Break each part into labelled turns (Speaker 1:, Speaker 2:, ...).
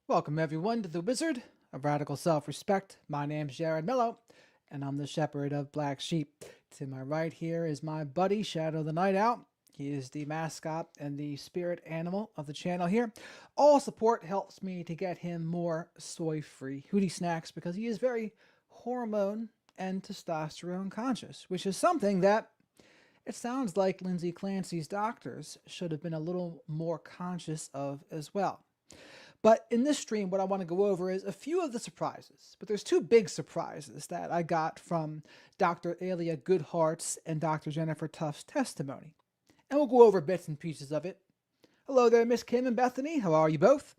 Speaker 1: Welcome everyone to the Wizard of Radical Self-Respect. My name's Jared Mello, and I'm the Shepherd of Black Sheep. To my right here is my buddy, Shadow the Night Owl. He is the mascot and the spirit animal of the channel here. All support helps me to get him more soy-free hootie snacks because he is very hormone and testosterone conscious, which is something that it sounds like Lindsay Clancy's doctors should have been a little more conscious of as well. But in this stream, what I want to go over is a few of the surprises. But there's two big surprises that I got from Dr. Alia Goodhart's and Dr. Jennifer Tuff's testimony. And we'll go over bits and pieces of it. Hello there, Miss Kim and Bethany. How are you both?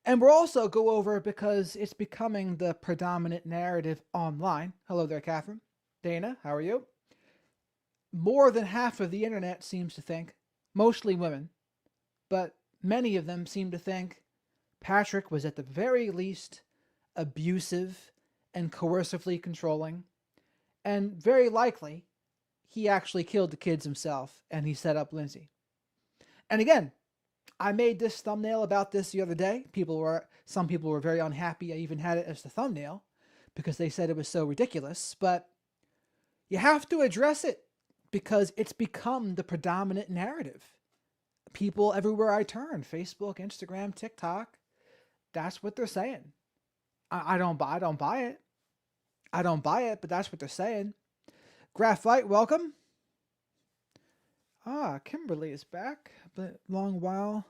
Speaker 1: And we'll also go over, because it's becoming the predominant narrative online. Hello there, Catherine. Dana, how are you? More than half of the internet seems to think, mostly women, but many of them seem to think Patrick was at the very least abusive and coercively controlling, and very likely he actually killed the kids himself and he set up Lindsay. And again, I made this thumbnail about this the other day. Some people were very unhappy I even had it as the thumbnail because they said it was so ridiculous, but you have to address it because it's become the predominant narrative. People everywhere I turn, Facebook, Instagram, TikTok, that's what they're saying. I don't buy it. I don't buy it, but that's what they're saying. Graphite, welcome. Kimberly is back. But long while.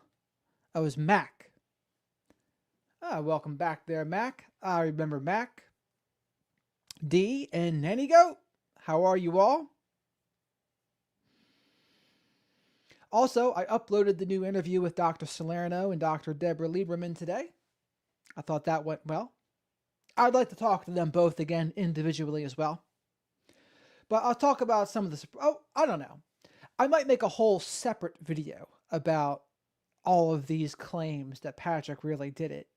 Speaker 1: Oh, it was Mac. Welcome back there, Mac. I remember Mac. D and Nanny Goat. How are you all? Also, I uploaded the new interview with Dr. Salerno and Dr. Deborah Lieberman today. I thought that went well. I'd like to talk to them both again individually as well. But I'll talk about some of the... I don't know. I might make a whole separate video about all of these claims that Patrick really did it.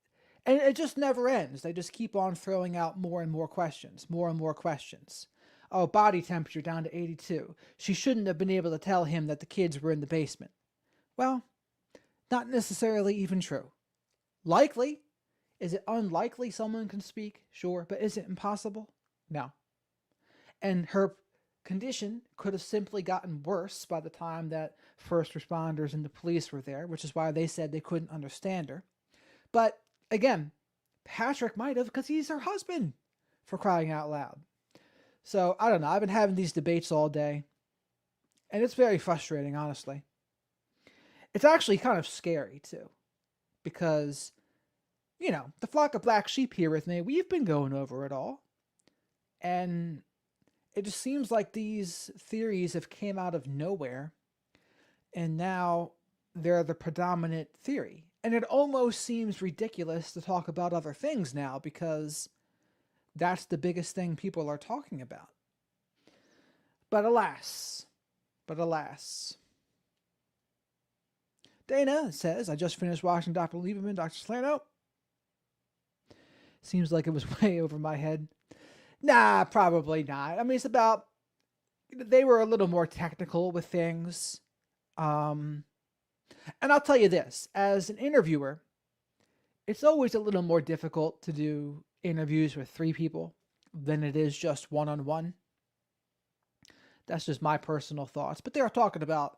Speaker 1: And it just never ends. They just keep on throwing out more and more questions. More and more questions. Oh, body temperature down to 82. She shouldn't have been able to tell him that the kids were in the basement. Well, not necessarily even true. Likely. Is it unlikely someone can speak? Sure. But is it impossible? No. And her condition could have simply gotten worse by the time that first responders and the police were there, which is why they said they couldn't understand her. But again, Patrick might have, because he's her husband, for crying out loud. So, I don't know. I've been having these debates all day, and it's very frustrating, honestly. It's actually kind of scary, too, because, you know, the flock of black sheep here with me, we've been going over it all, and it just seems like these theories have came out of nowhere, and now they're the predominant theory. And it almost seems ridiculous to talk about other things now, because that's the biggest thing people are talking about. But alas. Dana says, I just finished watching Dr. Lieberman, Dr. Salerno. Seems like it was way over my head. Nah, probably not. I mean, it's about... They were a little more technical with things. And I'll tell you this. As an interviewer, it's always a little more difficult to do interviews with 3 people than it is just one-on-one. That's just my personal thoughts. But they're talking about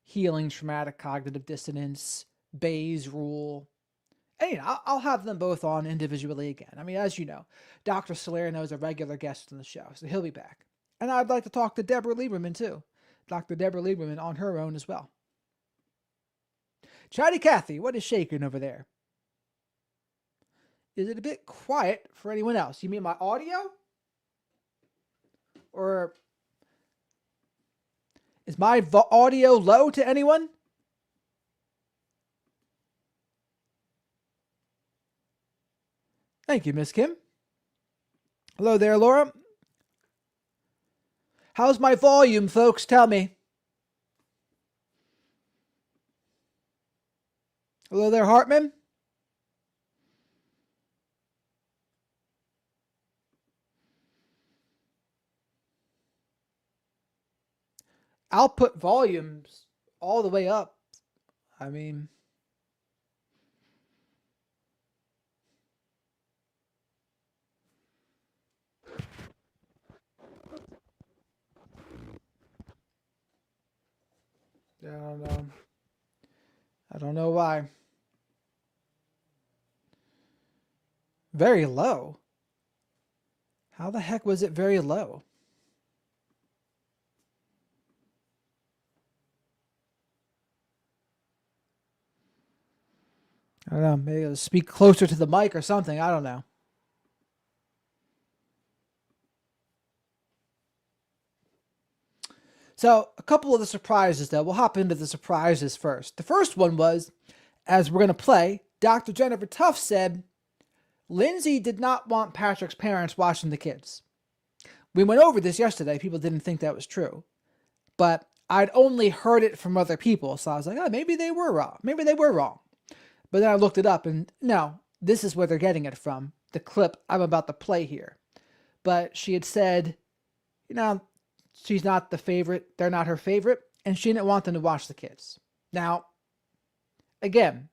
Speaker 1: healing traumatic cognitive dissonance, Bayes' rule. And, you know, I'll have them both on individually again. I mean, as you know, Dr. Salerno is a regular guest on the show, so he'll be back. And I'd like to talk to Deborah Lieberman, too. Dr. Deborah Lieberman on her own as well. Chatty Cathy, what is shaking over there? Is it a bit quiet for anyone else? You mean my audio? Or is my audio low to anyone? Thank you, Miss Kim. Hello there, Laura. How's my volume, folks? Tell me. Hello there, Hartman. I'll put volumes all the way up. I mean, don't know. I don't know why. Very low. How the heck was it very low? I don't know. Maybe I'll speak closer to the mic or something. I don't know. So, a couple of the surprises, though. We'll hop into the surprises first. The first one was, as we're going to play, Dr. Jennifer Tufts said, Lindsay did not want Patrick's parents watching the kids. We went over this yesterday. People didn't think that was true. But I'd only heard it from other people. So I was like, oh, maybe they were wrong. Maybe they were wrong. But then I looked it up and no, this is where they're getting it from. The clip I'm about to play here. But she had said, she's not the favorite. They're not her favorite. And she didn't want them to watch the kids. Now, again,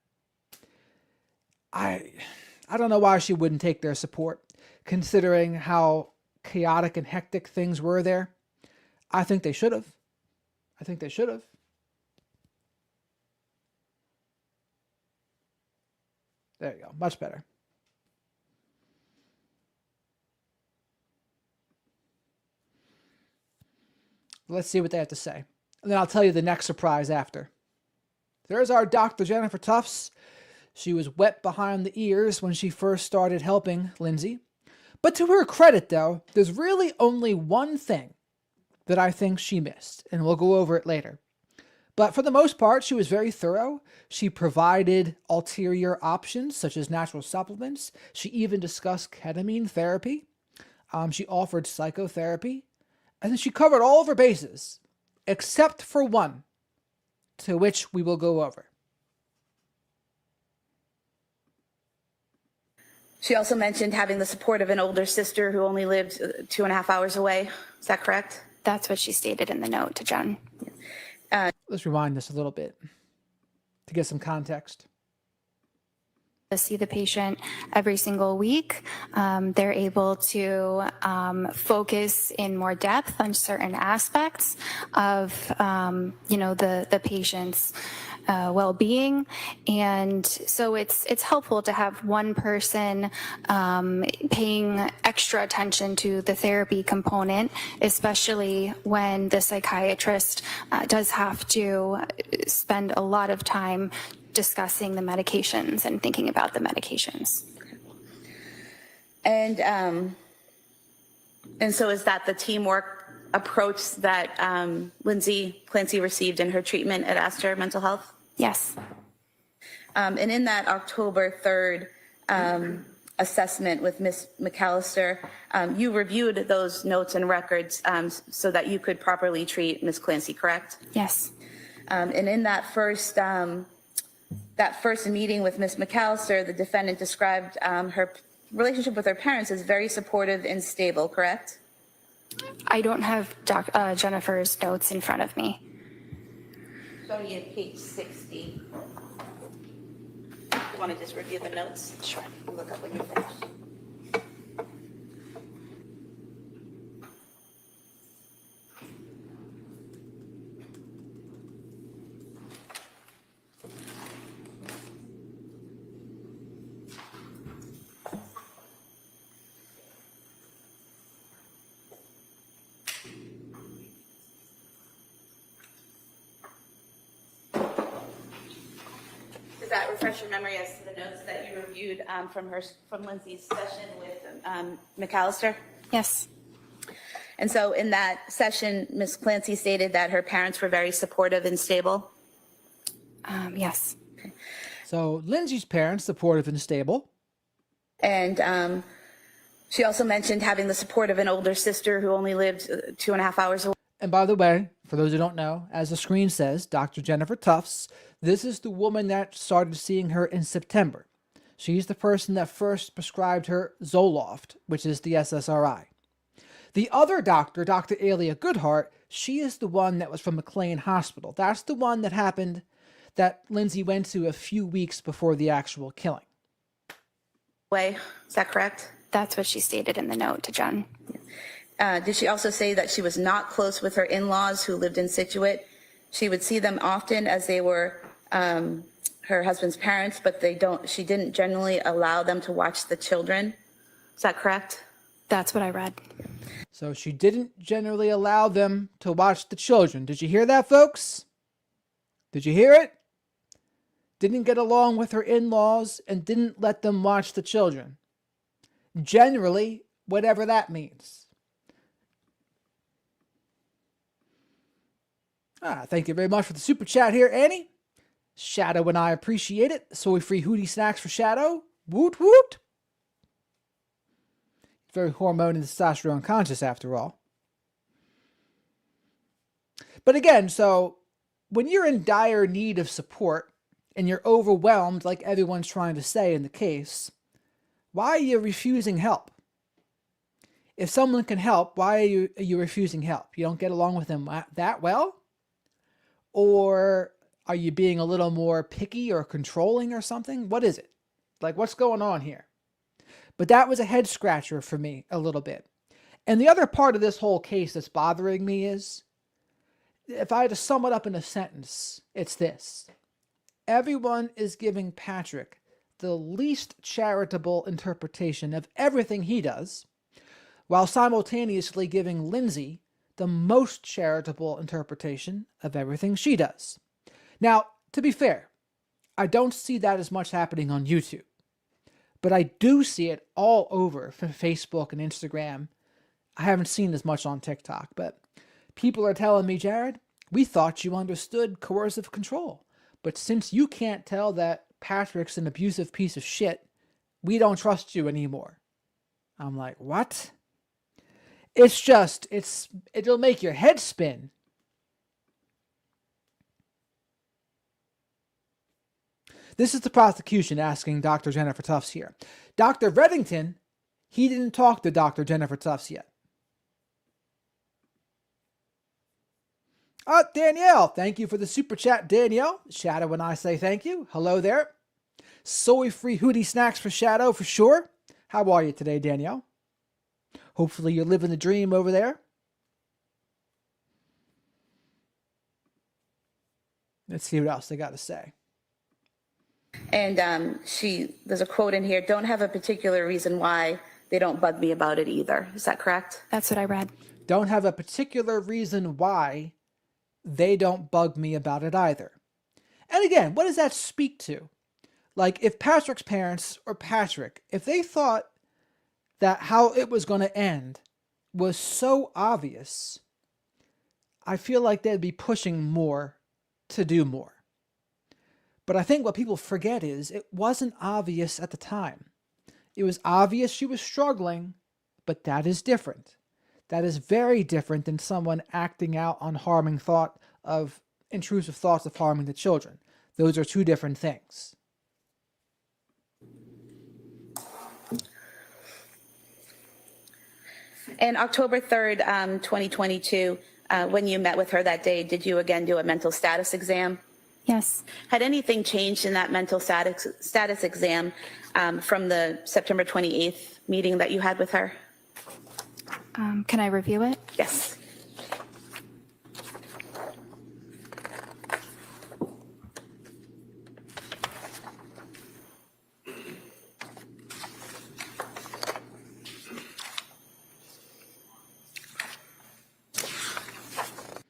Speaker 1: I don't know why she wouldn't take their support, considering how chaotic and hectic things were there. I think they should have. There you go. Much better. Let's see what they have to say. And then I'll tell you the next surprise after. There's our Dr. Jennifer Tufts. She was wet behind the ears when she first started helping Lindsay. But to her credit, though, there's really only one thing that I think she missed, and we'll go over it later. But for the most part, she was very thorough. She provided ulterior options, such as natural supplements. She even discussed ketamine therapy. She offered psychotherapy. And then she covered all of her bases, except for one, to which we will go over.
Speaker 2: She also mentioned having the support of an older sister who only lived 2.5 hours away. Is that correct?
Speaker 3: That's what she stated in the note to Jen.
Speaker 1: Let's rewind this a little bit to get some context.
Speaker 3: To see the patient every single week. They're able to focus in more depth on certain aspects of, the patient's well-being, and so it's helpful to have one person paying extra attention to the therapy component, especially when the psychiatrist does have to spend a lot of time discussing the medications and thinking about the medications.
Speaker 2: And so is that the teamwork approach that Clancy received in her treatment at Astor Mental Health?
Speaker 3: Yes.
Speaker 2: And in that October 3rd assessment with Ms. McAllister, you reviewed those notes and records so that you could properly treat Ms. Clancy, correct?
Speaker 3: Yes.
Speaker 2: And in that first meeting with Ms. McAllister, the defendant described her relationship with her parents as very supportive and stable, correct?
Speaker 3: I don't have Jennifer's notes in front of me.
Speaker 2: Starting at page 60. You want to just review the notes?
Speaker 3: Sure.
Speaker 2: Look up when you're finished. Does that refresh your memory as to the notes that you reviewed from Lindsay's session with McAllister?
Speaker 3: Yes.
Speaker 2: And so in that session, Ms. Clancy stated that her parents were very supportive and stable?
Speaker 3: Yes.
Speaker 2: Okay.
Speaker 1: So Lindsay's parents, supportive and stable.
Speaker 2: And she also mentioned having the support of an older sister who only lived 2.5 hours away.
Speaker 1: And by the way, for those who don't know, as the screen says, Dr. Jennifer Tufts, this is the woman that started seeing her in September. She's the person that first prescribed her Zoloft, which is the SSRI. The other doctor, Dr. Alia Goodhart, she is the one that was from McLean Hospital. That's the one that happened, that Lindsay went to a few weeks before the actual killing.
Speaker 2: Is that correct?
Speaker 3: That's what she stated in the note to Jen.
Speaker 2: Did she also say that she was not close with her in-laws who lived in Scituate She would see them often as they were her husband's parents, but she didn't generally allow them to watch the children. Is that correct?
Speaker 3: That's what I read.
Speaker 1: So she didn't generally allow them to watch the children. Did you hear that, folks? Did you hear it? Didn't get along with her in-laws and didn't let them watch the children. Generally, whatever that means. Thank you very much for the super chat here, Annie. Shadow and I appreciate it. Soy-free hootie snacks for Shadow. Woot woot. Very hormone and testosterone conscious after all. But again, so when you're in dire need of support and you're overwhelmed like everyone's trying to say in the case, why are you refusing help? If someone can help, why are you refusing help? You don't get along with them that well? Or are you being a little more picky or controlling or something? What is it? Like, what's going on here? But that was a head scratcher for me a little bit. And the other part of this whole case that's bothering me is, if I had to sum it up in a sentence, it's this. Everyone is giving Patrick the least charitable interpretation of everything he does, while simultaneously giving Lindsay the most charitable interpretation of everything she does. Now, to be fair, I don't see that as much happening on YouTube, but I do see it all over Facebook and Instagram. I haven't seen as much on TikTok, but people are telling me, Jared, we thought you understood coercive control, but since you can't tell that Patrick's an abusive piece of shit, we don't trust you anymore. I'm like, what? It'll make your head spin. This is the prosecution asking Dr. Jennifer Tufts here. Dr. Reddington, he didn't talk to Dr. Jennifer Tufts yet. Danielle, thank you for the super chat, Danielle. Shadow and I say thank you. Hello there. Soy-free hootie snacks for Shadow for sure. How are you today, Danielle? Hopefully you're living the dream over there. Let's see what else they got to say.
Speaker 2: And there's a quote in here, don't have a particular reason why, they don't bug me about it either. Is that correct?
Speaker 3: That's what I read.
Speaker 1: Don't have a particular reason why, they don't bug me about it either. And again, what does that speak to? Like, if Patrick's parents, or Patrick, if they thought that how it was going to end was so obvious, I feel like they'd be pushing more to do more. But I think what people forget is it wasn't obvious at the time. It was obvious she was struggling, but that is different. That is very different than someone acting out on intrusive thoughts of harming the children. Those are two different things.
Speaker 2: And October 3rd, 2022, when you met with her that day, did you again do a mental status exam?
Speaker 3: Yes.
Speaker 2: Had anything changed in that mental status exam from the September 28th meeting that you had with her?
Speaker 3: Can I review it?
Speaker 2: Yes.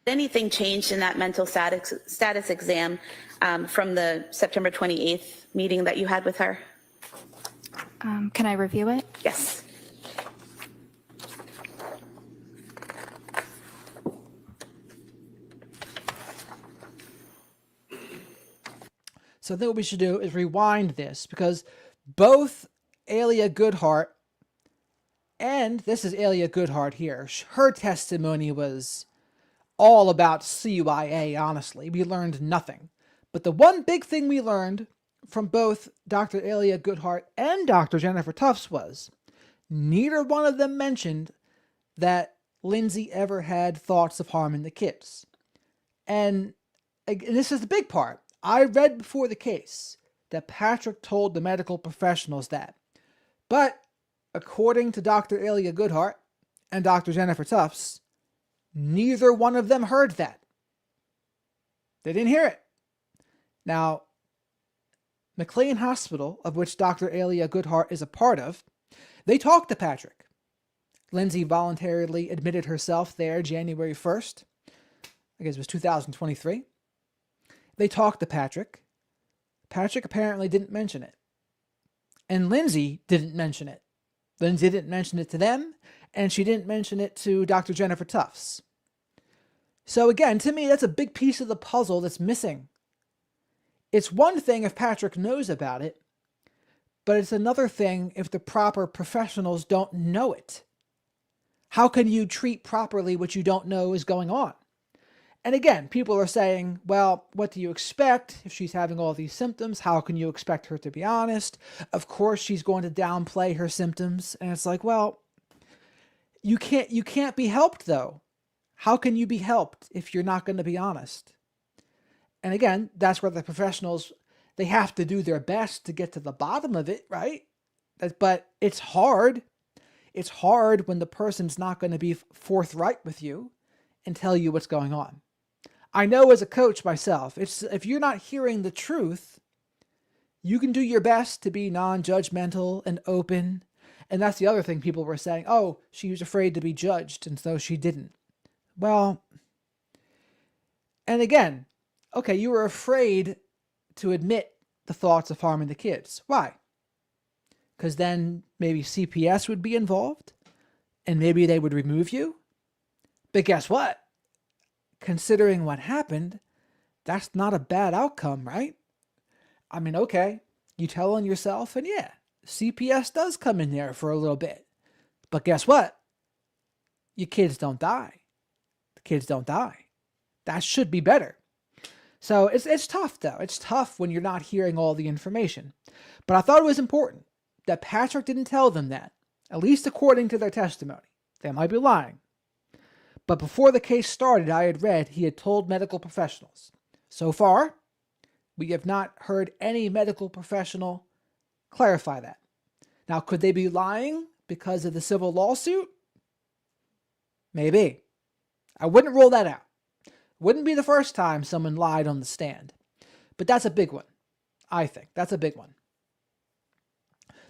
Speaker 2: Anything changed in that mental status exam from the September 28th meeting that you had with her?
Speaker 3: Can I review it?
Speaker 2: Yes.
Speaker 1: So I think what we should do is rewind this, because both Alia Goodhart and this is Alia Goodhart here. Her testimony was all about CYA, honestly. We learned nothing. But the one big thing we learned from both Dr. Alia Goodhart and Dr. Jennifer Tufts was neither one of them mentioned that Lindsay ever had thoughts of harming the kids. And this is the big part. I read before the case that Patrick told the medical professionals that. But according to Dr. Alia Goodhart and Dr. Jennifer Tufts, neither one of them heard that. They didn't hear it. Now, McLean Hospital, of which Dr. Alia Goodhart is a part of, they talked to Patrick. Lindsay voluntarily admitted herself there January 1st. I guess it was 2023. They talked to Patrick. Patrick apparently didn't mention it. And Lindsay didn't mention it. Lindsay didn't mention it to them, and she didn't mention it to Dr. Jennifer Tufts. So again, to me, that's a big piece of the puzzle that's missing. It's one thing if Patrick knows about it, but it's another thing if the proper professionals don't know it. How can you treat properly what you don't know is going on? And again, people are saying, well, what do you expect if she's having all these symptoms? How can you expect her to be honest? Of course, she's going to downplay her symptoms. And it's like, well, you can't be helped though. How can you be helped if you're not going to be honest? And again, that's where the professionals, they have to do their best to get to the bottom of it, right? But it's hard. It's hard when the person's not going to be forthright with you and tell you what's going on. I know as a coach myself, if you're not hearing the truth, you can do your best to be non-judgmental and open. And that's the other thing people were saying, oh, she was afraid to be judged, and so she didn't. Well, and again, okay, you were afraid to admit the thoughts of harming the kids. Why? Because then maybe CPS would be involved, and maybe they would remove you. But guess what? Considering what happened, that's not a bad outcome, right? I mean, okay, you tell on yourself, and yeah, CPS does come in there for a little bit. But guess what? Your kids don't die. The kids don't die. That should be better. So it's tough, though. It's tough when you're not hearing all the information. But I thought it was important that Patrick didn't tell them that, at least according to their testimony. They might be lying. But before the case started, I had read he had told medical professionals. So far, we have not heard any medical professional clarify that. Now, could they be lying because of the civil lawsuit? Maybe. I wouldn't rule that out. Wouldn't be the first time someone lied on the stand. But that's a big one, I think. That's a big one.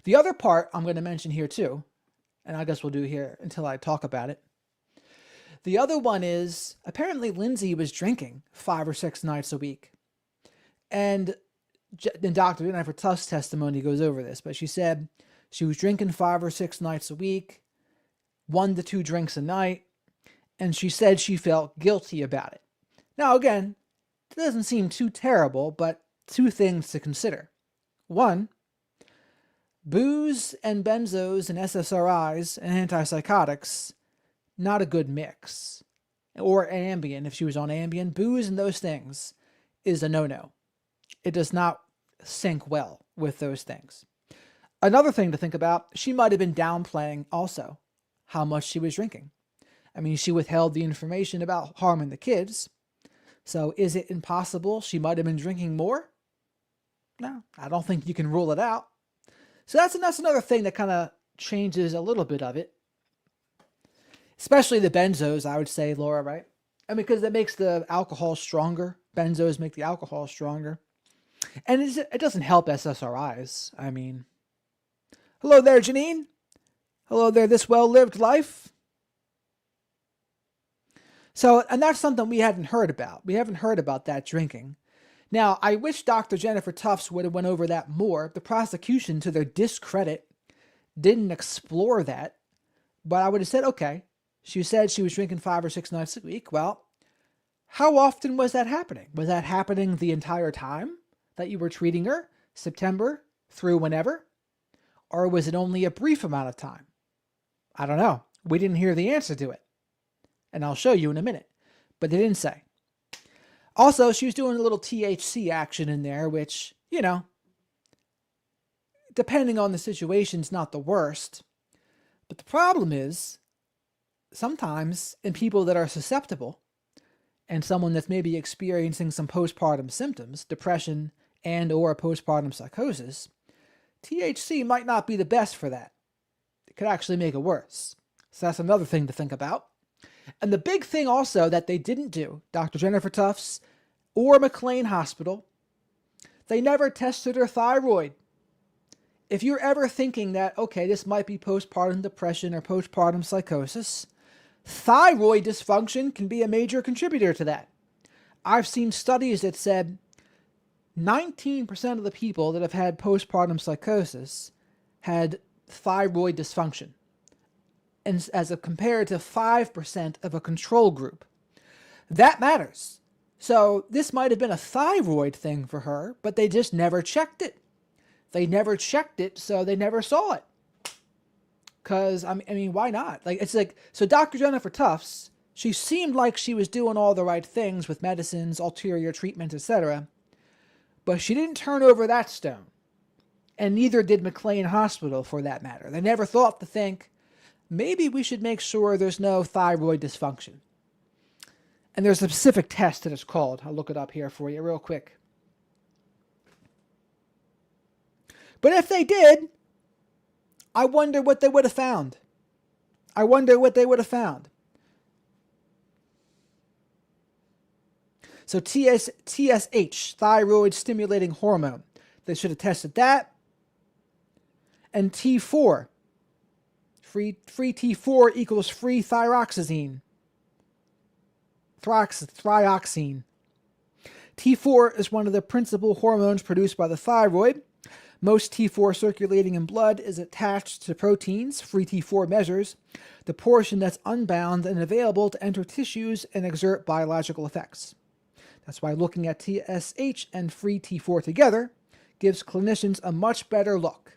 Speaker 1: The other part I'm going to mention here too, and I guess we'll do here until I talk about it. The other one is, apparently Lindsay was drinking 5 or 6 nights a week. And Dr. Jennifer Tufts' testimony goes over this, but she said she was drinking 5 or 6 nights a week, 1 to 2 drinks a night, and she said she felt guilty about it. Now again, it doesn't seem too terrible, but 2 things to consider. 1, booze and benzos and SSRIs and antipsychotics, not a good mix. Or Ambien, if she was on Ambien. Booze and those things is a no-no. It does not sync well with those things. Another thing to think about, she might have been downplaying also how much she was drinking. I mean, she withheld the information about harming the kids. So is it impossible she might have been drinking more? No, I don't think you can rule it out. So that's another thing that kind of changes a little bit of it. Especially the benzos, I would say, Laura, right? I mean, because it makes the alcohol stronger. Benzos make the alcohol stronger. And it doesn't help SSRIs. I mean, hello there, Janine. Hello there, this well-lived life. So, and that's something we hadn't heard about. We haven't heard about that drinking. Now, I wish Dr. Jennifer Tufts would have went over that more. The prosecution, to their discredit, didn't explore that. But I would have said, okay, she said she was drinking 5 or 6 nights a week. Well, how often was that happening? Was that happening the entire time that you were treating her? September through whenever? Or was it only a brief amount of time? I don't know. We didn't hear the answer to it. And I'll show you in a minute. But they didn't say. Also, she was doing a little THC action in there, which, you know, depending on the situation, is not the worst. But the problem is, sometimes in people that are susceptible, and someone that's maybe experiencing some postpartum symptoms, depression and or postpartum psychosis, THC might not be the best for that. It could actually make it worse. So that's another thing to think about. And the big thing also that they didn't do, Dr. Jennifer Tufts or McLean Hospital. They never tested her thyroid. If you're ever thinking that, okay, this might be postpartum depression or postpartum psychosis, thyroid dysfunction can be a major contributor to that. I've seen studies that said 19% of the people that have had postpartum psychosis had thyroid dysfunction, and as compared to 5% of a control group. That matters. So this might have been a thyroid thing for her, but they just never checked it. They never checked it, so they never saw it. Because, I mean, why not? Like, it's like, so Dr. Jennifer Tufts, she seemed like she was doing all the right things with medicines, ulterior treatment, etc. But she didn't turn over that stone. And neither did McLean Hospital, for that matter. They never thought to think, maybe we should make sure there's no thyroid dysfunction. And there's a specific test that it's called. I'll look it up here for you real quick. But if they did, I wonder what they would have found. I wonder what they would have found. So TSH, thyroid stimulating hormone. They should have tested that. And T4. Free T4 equals free thyroxine. Thrioxine. T4 is one of the principal hormones produced by the thyroid. Most T4 circulating in blood is attached to proteins. Free T4 measures the portion that's unbound and available to enter tissues and exert biological effects. That's why looking at TSH and free T4 together gives clinicians a much better look.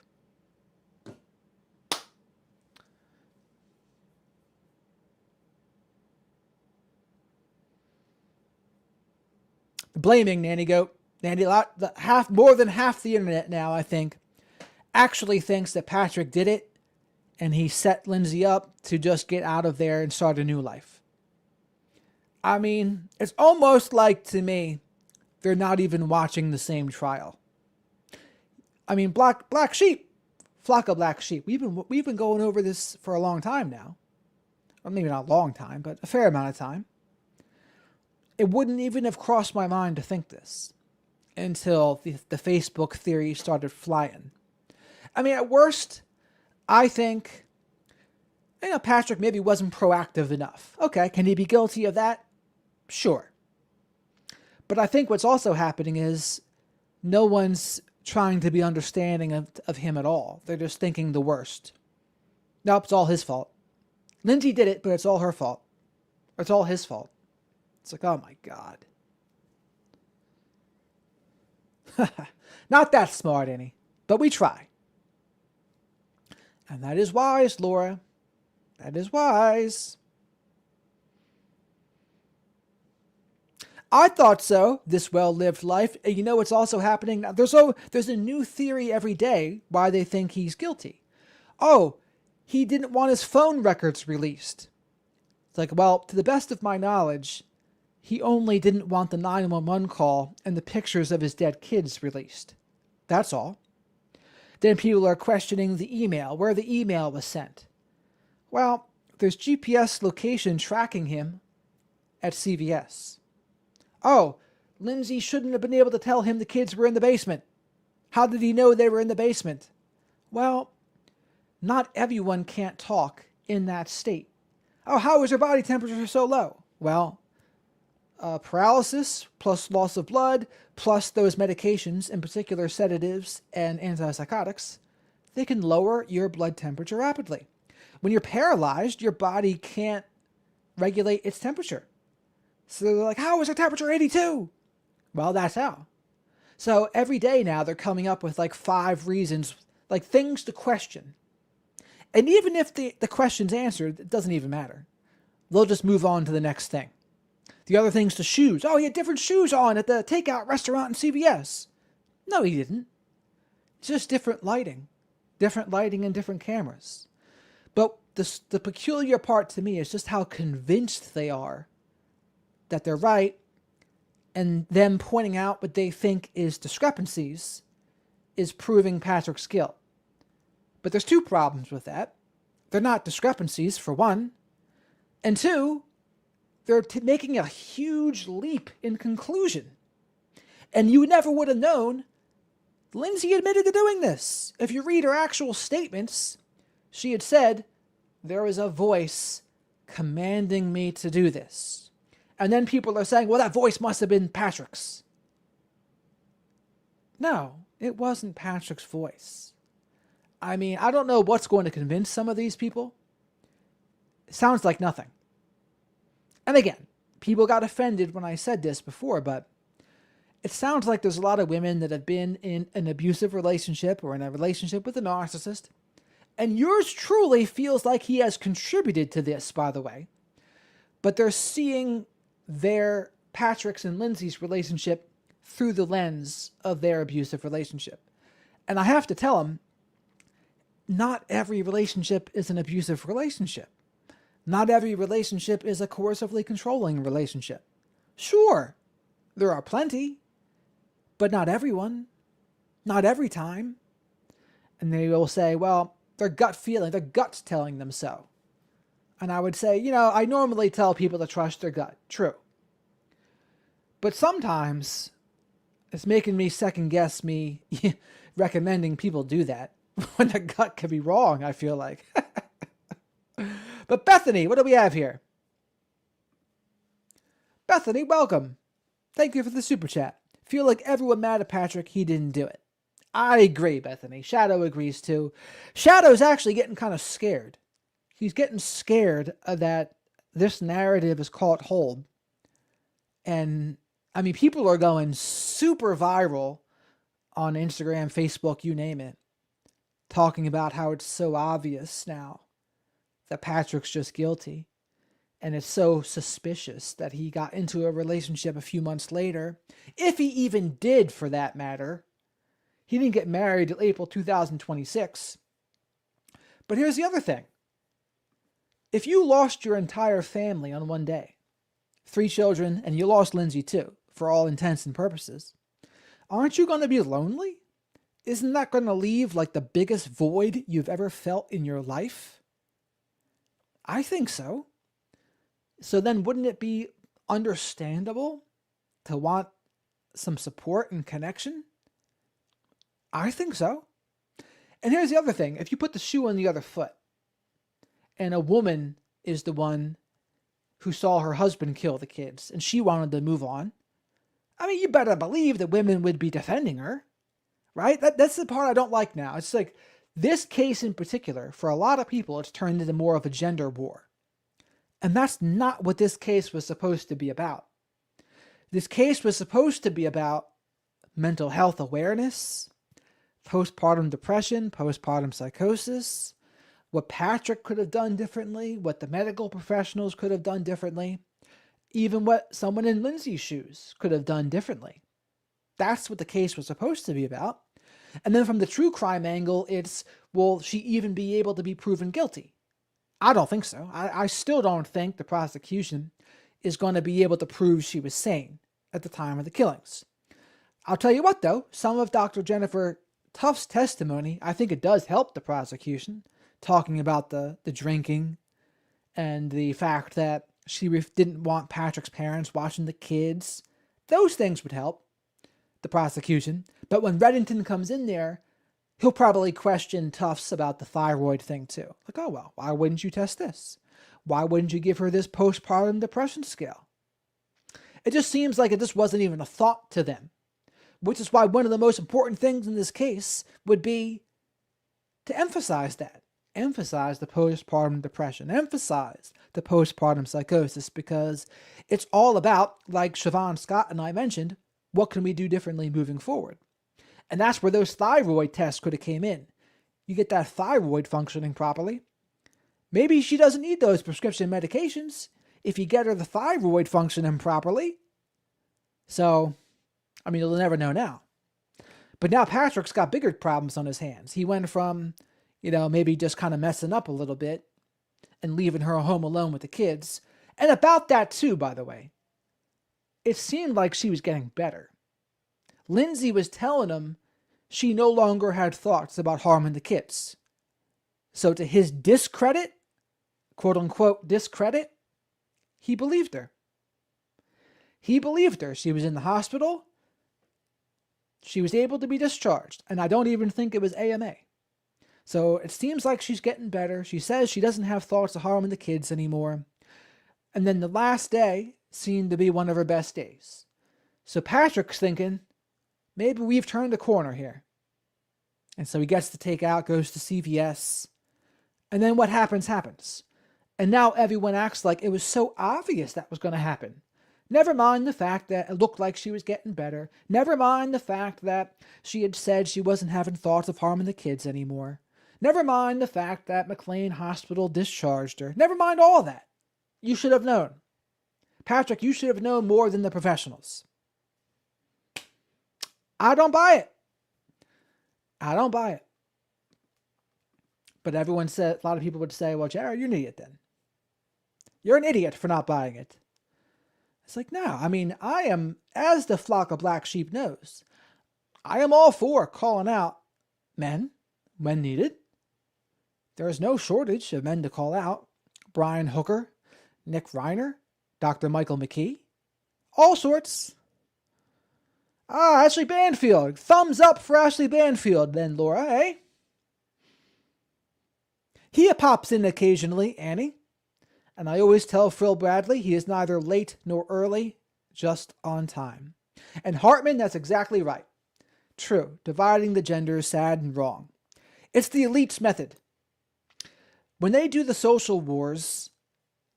Speaker 1: Blaming Nanny Goat. More than half the internet now, I think, actually thinks that Patrick did it and he set Lindsay up to just get out of there and start a new life. I mean, it's almost like, to me, they're not even watching the same trial. I mean, black sheep, flock of black sheep. We've been going over this for a long time now. Well, maybe not a long time, but a fair amount of time. It wouldn't even have crossed my mind to think this until the Facebook theory started flying. I mean, at worst, I think, Patrick maybe wasn't proactive enough. Okay, can he be guilty of that? Sure. But I think what's also happening is no one's trying to be understanding of him at all. They're just thinking the worst. Nope, it's all his fault. Lindsay did it, but it's all her fault. Or it's all his fault. It's like, oh my God. Not that smart, any, but we try. And that is wise, Laura. That is wise. I thought so, this well-lived life. You know what's also happening now? There's a new theory every day why they think he's guilty. Oh, he didn't want his phone records released. It's like, well, to the best of my knowledge, he only didn't want the 911 call and the pictures of his dead kids released. That's all. Then people are questioning the email, where the email was sent. Well, there's GPS location tracking him at CVS. Oh, Lindsay shouldn't have been able to tell him the kids were in the basement. How did he know they were in the basement? Well, not everyone can't talk in that state. Oh, how is her body temperature so low? Well, paralysis plus loss of blood plus those medications, in particular sedatives and antipsychotics, they can lower your blood temperature rapidly. When you're paralyzed, your body can't regulate its temperature. So they're like, how is her temperature 82? Well, that's how. So every day now they're coming up with like 5 reasons, like things to question. And even if the question's answered, it doesn't even matter. They'll just move on to the next thing. The other thing's the shoes. Oh, he had different shoes on at the takeout restaurant in CVS. No, he didn't. It's just different lighting. Different lighting and different cameras. But the peculiar part to me is just how convinced they are that they're right, and them pointing out what they think is discrepancies is proving Patrick's guilt. But there's 2 problems with that. They're not discrepancies, for one. And 2, they're making a huge leap in conclusion. And you never would have known Lindsay admitted to doing this. If you read her actual statements, she had said, there was a voice commanding me to do this. And then people are saying, well, that voice must have been Patrick's. No, it wasn't Patrick's voice. I mean, I don't know what's going to convince some of these people. It sounds like nothing. And again, people got offended when I said this before, but it sounds like there's a lot of women that have been in an abusive relationship or in a relationship with a narcissist. And yours truly feels like he has contributed to this, by the way. But they're seeing their Patrick's and Lindsay's relationship through the lens of their abusive relationship. And I have to tell them, not every relationship is an abusive relationship. Not every relationship is a coercively controlling relationship. Sure, there are plenty, but not everyone, not every time. And they will say, well, their gut feeling, their gut's telling them so. And I would say, I normally tell people to trust their gut. True. But sometimes it's making me second guess me recommending people do that when their gut could be wrong, I feel like. But Bethany, what do we have here? Bethany, welcome. Thank you for the super chat. Feel like everyone mad at Patrick, he didn't do it. I agree, Bethany. Shadow agrees too. Shadow's actually getting kind of scared. He's getting scared that this narrative is caught hold. And, I mean, people are going super viral on Instagram, Facebook, you name it, talking about how it's so obvious now that Patrick's just guilty. And it's so suspicious that he got into a relationship a few months later. If he even did, for that matter. He didn't get married till April 2026. But here's the other thing. If you lost your entire family on one day, 3 children, and you lost Lindsay too, for all intents and purposes, aren't you going to be lonely? Isn't that going to leave like the biggest void you've ever felt in your life? I think so. So then wouldn't it be understandable to want some support and connection? I think so. And here's the other thing. If you put the shoe on the other foot, and a woman is the one who saw her husband kill the kids, and she wanted to move on, I mean, you better believe that women would be defending her, right? That's the part I don't like now. It's like, this case in particular, for a lot of people, it's turned into more of a gender war. And that's not what this case was supposed to be about. This case was supposed to be about mental health awareness, postpartum depression, postpartum psychosis, what Patrick could have done differently, what the medical professionals could have done differently, even what someone in Lindsay's shoes could have done differently. That's what the case was supposed to be about. And then from the true crime angle, it's, will she even be able to be proven guilty? I don't think so. I still don't think the prosecution is going to be able to prove she was sane at the time of the killings. I'll tell you what, though, some of Dr. Jennifer Tuff's testimony, I think it does help the prosecution, talking about the drinking and the fact that she didn't want Patrick's parents watching the kids. Those things would help the prosecution. But when Reddington comes in there, he'll probably question Tufts about the thyroid thing too. Like, oh, well, why wouldn't you test this? Why wouldn't you give her this postpartum depression scale? It just seems like it just wasn't even a thought to them. Which is why one of the most important things in this case would be to emphasize that. Emphasize the postpartum depression. Emphasize the postpartum psychosis, because it's all about, like Siobhan Scott and I mentioned, what can we do differently moving forward? And that's where those thyroid tests could have came in. You get that thyroid functioning properly. Maybe she doesn't need those prescription medications if you get her the thyroid functioning properly. So, I mean, you'll never know now. But now Patrick's got bigger problems on his hands. He went from, maybe just kind of messing up a little bit and leaving her home alone with the kids. And about that too, by the way, it seemed like she was getting better. Lindsay was telling him she no longer had thoughts about harming the kids. So to his discredit, quote unquote discredit, he believed her. He believed her. She was in the hospital. She was able to be discharged, and I don't even think it was AMA. So it seems like she's getting better. She says she doesn't have thoughts of harming the kids anymore. And then the last day seemed to be one of her best days. So Patrick's thinking, maybe we've turned a corner here. And so he gets the takeout, goes to CVS. And then what happens, happens. And now everyone acts like it was so obvious that was going to happen. Never mind the fact that it looked like she was getting better. Never mind the fact that she had said she wasn't having thoughts of harming the kids anymore. Never mind the fact that McLean Hospital discharged her. Never mind all that. You should have known. Patrick, you should have known more than the professionals. I don't buy it. I don't buy it. But everyone said, a lot of people would say, well, Jared, you're an idiot then. You're an idiot for not buying it. It's like, no, I mean, I am, as the flock of black sheep knows, I am all for calling out men when needed. There is no shortage of men to call out. Brian Hooker, Nick Reiner, Dr. Michael McKee, all sorts. Ashley Banfield. Thumbs up for Ashley Banfield then, Laura, eh? He pops in occasionally, Annie. And I always tell Phil Bradley he is neither late nor early, just on time. And Hartman, that's exactly right. True, dividing the gender is sad and wrong. It's the elites method. When they do the social wars,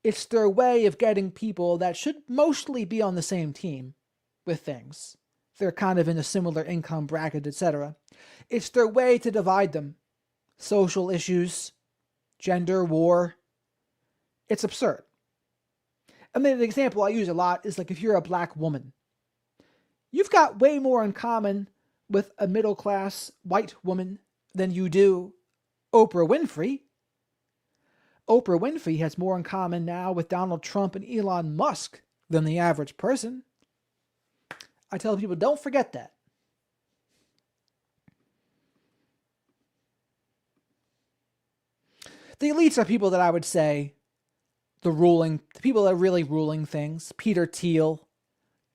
Speaker 1: it's their way of getting people that should mostly be on the same team with things. They're kind of in a similar income bracket, etc. It's their way to divide them. Social issues, gender war. It's absurd. I mean, the example I use a lot is like if you're a black woman. You've got way more in common with a middle-class white woman than you do Oprah Winfrey. Oprah Winfrey has more in common now with Donald Trump and Elon Musk than the average person. I tell people, don't forget that. The elites are people that I would say the people that are really ruling things. Peter Thiel,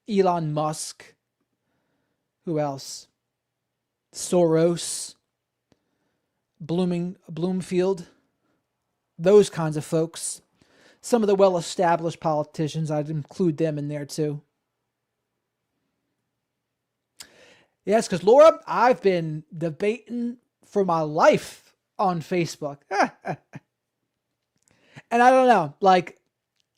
Speaker 1: Elon Musk, who else? Soros, Bloomfield, those kinds of folks. Some of the well-established politicians, I'd include them in there too. Yes, because Laura, I've been debating for my life on Facebook. And I don't know, like,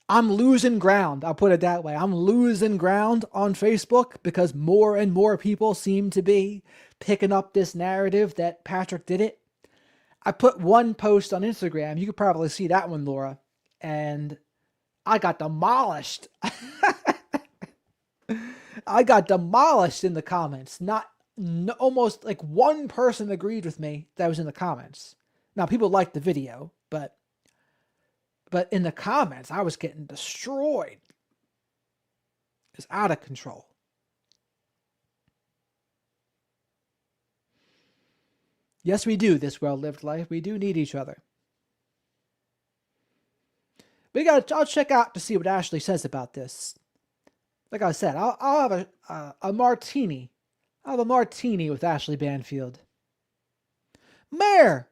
Speaker 1: I'm losing ground. I'll put it that way. I'm losing ground on Facebook because more and more people seem to be picking up this narrative that Patrick did it. I put one post on Instagram. You could probably see that one, Laura. And I got demolished. I got demolished in the comments. Almost like one person agreed with me that was in the comments. Now, people liked the video, but in the comments, I was getting destroyed. It's out of control. Yes, we do, this well-lived life. We do need each other. I'll check out to see what Ashley says about this. Like I said, I'll have a martini. I'll have a martini with Ashley Banfield. Mayor!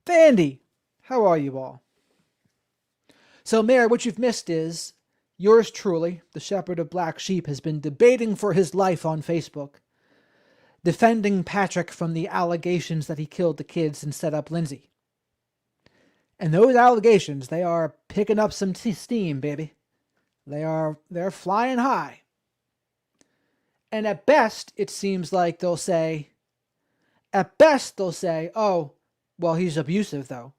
Speaker 1: Vandy! How are you all? So, Mayor, what you've missed is, yours truly, the shepherd of black sheep, has been debating for his life on Facebook, defending Patrick from the allegations that he killed the kids and set up Lindsay. And those allegations, they are picking up some steam, baby. They're flying high. And at best, it seems like they'll say, oh, well, he's abusive, though.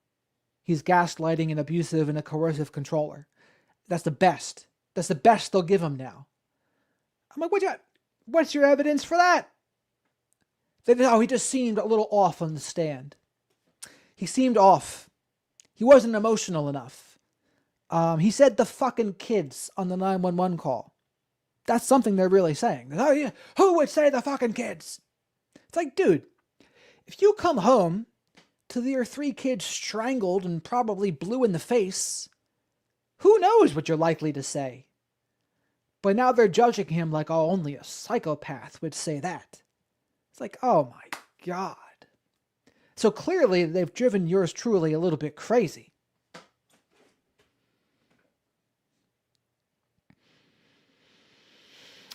Speaker 1: He's gaslighting and abusive and a coercive controller. That's the best. That's the best they'll give him now. I'm like, what's your evidence for that? He just seemed a little off on the stand. He seemed off. He wasn't emotional enough. He said the fucking kids on the 911 call. That's something they're really saying. Oh, yeah. Who would say the fucking kids? It's like, dude, if you come home to your 3 kids strangled and probably blue in the face, who knows what you're likely to say? But now they're judging him like, oh, only a psychopath would say that. It's like, oh my God. So clearly they've driven yours truly a little bit crazy.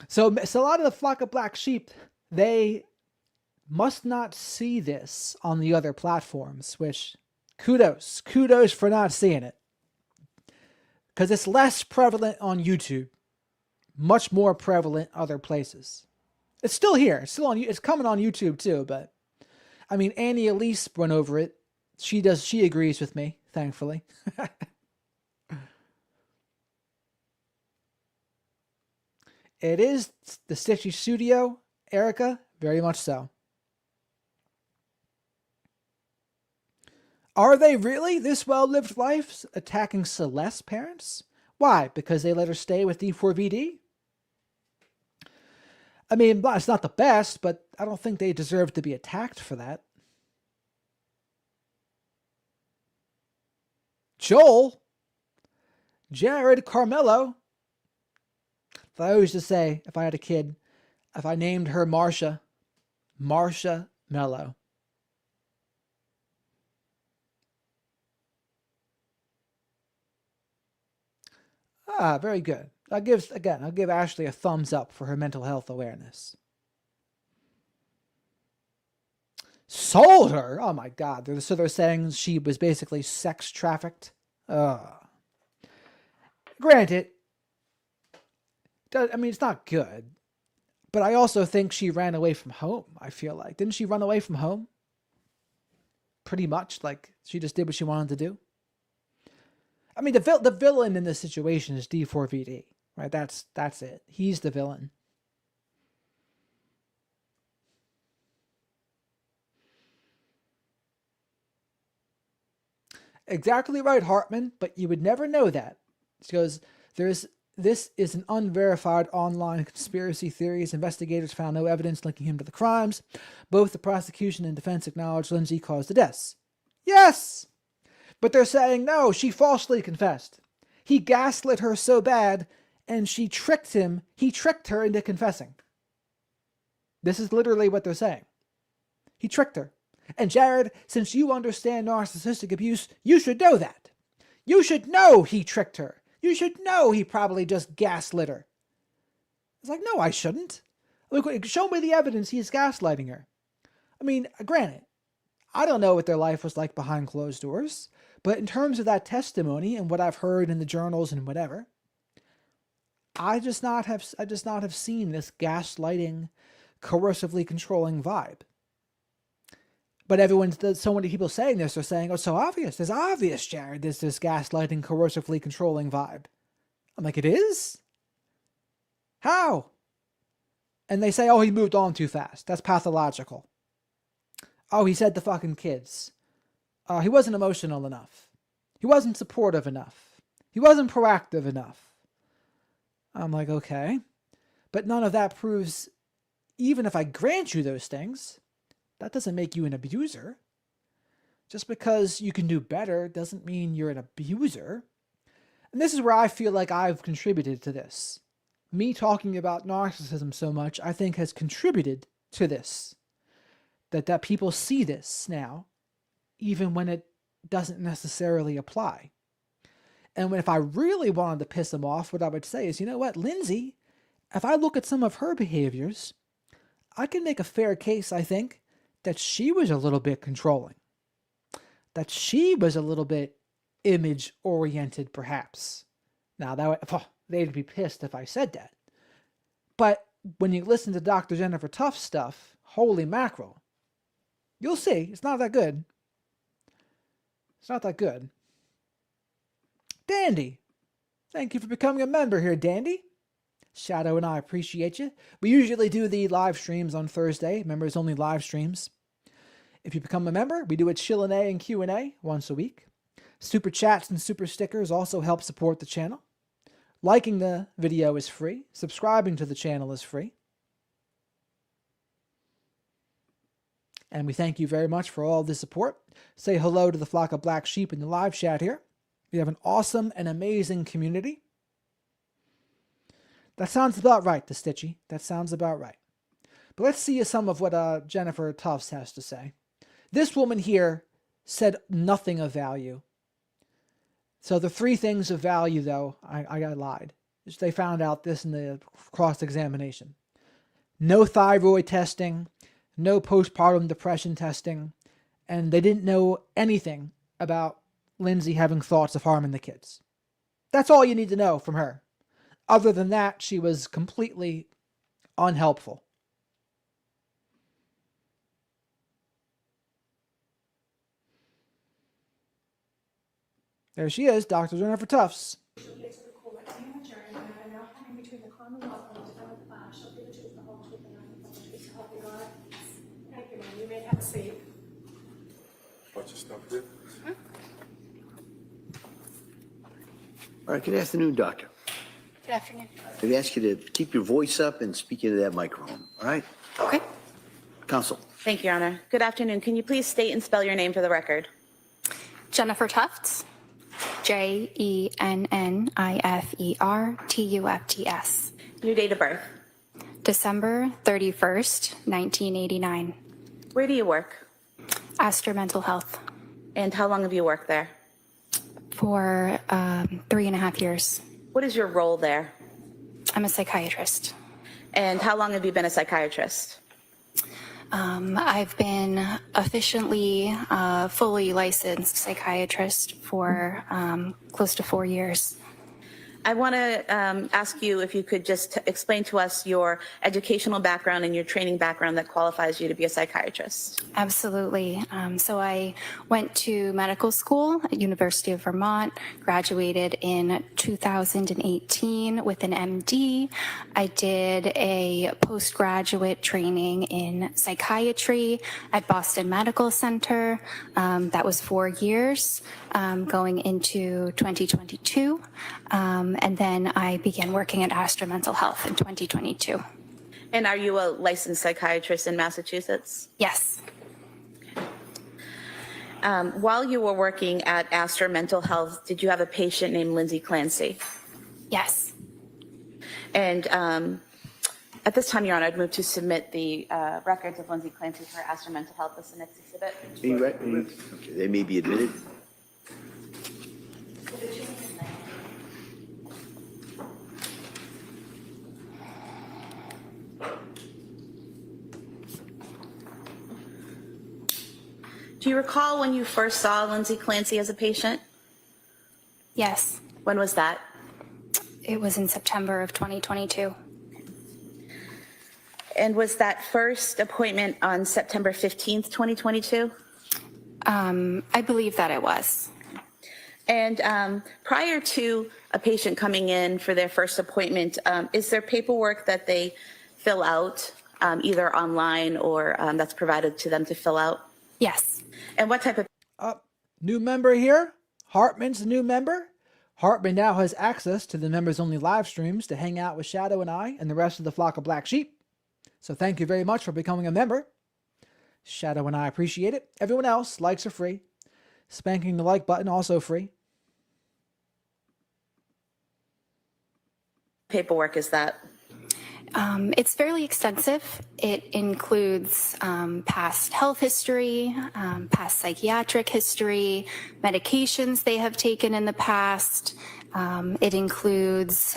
Speaker 1: So a lot of the flock of black sheep, they must not see this on the other platforms, which kudos for not seeing it. Because it's less prevalent on YouTube, much more prevalent other places. It's still here. It's still on. It's coming on YouTube too. But I mean, Annie Elise went over it. She agrees with me, thankfully. It is the Stitchy Studio, Erica, very much so. Are they really this well-lived lives attacking Celeste's parents? Why? Because they let her stay with D4VD? I mean, it's not the best, but I don't think they deserve to be attacked for that. Joel? Jared, Carmelo? I always just say, if I had a kid, if I named her Marsha Mello. Ah, very good. I'll give Ashley a thumbs up for her mental health awareness. Sold her? Oh my God. So they're saying she was basically sex trafficked? Granted, I mean, it's not good. But I also think she ran away from home, I feel like. Didn't she run away from home? Pretty much. Like, she just did what she wanted to do. I mean, the villain in this situation is D4VD, right? That's it. He's the villain. Exactly right, Hartman, but you would never know that. Because this is an unverified online conspiracy theory. As investigators found no evidence linking him to the crimes. Both the prosecution and defense acknowledged Lindsay caused the deaths. Yes! But they're saying, no, she falsely confessed. He gaslit her so bad, and he tricked her into confessing. This is literally what they're saying. He tricked her. And Jared, since you understand narcissistic abuse, you should know that. You should know he tricked her. You should know he probably just gaslit her. It's like, no, I shouldn't. Look, show me the evidence he's gaslighting her. I mean, granted, I don't know what their life was like behind closed doors, but in terms of that testimony and what I've heard in the journals and whatever, I just not have seen this gaslighting, coercively controlling vibe. But so many people saying this are saying, oh, it's so obvious. It's obvious, Jared. There's this gaslighting, coercively controlling vibe. I'm like, it is? How? And they say, oh, he moved on too fast. That's pathological. Oh, he said the fucking kids. He wasn't emotional enough. He wasn't supportive enough. He wasn't proactive enough. I'm like, okay. But none of that proves, even if I grant you those things, that doesn't make you an abuser. Just because you can do better doesn't mean you're an abuser. And this is where I feel like I've contributed to this. Me talking about narcissism so much, I think, has contributed to this. That people see this now, even when it doesn't necessarily apply. And if I really wanted to piss them off, what I would say is, you know what, Lindsay, if I look at some of her behaviors, I can make a fair case, I think, that she was a little bit controlling. That she was a little bit image-oriented, perhaps. Now, they'd be pissed if I said that. But when you listen to Dr. Jennifer Tuff's stuff, holy mackerel, you'll see, it's not that good. It's not that good. Dandy. Thank you for becoming a member here, Dandy. Shadow and I appreciate you. We usually do the live streams on Thursday. Members only live streams. If you become a member, we do a Chill&A and Q&A once a week. Super chats and super stickers also help support the channel. Liking the video is free. Subscribing to the channel is free. And we thank you very much for all the support. Say hello to the flock of black sheep in the live chat here. We have an awesome and amazing community. That sounds about right, the Stitchy. That sounds about right. But let's see some of what Jennifer Tufts has to say. This woman here said nothing of value. So the three things of value, though, I lied. They found out this in the cross-examination. No thyroid testing, no postpartum depression testing, and they didn't know anything about Lindsay having thoughts of harming the kids. That's all you need to know from her. Other than that, she was completely unhelpful. There she is, Dr. Jennifer Tufts.
Speaker 4: You may have a seat.
Speaker 5: Bunch of stuff here.
Speaker 6: All right, good afternoon, doctor.
Speaker 3: Good afternoon.
Speaker 6: I'd ask you to keep your voice up and speak into that microphone, all right?
Speaker 3: Okay.
Speaker 6: Counsel.
Speaker 2: Thank you, Your Honor. Good afternoon. Can you please state and spell your name for the record?
Speaker 3: Jennifer Tufts, JENNIFERTUFTS.
Speaker 2: Your date of birth.
Speaker 3: December 31st, 1989.
Speaker 2: Where do you work?
Speaker 3: Astor Mental Health
Speaker 2: And how long have you worked there?
Speaker 3: for 3.5 years.
Speaker 2: What is your role there?
Speaker 3: I'm a psychiatrist.
Speaker 2: And how long have you been a psychiatrist?
Speaker 3: I've been officially fully licensed psychiatrist for close to 4 years.
Speaker 2: I want to ask you if you could just explain to us your educational background and your training background that qualifies you to be a psychiatrist.
Speaker 3: Absolutely. So I went to medical school at University of Vermont, graduated in 2018 with an MD. I did a postgraduate training in psychiatry at Boston Medical Center. That was 4 years, going into 2022. And then I began working at Astor Mental Health in 2022.
Speaker 2: And are you a licensed psychiatrist in Massachusetts?
Speaker 3: Yes.
Speaker 2: While you were working at Astor Mental Health, did you have a patient named Lindsay Clancy?
Speaker 3: Yes.
Speaker 2: And at this time, Your Honor, I'd move to submit the records of Lindsay Clancy for Astor Mental Health as the next exhibit.
Speaker 6: Okay, they may be admitted.
Speaker 2: Do you recall when you first saw Lindsay Clancy as a patient?
Speaker 3: Yes.
Speaker 2: When was that?
Speaker 3: It was in September of 2022.
Speaker 2: And was that first appointment on September 15th, 2022?
Speaker 3: I believe that it was.
Speaker 2: And prior to a patient coming in for their first appointment, is there paperwork that they fill out, either online or that's provided to them to fill out?
Speaker 3: Yes.
Speaker 2: And what type of
Speaker 1: New member here. Hartman's the new member. Hartman now has access to the members-only live streams to hang out with Shadow and I and the rest of the flock of black sheep. So thank you very much for becoming a member. Shadow and I appreciate it. Everyone else, likes are free. Spanking the like button, also free.
Speaker 2: paperwork is that?
Speaker 3: It's fairly extensive. It includes past health history, past psychiatric history, medications they have taken in the past. It includes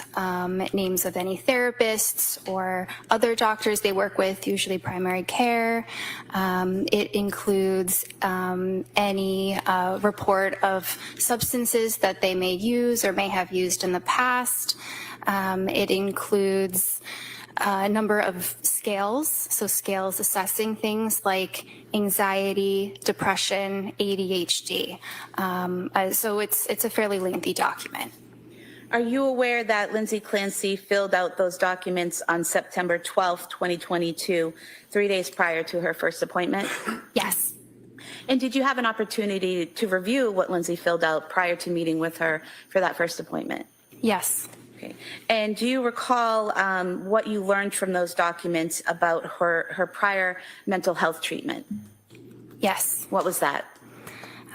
Speaker 3: names of any therapists or other doctors they work with, usually primary care. It includes any report of substances that they may use or may have used in the past. It includes a number of scales, so scales assessing things like anxiety, depression, ADHD. So it's a fairly lengthy document.
Speaker 2: Are you aware that Lindsay Clancy filled out those documents on September 12th, 2022, 3 days prior to her first appointment?
Speaker 3: Yes.
Speaker 2: And did you have an opportunity to review what Lindsay filled out prior to meeting with her for that first appointment?
Speaker 3: Yes.
Speaker 2: Okay. And do you recall what you learned from those documents about her prior mental health treatment?
Speaker 3: Yes.
Speaker 2: What was that?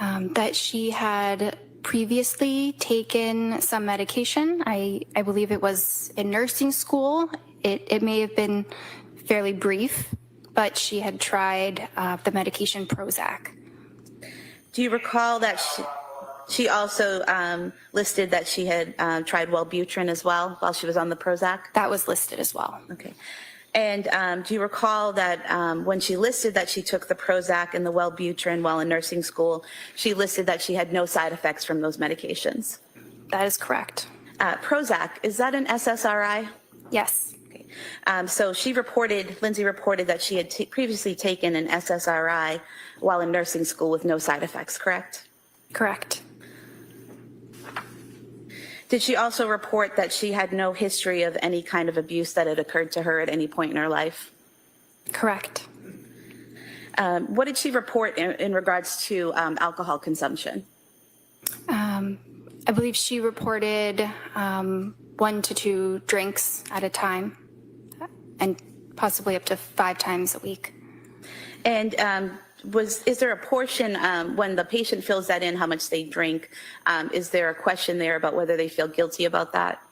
Speaker 3: That she had previously taken some medication. I believe it was in nursing school. It may have been fairly brief, but she had tried the medication Prozac.
Speaker 2: Do you recall that she also listed that she had tried Wellbutrin as well while she was on the Prozac?
Speaker 3: That was listed as well.
Speaker 2: Okay. And do you recall that when she listed that she took the Prozac and the Wellbutrin while in nursing school, she listed that she had no side effects from those medications?
Speaker 3: That is correct.
Speaker 2: Prozac, is that an SSRI?
Speaker 3: Yes.
Speaker 2: Okay. So Lindsay reported that she had previously taken an SSRI while in nursing school with no side effects, correct?
Speaker 3: Correct.
Speaker 2: Did she also report that she had no history of any kind of abuse that had occurred to her at any point in her life?
Speaker 3: Correct.
Speaker 2: What did she report in regards to alcohol consumption?
Speaker 3: I believe she reported 1 to 2 drinks at a time and possibly up to 5 times a week.
Speaker 2: And is there a portion when the patient fills that in how much they drink, is there a question there about whether they feel guilty about that?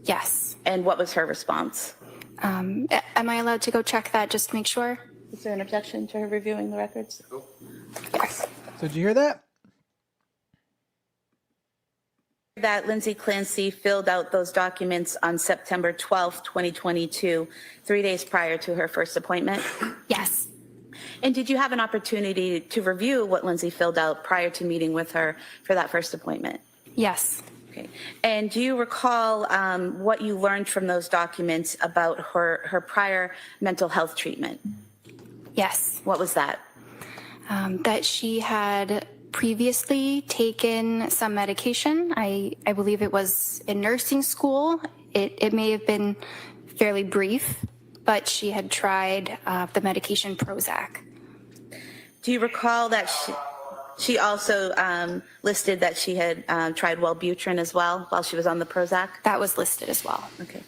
Speaker 3: Yes.
Speaker 2: And what was her response?
Speaker 3: Am I allowed to go check that just to make sure?
Speaker 2: Is there an objection to her reviewing the records?
Speaker 3: Yes.
Speaker 1: So did you hear that?
Speaker 2: That Lindsay Clancy filled out those documents on September 12th, 2022, 3 days prior to her first appointment?
Speaker 3: Yes.
Speaker 2: And did you have an opportunity to review what Lindsay filled out prior to meeting with her for that first appointment?
Speaker 3: Yes.
Speaker 2: Okay. And do you recall what you learned from those documents about her prior mental health treatment?
Speaker 3: Yes.
Speaker 2: What was that?
Speaker 3: That she had previously taken some medication. I believe it was in nursing school. It may have been fairly brief, but she had tried the medication Prozac.
Speaker 2: Do you recall that she also listed that she had tried Wellbutrin as well while she was on the Prozac?
Speaker 3: That was listed as well.
Speaker 2: Okay.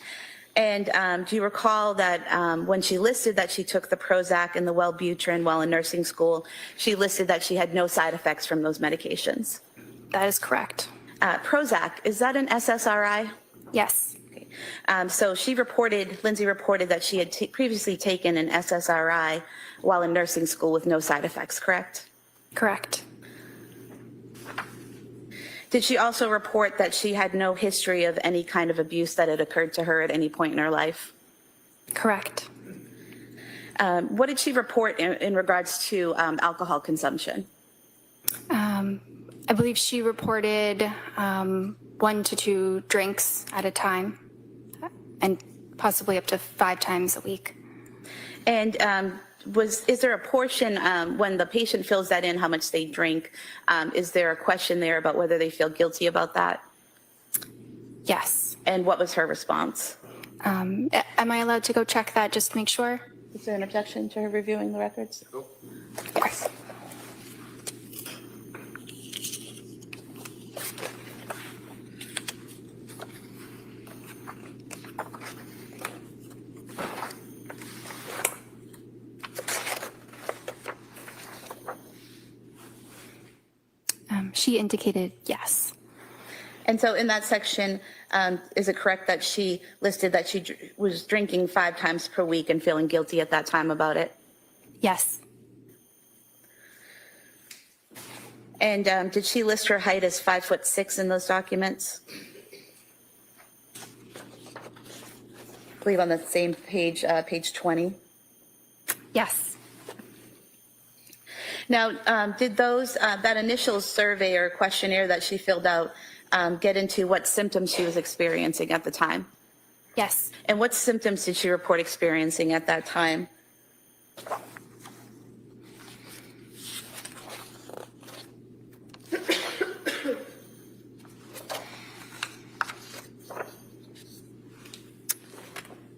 Speaker 2: And do you recall that when she listed that she took the Prozac and the Wellbutrin while in nursing school, she listed that she had no side effects from those medications?
Speaker 3: That is correct.
Speaker 2: Prozac, is that an SSRI?
Speaker 3: Yes.
Speaker 2: Okay. So Lindsay reported that she had previously taken an SSRI while in nursing school with no side effects, correct?
Speaker 3: Correct.
Speaker 2: Did she also report that she had no history of any kind of abuse that had occurred to her at any point in her life?
Speaker 3: Correct.
Speaker 2: What did she report in regards to alcohol consumption?
Speaker 3: I believe she reported 1 to 2 drinks at a time and possibly up to 5 times a week.
Speaker 2: And is there a portion when the patient fills that in how much they drink, is there a question there about whether they feel guilty about that?
Speaker 3: Yes.
Speaker 2: And what was her response?
Speaker 3: Am I allowed to go check that just to make sure?
Speaker 2: Is there an objection to her reviewing the records?
Speaker 3: Yes. She indicated yes.
Speaker 2: And so in that section, is it correct that she listed that she was drinking 5 times per week and feeling guilty at that time about it?
Speaker 3: Yes.
Speaker 2: And did she list her height as 5'6" in those documents? I believe on the same page, page 20.
Speaker 3: Yes.
Speaker 2: Now, did that initial survey or questionnaire that she filled out get into what symptoms she was experiencing at the time?
Speaker 3: Yes.
Speaker 2: And what symptoms did she report experiencing at that time?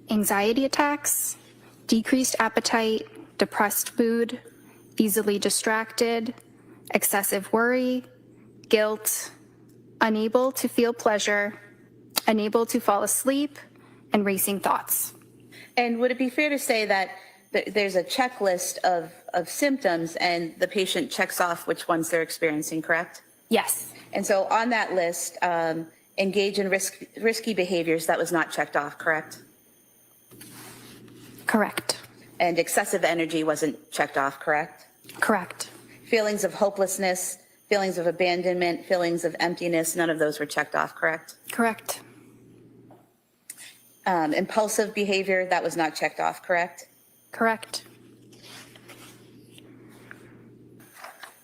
Speaker 3: Anxiety attacks, decreased appetite, depressed mood, easily distracted, excessive worry, guilt, unable to feel pleasure, unable to fall asleep, and racing thoughts.
Speaker 2: And would it be fair to say that there's a checklist of symptoms and the patient checks off which ones they're experiencing, correct?
Speaker 3: Yes.
Speaker 2: And so on that list, engage in risky behaviors, that was not checked off, correct?
Speaker 3: Correct.
Speaker 2: And excessive energy wasn't checked off, correct?
Speaker 3: Correct.
Speaker 2: Feelings of hopelessness, feelings of abandonment, feelings of emptiness, none of those were checked off, correct?
Speaker 3: Correct.
Speaker 2: Impulsive behavior, that was not checked off, correct?
Speaker 3: Correct.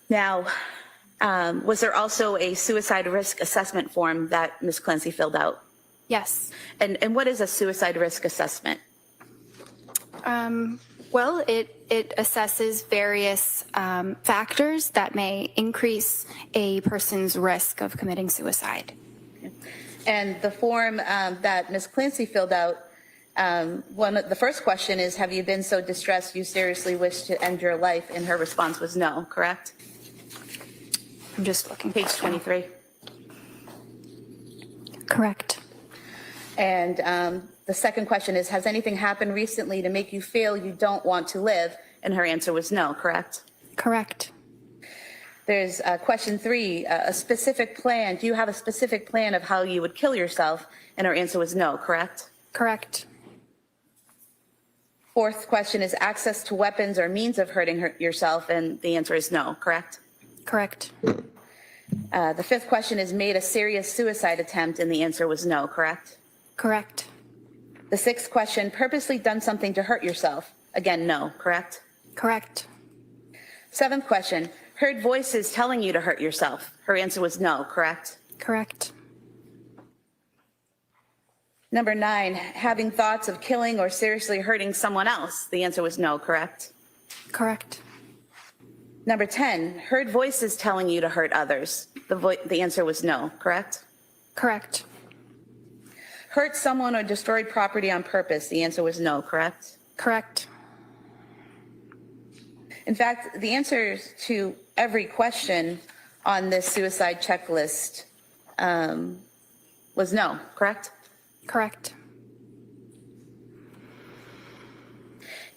Speaker 2: Now, was there also a suicide risk assessment form that Ms. Clancy filled out?
Speaker 3: Yes.
Speaker 2: And what is a suicide risk assessment?
Speaker 3: Well, it assesses various factors that may increase a person's risk of committing suicide.
Speaker 2: And the form that Ms. Clancy filled out, the first question is, have you been so distressed you seriously wish to end your life? And her response was no, correct?
Speaker 3: I'm just looking.
Speaker 2: Page 23.
Speaker 3: Correct.
Speaker 2: And the second question is, has anything happened recently to make you feel you don't want to live? And her answer was no, correct?
Speaker 3: Correct.
Speaker 2: There's question 3, a specific plan. Do you have a specific plan of how you would kill yourself? And her answer was no, correct?
Speaker 3: Correct.
Speaker 2: Fourth question is access to weapons or means of hurting yourself, and the answer is no, correct?
Speaker 3: Correct.
Speaker 2: The fifth question is made a serious suicide attempt, and the answer was no, correct?
Speaker 3: Correct.
Speaker 2: The sixth question, purposely done something to hurt yourself. Again, no, correct?
Speaker 3: Correct.
Speaker 2: Seventh question, heard voices telling you to hurt yourself. Her answer was no, correct?
Speaker 3: Correct.
Speaker 2: Number 9, having thoughts of killing or seriously hurting someone else. The answer was no, correct?
Speaker 3: Correct.
Speaker 2: Number 10, heard voices telling you to hurt others. The answer was no, correct?
Speaker 3: Correct.
Speaker 2: Hurt someone or destroyed property on purpose. The answer was no, correct?
Speaker 3: Correct.
Speaker 2: In fact, the answers to every question on this suicide checklist was no, correct?
Speaker 3: Correct.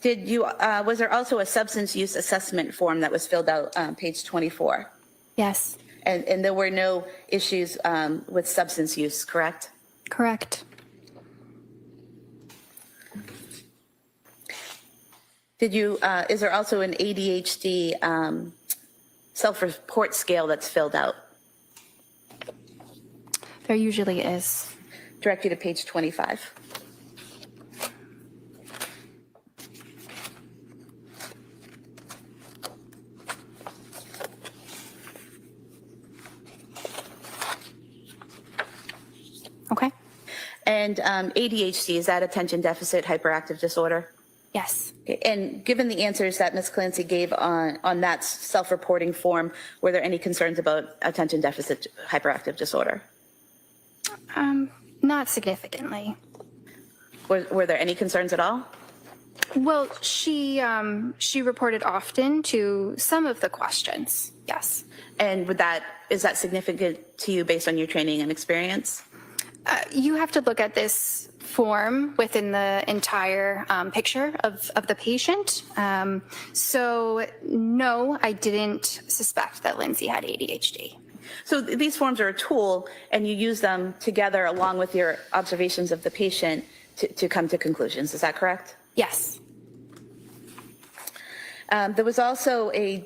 Speaker 2: Was there also a substance use assessment form that was filled out on page 24?
Speaker 3: Yes.
Speaker 2: And there were no issues with substance use, correct?
Speaker 3: Correct.
Speaker 2: Is there also an ADHD self-report scale that's filled out?
Speaker 3: There usually is.
Speaker 2: Direct you to page 25.
Speaker 3: Okay.
Speaker 2: And ADHD, is that attention deficit hyperactive disorder?
Speaker 3: Yes.
Speaker 2: And given the answers that Ms. Clancy gave on that self-reporting form, were there any concerns about attention deficit hyperactive disorder?
Speaker 3: Not significantly.
Speaker 2: Were there any concerns at all?
Speaker 3: Well, she reported often to some of the questions. Yes.
Speaker 2: And is that significant to you based on your training and experience?
Speaker 3: You have to look at this form within the entire picture of the patient. So no, I didn't suspect that Lindsay had ADHD.
Speaker 2: So these forms are a tool, and you use them together along with your observations of the patient to come to conclusions. Is that correct?
Speaker 3: Yes.
Speaker 2: There was also I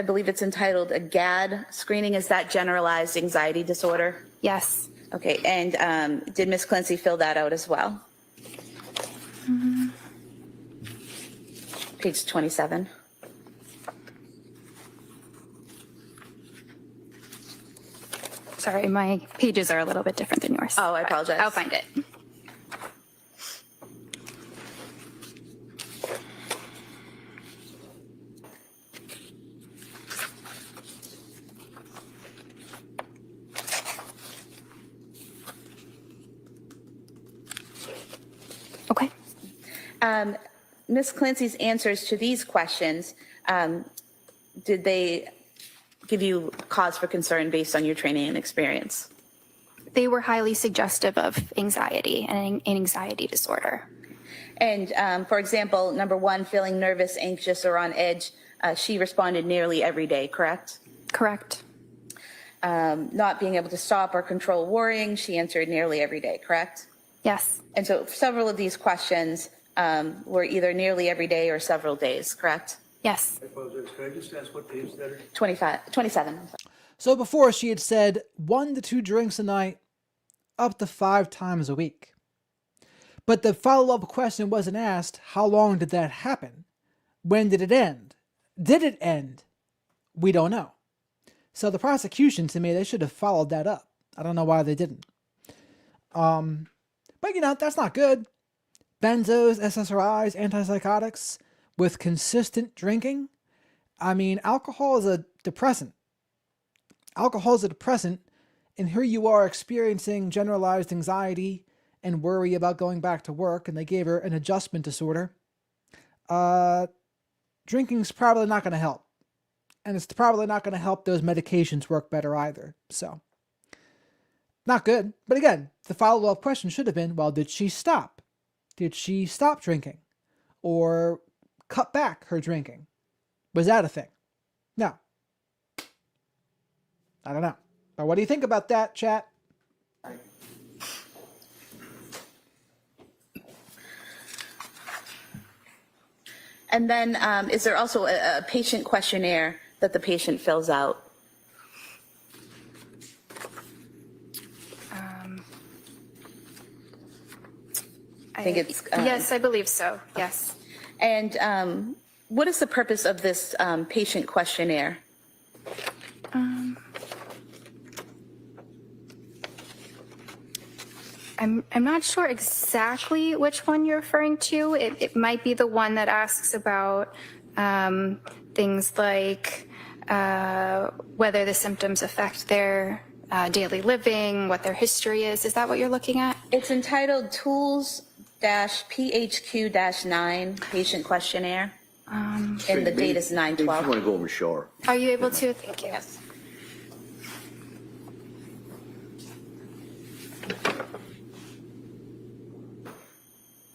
Speaker 2: believe it's entitled a GAD screening. Is that generalized anxiety disorder?
Speaker 3: Yes.
Speaker 2: Okay, and did Ms. Clancy fill that out as well? Page 27.
Speaker 3: Sorry, my pages are a little bit different than yours.
Speaker 2: Oh, I apologize.
Speaker 3: I'll find it. Okay.
Speaker 2: Ms. Clancy's answers to these questions, did they give you cause for concern based on your training and experience?
Speaker 3: They were highly suggestive of anxiety and an anxiety disorder.
Speaker 2: And for example, number 1, feeling nervous, anxious, or on edge, she responded nearly every day, correct?
Speaker 3: Correct.
Speaker 2: not being able to stop or control worrying. She answered nearly every day, correct?
Speaker 3: Yes.
Speaker 2: And so several of these questions were either nearly every day or several days, correct?
Speaker 3: Yes.
Speaker 4: I apologize. Can I just ask what days that are?
Speaker 2: 27.
Speaker 1: So before she had said 1 to 2 drinks a night, up to 5 times a week. But the follow-up question wasn't asked, how long did that happen? When did it end? Did it end? We don't know. So the prosecution, to me, they should have followed that up. I don't know why they didn't. But you know, that's not good. Benzos, SSRIs, antipsychotics with consistent drinking. I mean, alcohol is a depressant. Alcohol is a depressant, and here you are experiencing generalized anxiety and worry about going back to work, and they gave her an adjustment disorder. Drinking's probably not going to help. And it's probably not going to help those medications work better either. So, not good. But again, the follow-up question should have been, well, did she stop? Did she stop drinking? Or cut back her drinking? Was that a thing? No. I don't know. But what do you think about that, chat?
Speaker 2: And then is there also a patient questionnaire that the patient fills out? I think it's...
Speaker 3: yes, I believe so. Yes.
Speaker 2: And what is the purpose of this patient questionnaire?
Speaker 3: I'm not sure exactly which one you're referring to. It might be the one that asks about things like whether the symptoms affect their daily living, what their history is. Is that what you're looking at?
Speaker 2: It's entitled Tools-PHQ-9 Patient Questionnaire. And the date is
Speaker 6: Maybe
Speaker 2: 9/12.
Speaker 6: you want to go over and show her.
Speaker 3: Are you able to? Thank you.
Speaker 2: Yes.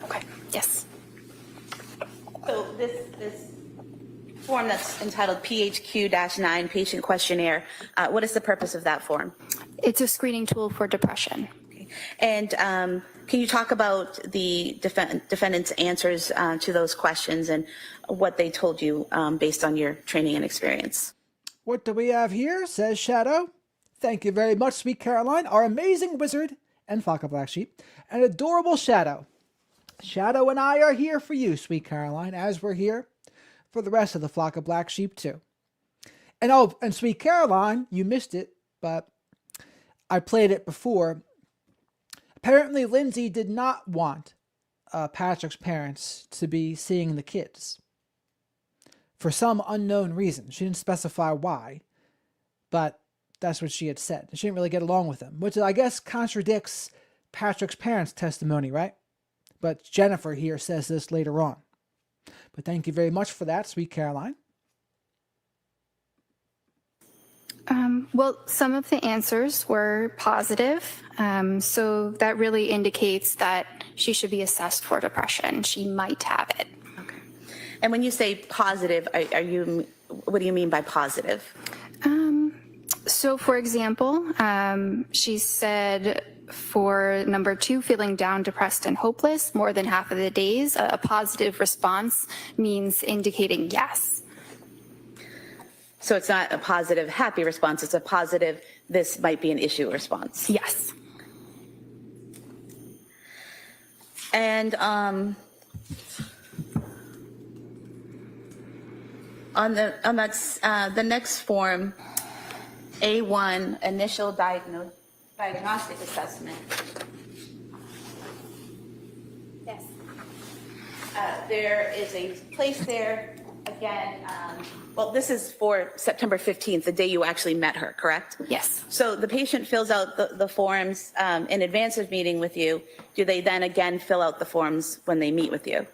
Speaker 3: Okay. Yes.
Speaker 2: So this form that's entitled PHQ-9 Patient Questionnaire, what is the purpose of that form?
Speaker 3: It's a screening tool for depression.
Speaker 2: Okay. And can you talk about the defendant's answers to those questions and what they told you based on your training and experience?
Speaker 1: What do we have here? Says Shadow. Thank you very much, Sweet Caroline, our amazing wizard and Flock of Black Sheep, an adorable Shadow. Shadow and I are here for you, Sweet Caroline, as we're here for the rest of the Flock of Black Sheep, too. And oh, and Sweet Caroline, you missed it, but I played it before. Apparently, Lindsay did not want Patrick's parents to be seeing the kids. For some unknown reason. She didn't specify why, but that's what she had said. She didn't really get along with them, which I guess contradicts Patrick's parents' testimony, right? But Jennifer here says this later on. But thank you very much for that, Sweet Caroline.
Speaker 3: Well, some of the answers were positive, so that really indicates that she should be assessed for depression. She might have it.
Speaker 2: Okay. And when you say positive, what do you mean by positive?
Speaker 3: So, for example, she said for number 2, feeling down, depressed, and hopeless more than half of the days, a positive response means indicating yes.
Speaker 2: So it's not a positive, happy response. It's a positive, this might be an issue response.
Speaker 3: Yes.
Speaker 2: And on the next form, A1, initial diagnostic assessment.
Speaker 3: Yes.
Speaker 2: There is a place there, again, well, this is for September 15th, the day you actually met her, correct?
Speaker 3: Yes.
Speaker 2: So the patient fills out the forms in advance of meeting with you. Do they then again fill out the forms when they meet with you?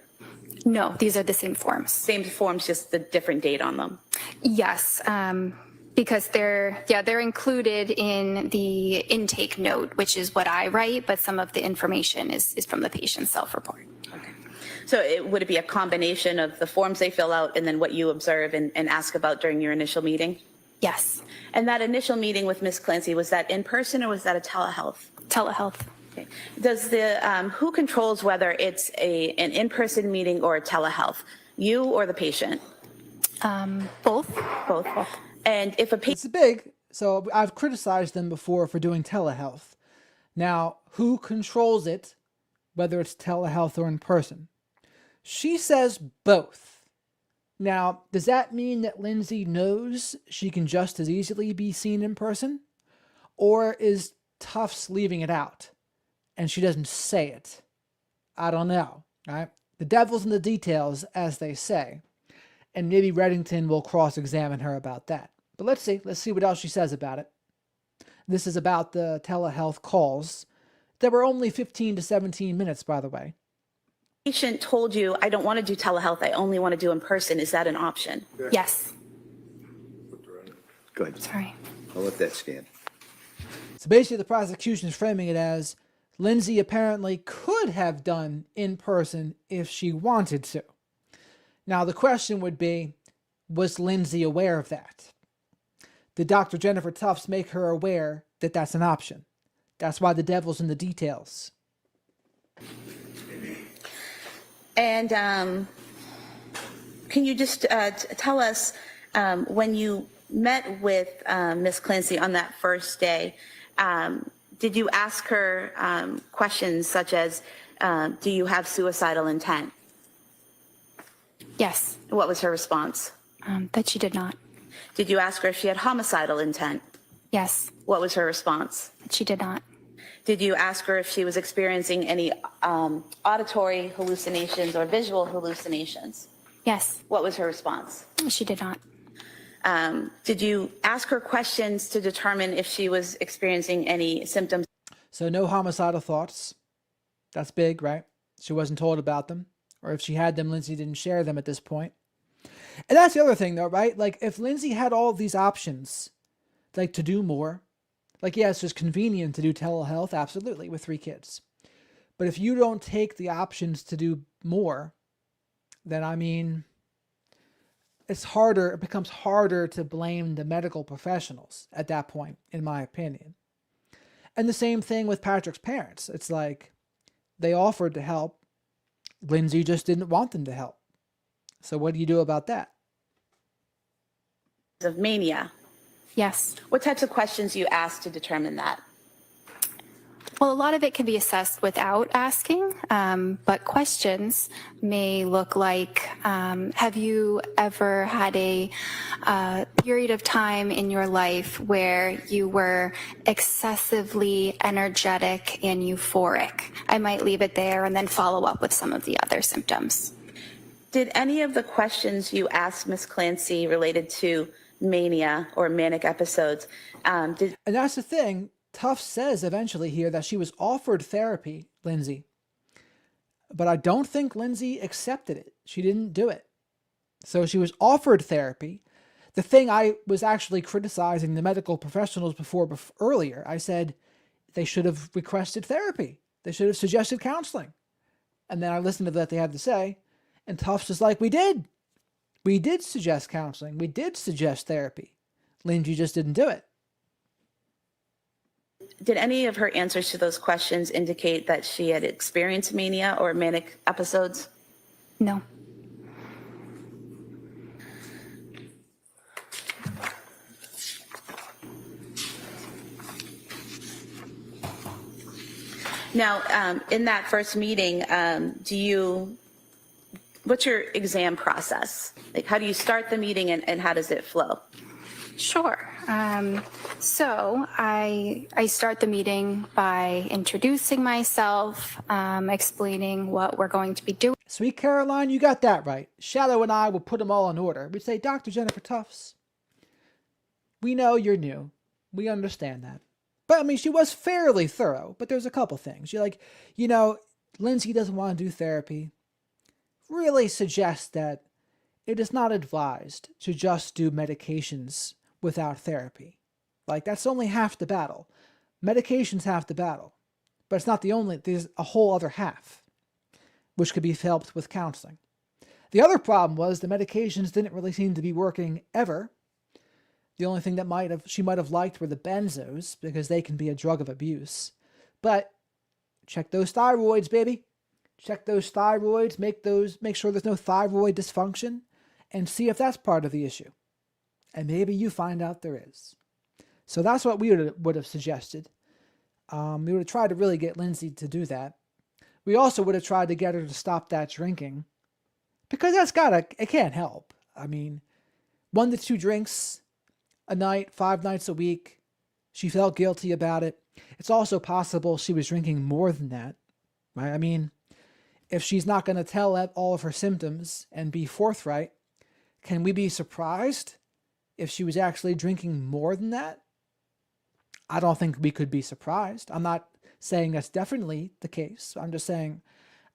Speaker 3: No, these are the same forms.
Speaker 2: Same forms, just the different date on them.
Speaker 3: Yes, because they're included in the intake note, which is what I write, but some of the information is from the patient's self-report.
Speaker 2: Okay. So would it be a combination of the forms they fill out and then what you observe and ask about during your initial meeting?
Speaker 3: Yes.
Speaker 2: And that initial meeting with Ms. Clancy, was that in person or was that a telehealth?
Speaker 3: Telehealth.
Speaker 2: Okay. Does who controls whether it's an in-person meeting or a telehealth? You or the patient?
Speaker 3: Both.
Speaker 2: Both. And if a patient,
Speaker 1: It's big, so I've criticized them before for doing telehealth. Now, who controls it, whether it's telehealth or in person? She says both. Now, does that mean that Lindsay knows she can just as easily be seen in person? Or is Tufts leaving it out and she doesn't say it? I don't know, right? The devil's in the details, as they say. And maybe Reddington will cross-examine her about that. But let's see. Let's see what else she says about it. This is about the telehealth calls. There were only 15 to 17 minutes, by the way.
Speaker 2: patient told you, I don't want to do telehealth, I only want to do in person, is that an option?
Speaker 3: Yes.
Speaker 6: Go ahead.
Speaker 3: Sorry.
Speaker 6: I'll let that stand.
Speaker 1: So basically, the prosecution is framing it as Lindsay apparently could have done in person if she wanted to. Now, the question would be, was Lindsay aware of that? Did Dr. Jennifer Tufts make her aware that that's an option? That's why the devil's in the details.
Speaker 2: And can you just tell us, when you met with Ms. Clancy on that first day, did you ask her questions such as, do you have suicidal intent?
Speaker 3: Yes.
Speaker 2: What was her response?
Speaker 3: That she did not.
Speaker 2: Did you ask her if she had homicidal intent?
Speaker 3: Yes.
Speaker 2: What was her response?
Speaker 3: That she did not.
Speaker 2: Did you ask her if she was experiencing any auditory hallucinations or visual hallucinations?
Speaker 3: Yes.
Speaker 2: What was her response?
Speaker 3: She did not.
Speaker 2: Did you ask her questions to determine if she was experiencing any symptoms?
Speaker 1: So no homicidal thoughts. That's big, right? She wasn't told about them. Or if she had them, Lindsay didn't share them at this point. And that's the other thing, though, right? Like, if Lindsay had all these options, like, to do more, like, yeah, it's just convenient to do telehealth, absolutely, with 3 kids. But if you don't take the options to do more, then, I mean, it's harder, it becomes harder to blame the medical professionals at that point, in my opinion. And the same thing with Patrick's parents. It's like, they offered to help. Lindsay just didn't want them to help. So what do you do about that?
Speaker 2: Of mania?
Speaker 3: Yes.
Speaker 2: What types of questions you asked to determine that?
Speaker 3: Well, a lot of it can be assessed without asking, but questions may look like, have you ever had a period of time in your life where you were excessively energetic and euphoric? I might leave it there and then follow up with some of the other symptoms.
Speaker 2: Did any of the questions you asked Ms. Clancy related to mania or manic episodes,
Speaker 1: And that's the thing. Tufts says eventually here that she was offered therapy, Lindsay. But I don't think Lindsay accepted it. She didn't do it. So she was offered therapy. The thing I was actually criticizing the medical professionals earlier, I said they should have requested therapy. They should have suggested counseling. And then I listened to what they had to say. And Tufts is like, we did. We did suggest counseling. We did suggest therapy. Lindsay just didn't do it.
Speaker 2: did any of her answers to those questions indicate that she had experienced mania or manic episodes?
Speaker 3: No.
Speaker 2: Now, in that first meeting, what's your exam process? Like, how do you start the meeting and how does it flow?
Speaker 3: Sure. So I start the meeting by introducing myself, explaining what we're going to be doing.
Speaker 1: Sweet Caroline, you got that right. Shadow and I will put them all in order. We'd say, Dr. Jennifer Tufts, we know you're new. We understand that. But, I mean, she was fairly thorough, but there's a couple things. You're like, Lindsay doesn't want to do therapy. Really suggests that it is not advised to just do medications without therapy. Like, that's only half the battle. Medication's half the battle. But it's not the only, there's a whole other half, which could be helped with counseling. The other problem was the medications didn't really seem to be working ever. The only thing that she might have liked were the benzos, because they can be a drug of abuse. But check those thyroids, baby. Check those thyroids, make sure there's no thyroid dysfunction, and see if that's part of the issue. And maybe you find out there is. So that's what we would have suggested. We would have tried to really get Lindsay to do that. We also would have tried to get her to stop that drinking, because it can't help. I mean, 1 to 2 drinks a night, 5 nights a week. She felt guilty about it. It's also possible she was drinking more than that, right? I mean, if she's not going to tell all of her symptoms and be forthright, can we be surprised if she was actually drinking more than that? I don't think we could be surprised. I'm not saying that's definitely the case. I'm just saying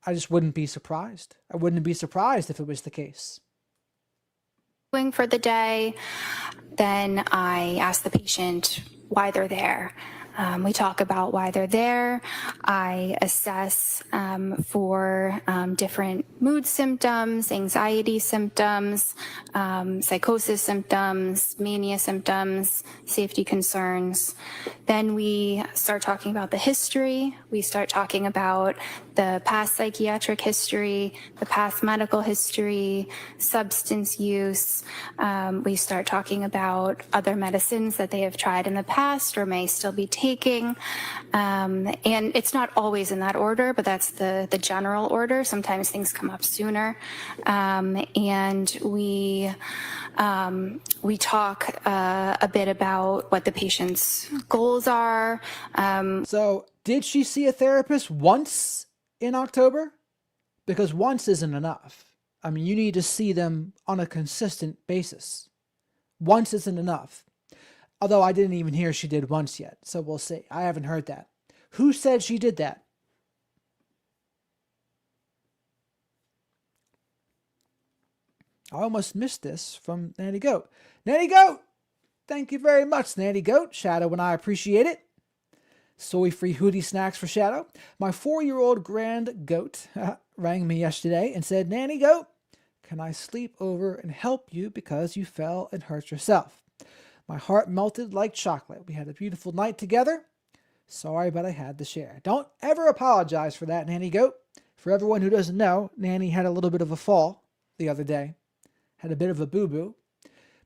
Speaker 1: I just wouldn't be surprised. I wouldn't be surprised if it was the case.
Speaker 3: For the day, then I ask the patient why they're there. We talk about why they're there. I assess for different mood symptoms, anxiety symptoms, psychosis symptoms, mania symptoms, safety concerns. Then we start talking about the history. We start talking about the past psychiatric history, the past medical history, substance use. We start talking about other medicines that they have tried in the past or may still be taking. And it's not always in that order, but that's the general order. Sometimes things come up sooner. And we talk a bit about what the patient's goals are.
Speaker 1: So did she see a therapist once in October? Because once isn't enough. I mean, you need to see them on a consistent basis. Once isn't enough. Although I didn't even hear she did once yet, so we'll see. I haven't heard that. Who said she did that? I almost missed this from Nanny Goat. Nanny Goat! Thank you very much, Nanny Goat. Shadow and I appreciate it. Soy-free hootie snacks for Shadow. My 4-year-old grand goat rang me yesterday and said, Nanny Goat, can I sleep over and help you because you fell and hurt yourself? My heart melted like chocolate. We had a beautiful night together. Sorry, but I had to share. Don't ever apologize for that, Nanny Goat. For everyone who doesn't know, Nanny had a little bit of a fall the other day. Had a bit of a boo-boo.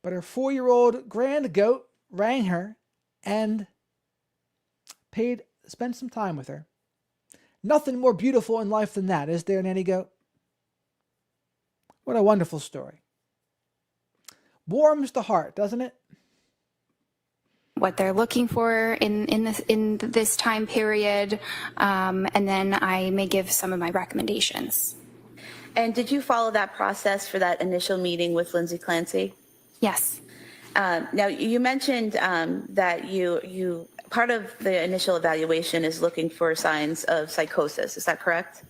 Speaker 1: But her 4-year-old grand goat rang her and spent some time with her. Nothing more beautiful in life than that, is there, Nanny Goat? What a wonderful story. Warms the heart, doesn't it?
Speaker 3: What they're looking for in this time period, and then I may give some of my recommendations.
Speaker 2: And did you follow that process for that initial meeting with Lindsay Clancy?
Speaker 3: Yes.
Speaker 2: Now, you mentioned that you part of the initial evaluation is looking for signs of psychosis. Is that correct?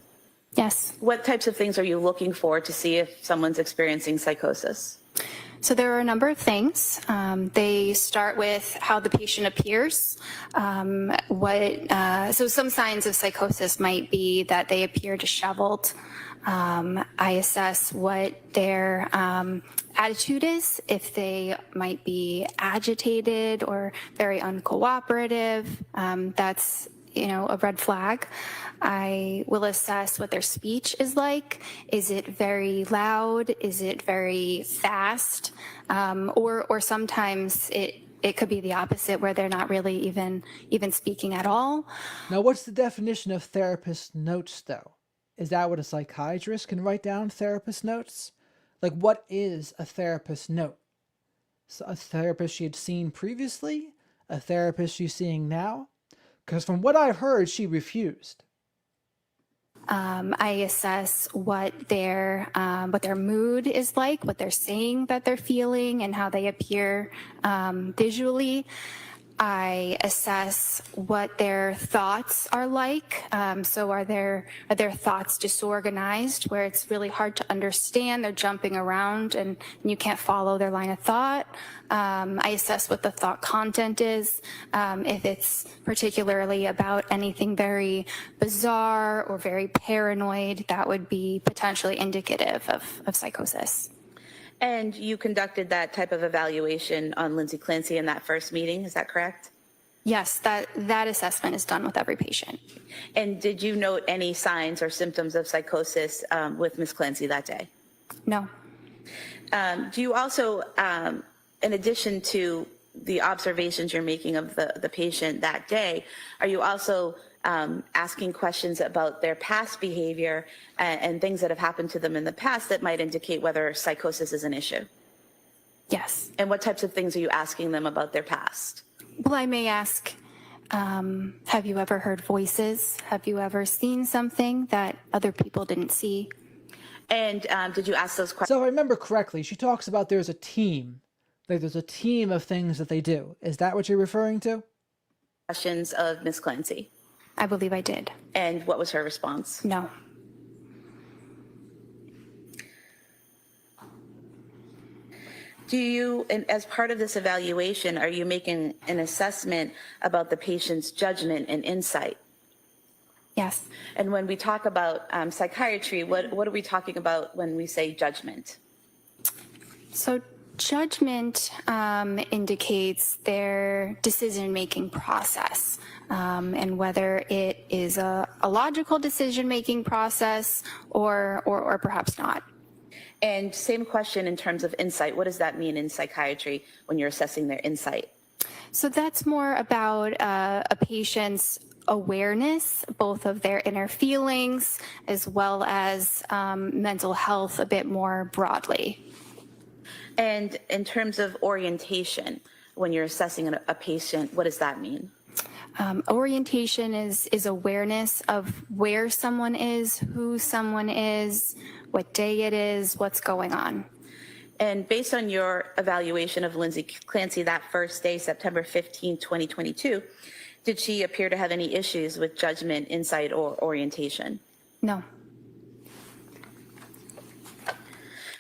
Speaker 3: Yes.
Speaker 2: What types of things are you looking for to see if someone's experiencing psychosis?
Speaker 3: So there are a number of things. They start with how the patient appears. So some signs of psychosis might be that they appear disheveled. I assess what their attitude is, if they might be agitated or very uncooperative. That's a red flag. I will assess what their speech is like. Is it very loud? Is it very fast? Or sometimes it could be the opposite, where they're not really even speaking at all.
Speaker 1: Now, what's the definition of therapist notes, though? Is that what a psychiatrist can write down, therapist notes? Like, what is a therapist note? So a therapist she had seen previously? A therapist she's seeing now? Because from what I've heard, she refused.
Speaker 3: I assess what their mood is like, what they're saying that they're feeling, and how they appear visually. I assess what their thoughts are like. So are their thoughts disorganized, where it's really hard to understand? They're jumping around and you can't follow their line of thought. I assess what the thought content is. If it's particularly about anything very bizarre or very paranoid, that would be potentially indicative of psychosis.
Speaker 2: And you conducted that type of evaluation on Lindsay Clancy in that first meeting, is that correct?
Speaker 3: Yes, that assessment is done with every patient.
Speaker 2: And did you note any signs or symptoms of psychosis with Ms. Clancy that day?
Speaker 3: No.
Speaker 2: Do you also, in addition to the observations you're making of the patient that day, are you also asking questions about their past behavior and things that have happened to them in the past that might indicate whether psychosis is an issue?
Speaker 3: Yes.
Speaker 2: And what types of things are you asking them about their past?
Speaker 3: Well, I may ask, have you ever heard voices? Have you ever seen something that other people didn't see?
Speaker 2: And did you ask those questions?
Speaker 1: So if I remember correctly, she talks about there's a team. Like there's a team of things that they do. Is that what you're referring to?
Speaker 2: Questions of Ms. Clancy.
Speaker 3: I believe I did.
Speaker 2: And what was her response?
Speaker 3: No.
Speaker 2: Do you, and as part of this evaluation, are you making an assessment about the patient's judgment and insight?
Speaker 3: Yes.
Speaker 2: And when we talk about psychiatry, what are we talking about when we say judgment?
Speaker 3: So judgment indicates their decision-making process, and whether it is a logical decision-making process or perhaps not.
Speaker 2: And same question in terms of insight. What does that mean in psychiatry when you're assessing their insight?
Speaker 3: So that's more about a patient's awareness, both of their inner feelings as well as mental health a bit more broadly.
Speaker 2: And in terms of orientation, when you're assessing a patient, what does that mean?
Speaker 3: Orientation is awareness of where someone is, who someone is, what day it is, what's going on.
Speaker 2: And based on your evaluation of Lindsay Clancy that first day, September 15, 2022, did she appear to have any issues with judgment, insight, or orientation?
Speaker 3: No.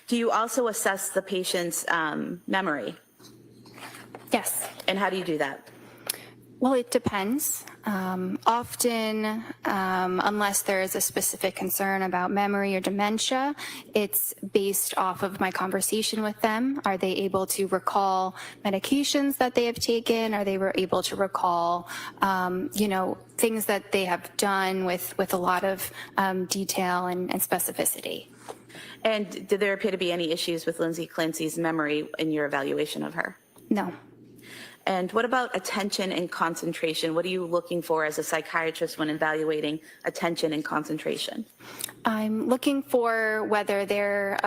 Speaker 2: Do you also assess the patient's memory?
Speaker 3: Yes.
Speaker 2: And how do you do that?
Speaker 3: Well, it depends. Often, unless there is a specific concern about memory or dementia, it's based off of my conversation with them. Are they able to recall medications that they have taken? Are they able to recall, things that they have done with a lot of detail and specificity?
Speaker 2: And did there appear to be any issues with Lindsay Clancy's memory in your evaluation of her?
Speaker 3: No.
Speaker 2: And what about attention and concentration? What are you looking for as a psychiatrist when evaluating attention and concentration?
Speaker 3: I'm looking for whether they're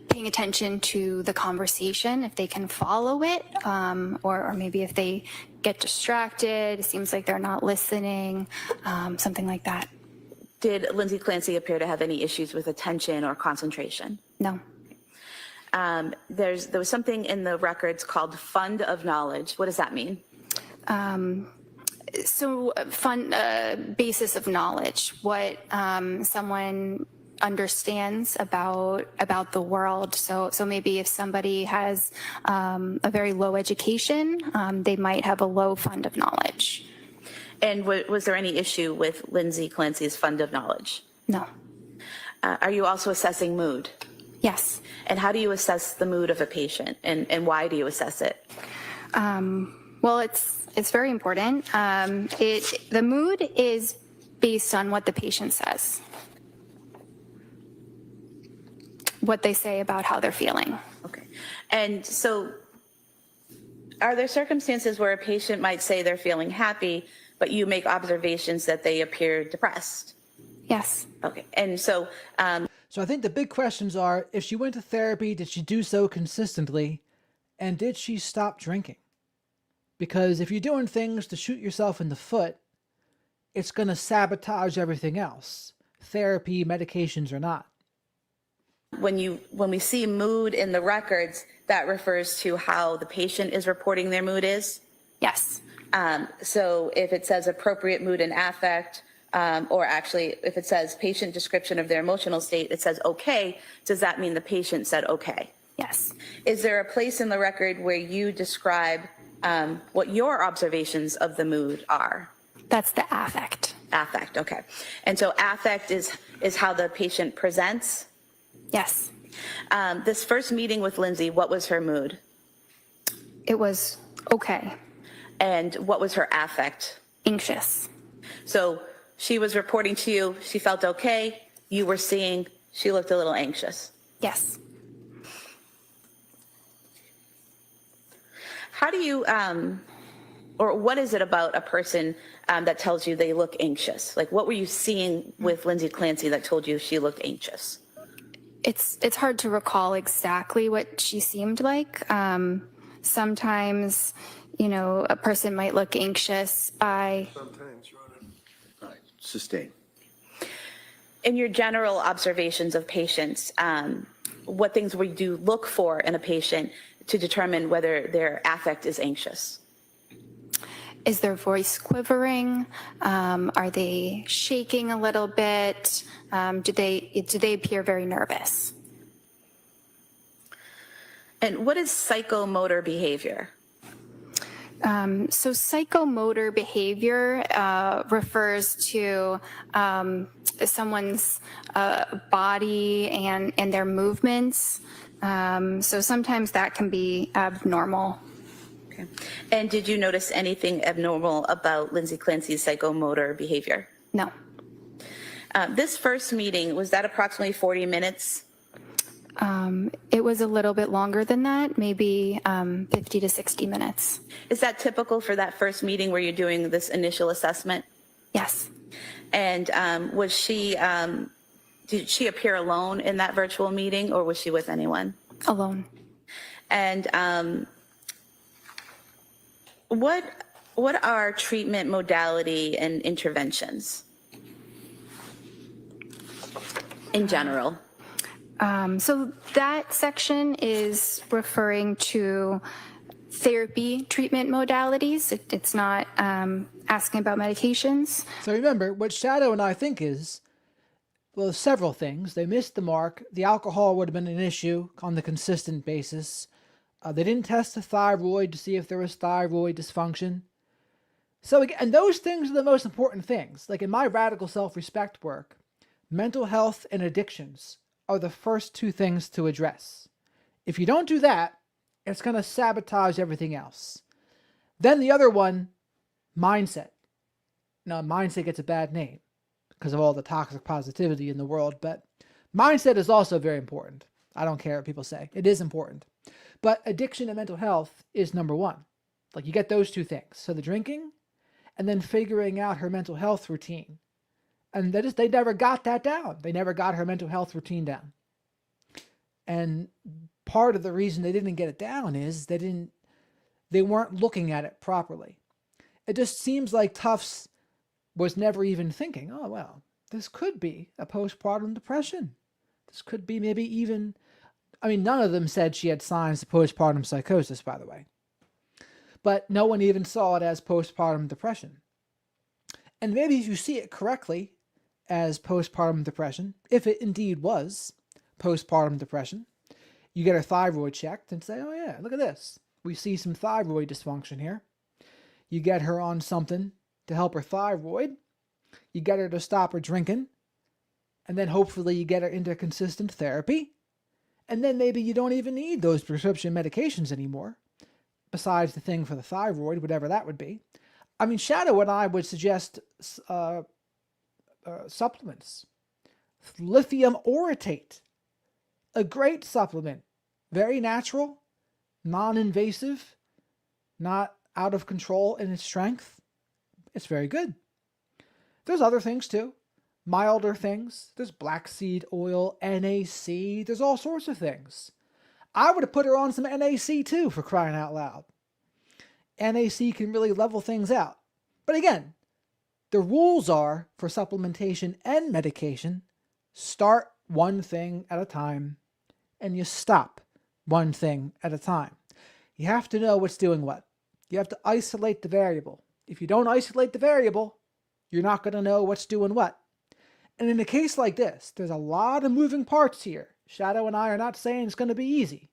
Speaker 3: paying attention to the conversation, if they can follow it, or maybe if they get distracted, it seems like they're not listening, something like that.
Speaker 2: Did Lindsay Clancy appear to have any issues with attention or concentration?
Speaker 3: No.
Speaker 2: There was something in the records called fund of knowledge. What does that mean?
Speaker 3: Basis of knowledge, what someone understands about the world. So maybe if somebody has a very low education, they might have a low fund of knowledge.
Speaker 2: And was there any issue with Lindsay Clancy's fund of knowledge?
Speaker 3: No.
Speaker 2: Are you also assessing mood?
Speaker 3: Yes.
Speaker 2: And how do you assess the mood of a patient, and why do you assess it?
Speaker 3: Well, it's very important. The mood is based on what the patient says, what they say about how they're feeling.
Speaker 2: Okay. And so are there circumstances where a patient might say they're feeling happy, but you make observations that they appear depressed?
Speaker 3: Yes.
Speaker 2: Okay. And so
Speaker 1: So I think the big questions are, if she went to therapy, did she do so consistently? And did she stop drinking? Because if you're doing things to shoot yourself in the foot, it's going to sabotage everything else. Therapy, medications or not.
Speaker 2: when we see mood in the records, that refers to how the patient is reporting their mood is?
Speaker 3: Yes.
Speaker 2: So if it says appropriate mood and affect, or actually if it says patient description of their emotional state, it says okay, does that mean the patient said okay?
Speaker 3: Yes.
Speaker 2: Is there a place in the record where you describe what your observations of the mood are?
Speaker 3: That's the affect.
Speaker 2: Affect, okay. And so affect is how the patient presents?
Speaker 3: Yes.
Speaker 2: This first meeting with Lindsay, what was her mood?
Speaker 3: It was okay,
Speaker 2: And what was her affect?
Speaker 3: anxious.
Speaker 2: So she was reporting to you, she felt okay. You were seeing she looked a little anxious.
Speaker 3: Yes.
Speaker 2: How do you, or what is it about a person that tells you they look anxious? Like, what were you seeing with Lindsay Clancy that told you she looked anxious?
Speaker 3: It's hard to recall exactly what she seemed like. Sometimes, a person might look anxious by
Speaker 5: Sometimes, Your Honor.
Speaker 6: All right, sustain.
Speaker 2: In your general observations of patients, what things would you look for in a patient to determine whether their affect is anxious?
Speaker 3: is their voice quivering? Are they shaking a little bit? Do they appear very nervous?
Speaker 2: And what is psychomotor behavior?
Speaker 3: So psychomotor behavior refers to someone's body and their movements. So sometimes that can be abnormal.
Speaker 2: Okay. And did you notice anything abnormal about Lindsay Clancy's psychomotor behavior?
Speaker 3: No.
Speaker 2: This first meeting, was that approximately 40 minutes?
Speaker 3: It was a little bit longer than that, maybe 50 to 60 minutes.
Speaker 2: Is that typical for that first meeting where you're doing this initial assessment?
Speaker 3: Yes.
Speaker 2: And did she appear alone in that virtual meeting, or was she with anyone?
Speaker 3: Alone.
Speaker 2: And what are treatment modality and interventions in general?
Speaker 3: So that section is referring to therapy treatment modalities. It's not asking about medications.
Speaker 1: So remember, what Shadow and I think is, well, several things. They missed the mark. The alcohol would have been an issue on the consistent basis. They didn't test the thyroid to see if there was thyroid dysfunction. So, and those things are the most important things. Like in my radical self-respect work, mental health and addictions are the first two things to address. If you don't do that, it's going to sabotage everything else. Then the other one, mindset. Now, mindset gets a bad name because of all the toxic positivity in the world, but mindset is also very important. I don't care what people say. It is important. But addiction and mental health is number one. Like you get those two things. So the drinking and then figuring out her mental health routine. And they never got that down. They never got her mental health routine down. And part of the reason they didn't get it down is they weren't looking at it properly. It just seems like Tufts was never even thinking, oh, well, this could be a postpartum depression. This could be maybe even, none of them said she had signs of postpartum psychosis, by the way. But no one even saw it as postpartum depression. And maybe if you see it correctly as postpartum depression, if it indeed was postpartum depression, you get her thyroid checked and say, oh yeah, look at this. We see some thyroid dysfunction here. You get her on something to help her thyroid. You get her to stop her drinking. And then hopefully you get her into consistent therapy. And then maybe you don't even need those prescription medications anymore, besides the thing for the thyroid, whatever that would be. Shadow and I would suggest supplements. Lithium orotate, a great supplement. Very natural, non-invasive, not out of control in its strength. It's very good. There's other things too. Milder things. There's black seed oil, NAC. There's all sorts of things. I would have put her on some NAC too, for crying out loud. NAC can really level things out. But again, the rules are for supplementation and medication, start one thing at a time and you stop one thing at a time. You have to know what's doing what. You have to isolate the variable. If you don't isolate the variable, you're not going to know what's doing what. And in a case like this, there's a lot of moving parts here. Shadow and I are not saying it's going to be easy.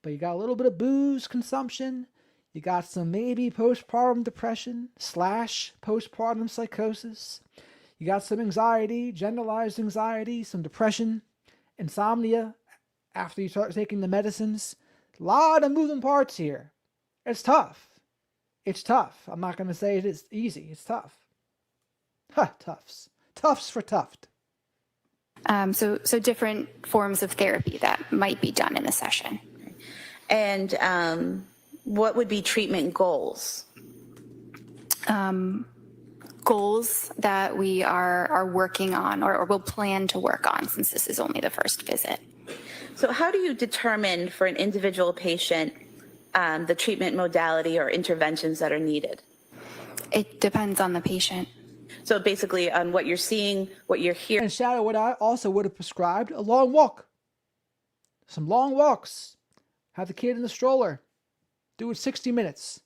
Speaker 1: But you got a little bit of booze consumption. You got some maybe postpartum depression / postpartum psychosis. You got some anxiety, generalized anxiety, some depression, insomnia, after you start taking the medicines. A lot of moving parts here. It's tough. It's tough. I'm not going to say it is easy. It's tough. Huh, toughs. Toughs for Tuft.
Speaker 3: So different forms of therapy that might be done in a session.
Speaker 2: And what would be treatment goals?
Speaker 3: Goals that we are working on or will plan to work on, since this is only the first visit.
Speaker 2: So how do you determine for an individual patient the treatment modality or interventions that are needed?
Speaker 3: It depends on the patient.
Speaker 2: So basically on what you're seeing, what you're hearing.
Speaker 1: And Shadow, what I also would have prescribed, a long walk. Some long walks. Have the kid in the stroller. Do it 60 minutes.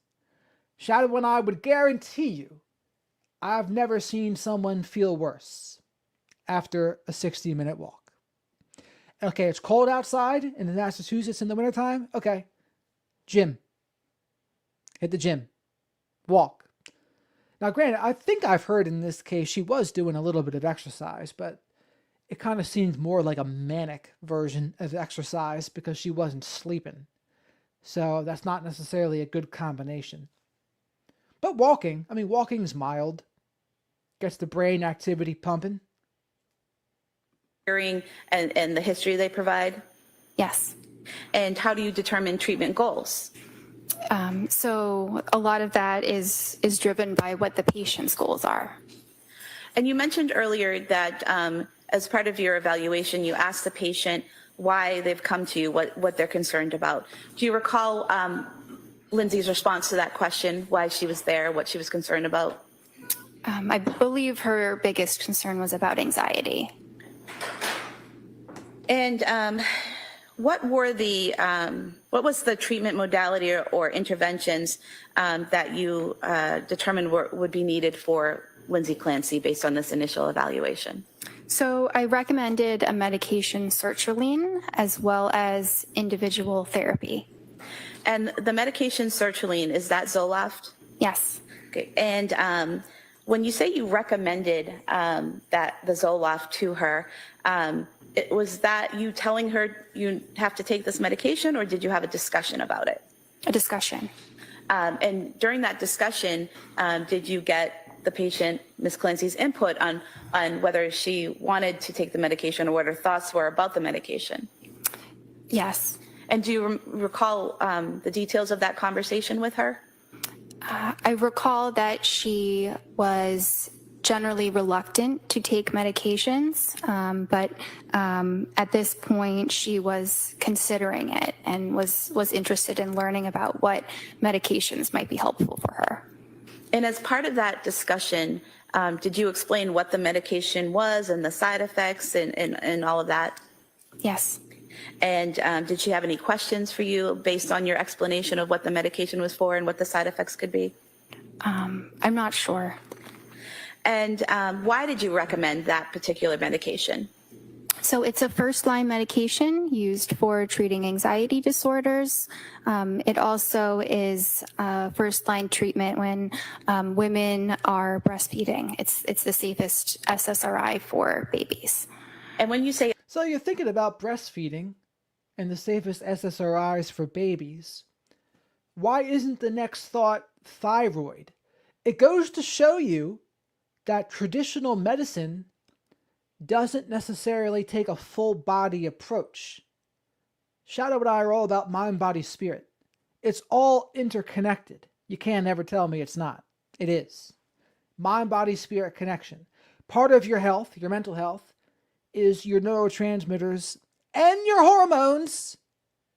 Speaker 1: Shadow and I would guarantee you, I've never seen someone feel worse after a 60-minute walk. Okay, it's cold outside in Massachusetts in the wintertime. Okay, gym. Hit the gym. Walk. Now, granted, I think I've heard in this case she was doing a little bit of exercise, but it kind of seemed more like a manic version of exercise because she wasn't sleeping. So that's not necessarily a good combination. But walking, I mean, walking's mild. Gets the brain activity pumping.
Speaker 2: Hearing and the history they provide?
Speaker 3: Yes.
Speaker 2: And how do you determine treatment goals?
Speaker 3: So a lot of that is driven by what the patient's goals are.
Speaker 2: And you mentioned earlier that as part of your evaluation, you asked the patient why they've come to you, what they're concerned about. Do you recall Lindsay's response to that question, why she was there, what she was concerned about?
Speaker 3: I believe her biggest concern was about anxiety.
Speaker 2: And what was the treatment modality or interventions that you determined would be needed for Lindsay Clancy based on this initial evaluation?
Speaker 3: So I recommended a medication sertraline as well as individual therapy.
Speaker 2: And the medication sertraline, is that Zoloft?
Speaker 3: Yes.
Speaker 2: Okay. And when you say you recommended that the Zoloft to her, was that you telling her you have to take this medication, or did you have a discussion about it?
Speaker 3: A discussion.
Speaker 2: And during that discussion, did you get the patient, Ms. Clancy's, input on whether she wanted to take the medication or what her thoughts were about the medication?
Speaker 3: Yes.
Speaker 2: And do you recall the details of that conversation with her?
Speaker 3: I recall that she was generally reluctant to take medications, but at this point she was considering it and was interested in learning about what medications might be helpful for her.
Speaker 2: And as part of that discussion, did you explain what the medication was and the side effects and all of that?
Speaker 3: Yes.
Speaker 2: And did she have any questions for you based on your explanation of what the medication was for and what the side effects could be?
Speaker 3: I'm not sure.
Speaker 2: And why did you recommend that particular medication?
Speaker 3: So it's a first-line medication used for treating anxiety disorders. It also is a first-line treatment when women are breastfeeding. It's the safest SSRI for babies.
Speaker 2: And when you say
Speaker 1: So you're thinking about breastfeeding and the safest SSRIs for babies. Why isn't the next thought thyroid? It goes to show you that traditional medicine doesn't necessarily take a full body approach. Shadow and I are all about mind, body, spirit. It's all interconnected. You can't ever tell me it's not. It is. Mind, body, spirit connection. Part of your health, your mental health, is your neurotransmitters and your hormones.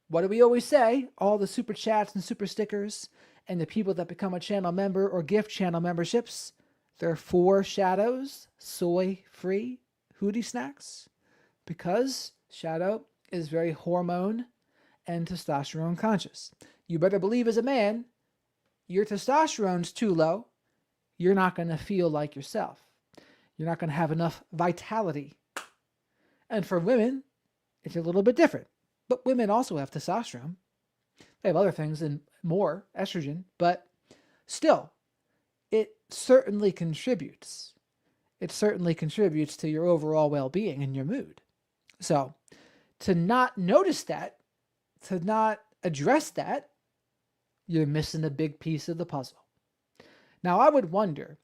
Speaker 1: What do we always say? All the super chats and super stickers and the people that become a channel member or gift channel memberships, they're for Shadow's soy-free Hootie snacks because Shadow is very hormone and testosterone conscious. You better believe as a man, your testosterone's too low, you're not going to feel like yourself. You're not going to have enough vitality. And for women, it's a little bit different. But women also have testosterone. They have other things and more estrogen, but still, it certainly contributes. It certainly contributes to your overall well-being and your mood. So, to not notice that, to not address that, you're missing a big piece of the puzzle. Now, I would wonder,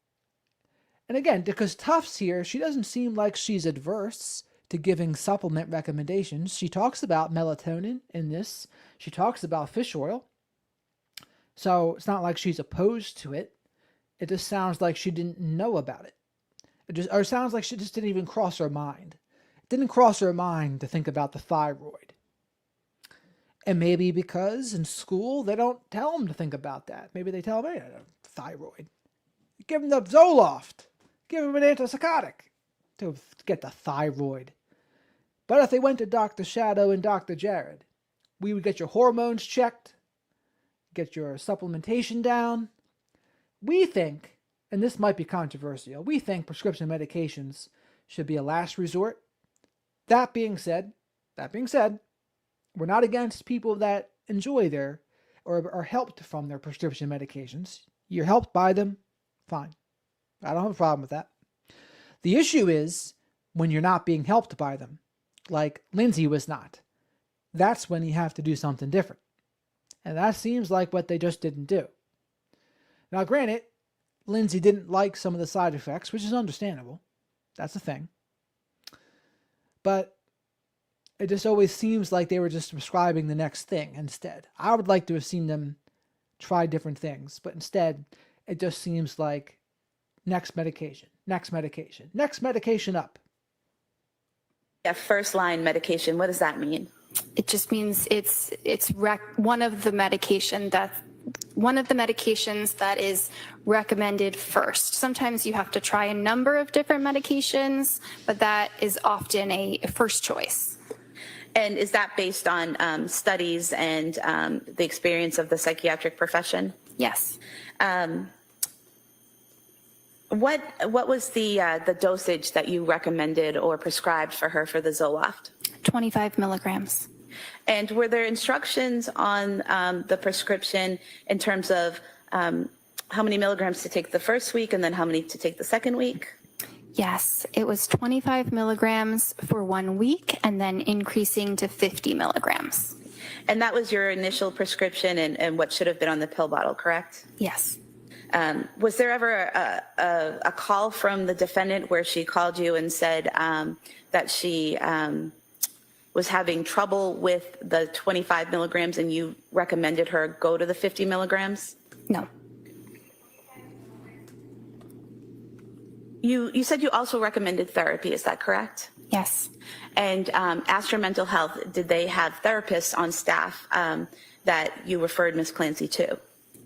Speaker 1: and again, because Tufts here, she doesn't seem like she's adverse to giving supplement recommendations. She talks about melatonin in this. She talks about fish oil. So it's not like she's opposed to it. It just sounds like she didn't know about it. Or sounds like she just didn't even cross her mind. It didn't cross her mind to think about the thyroid. And maybe because in school they don't tell them to think about that. Maybe they tell them, hey, thyroid. Give them the Zoloft. Give them an antipsychotic to get the thyroid. But if they went to Dr. Shadow and Dr. Jared, we would get your hormones checked, get your supplementation down. We think, and this might be controversial, we think prescription medications should be a last resort. That being said, we're not against people that enjoy their or are helped from their prescription medications. You're helped by them, fine. I don't have a problem with that. The issue is when you're not being helped by them, like Lindsay was not. That's when you have to do something different. And that seems like what they just didn't do. Now, granted, Lindsay didn't like some of the side effects, which is understandable. That's a thing. But it just always seems like they were just prescribing the next thing instead. I would like to have seen them try different things, but instead, it just seems like next medication up.
Speaker 2: Yeah, first line medication. What does that mean?
Speaker 3: It just means it's one of the medications that is recommended first. Sometimes you have to try a number of different medications, but that is often a first choice.
Speaker 2: And is that based on studies and the experience of the psychiatric profession?
Speaker 3: Yes.
Speaker 2: What was the dosage that you recommended or prescribed for her for the Zoloft?
Speaker 3: 25 milligrams.
Speaker 2: And were there instructions on the prescription in terms of how many milligrams to take the first week and then how many to take the second week?
Speaker 3: Yes, it was 25 milligrams for 1 week and then increasing to 50 milligrams.
Speaker 2: And that was your initial prescription and what should have been on the pill bottle, correct?
Speaker 3: Yes.
Speaker 2: Was there ever a call from the defendant where she called you and said that she was having trouble with the 25 milligrams and you recommended her go to the 50 milligrams?
Speaker 3: No.
Speaker 2: You said you also recommended therapy, is that correct?
Speaker 3: Yes.
Speaker 2: And Astra Mental Health, did they have therapists on staff that you referred Ms. Clancy to?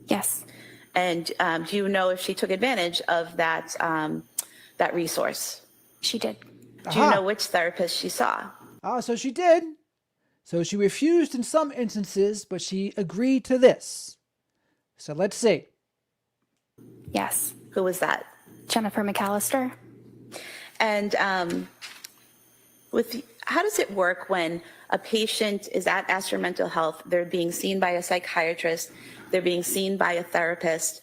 Speaker 3: Yes.
Speaker 2: And do you know if she took advantage of that resource?
Speaker 3: She did.
Speaker 2: Do you know which therapist she saw?
Speaker 1: So she did. So she refused in some instances, but she agreed to this. So let's see.
Speaker 3: Yes.
Speaker 2: Who was that?
Speaker 3: Jennifer McAllister.
Speaker 2: And how does it work when a patient is at Astra Mental Health, they're being seen by a psychiatrist, they're being seen by a therapist?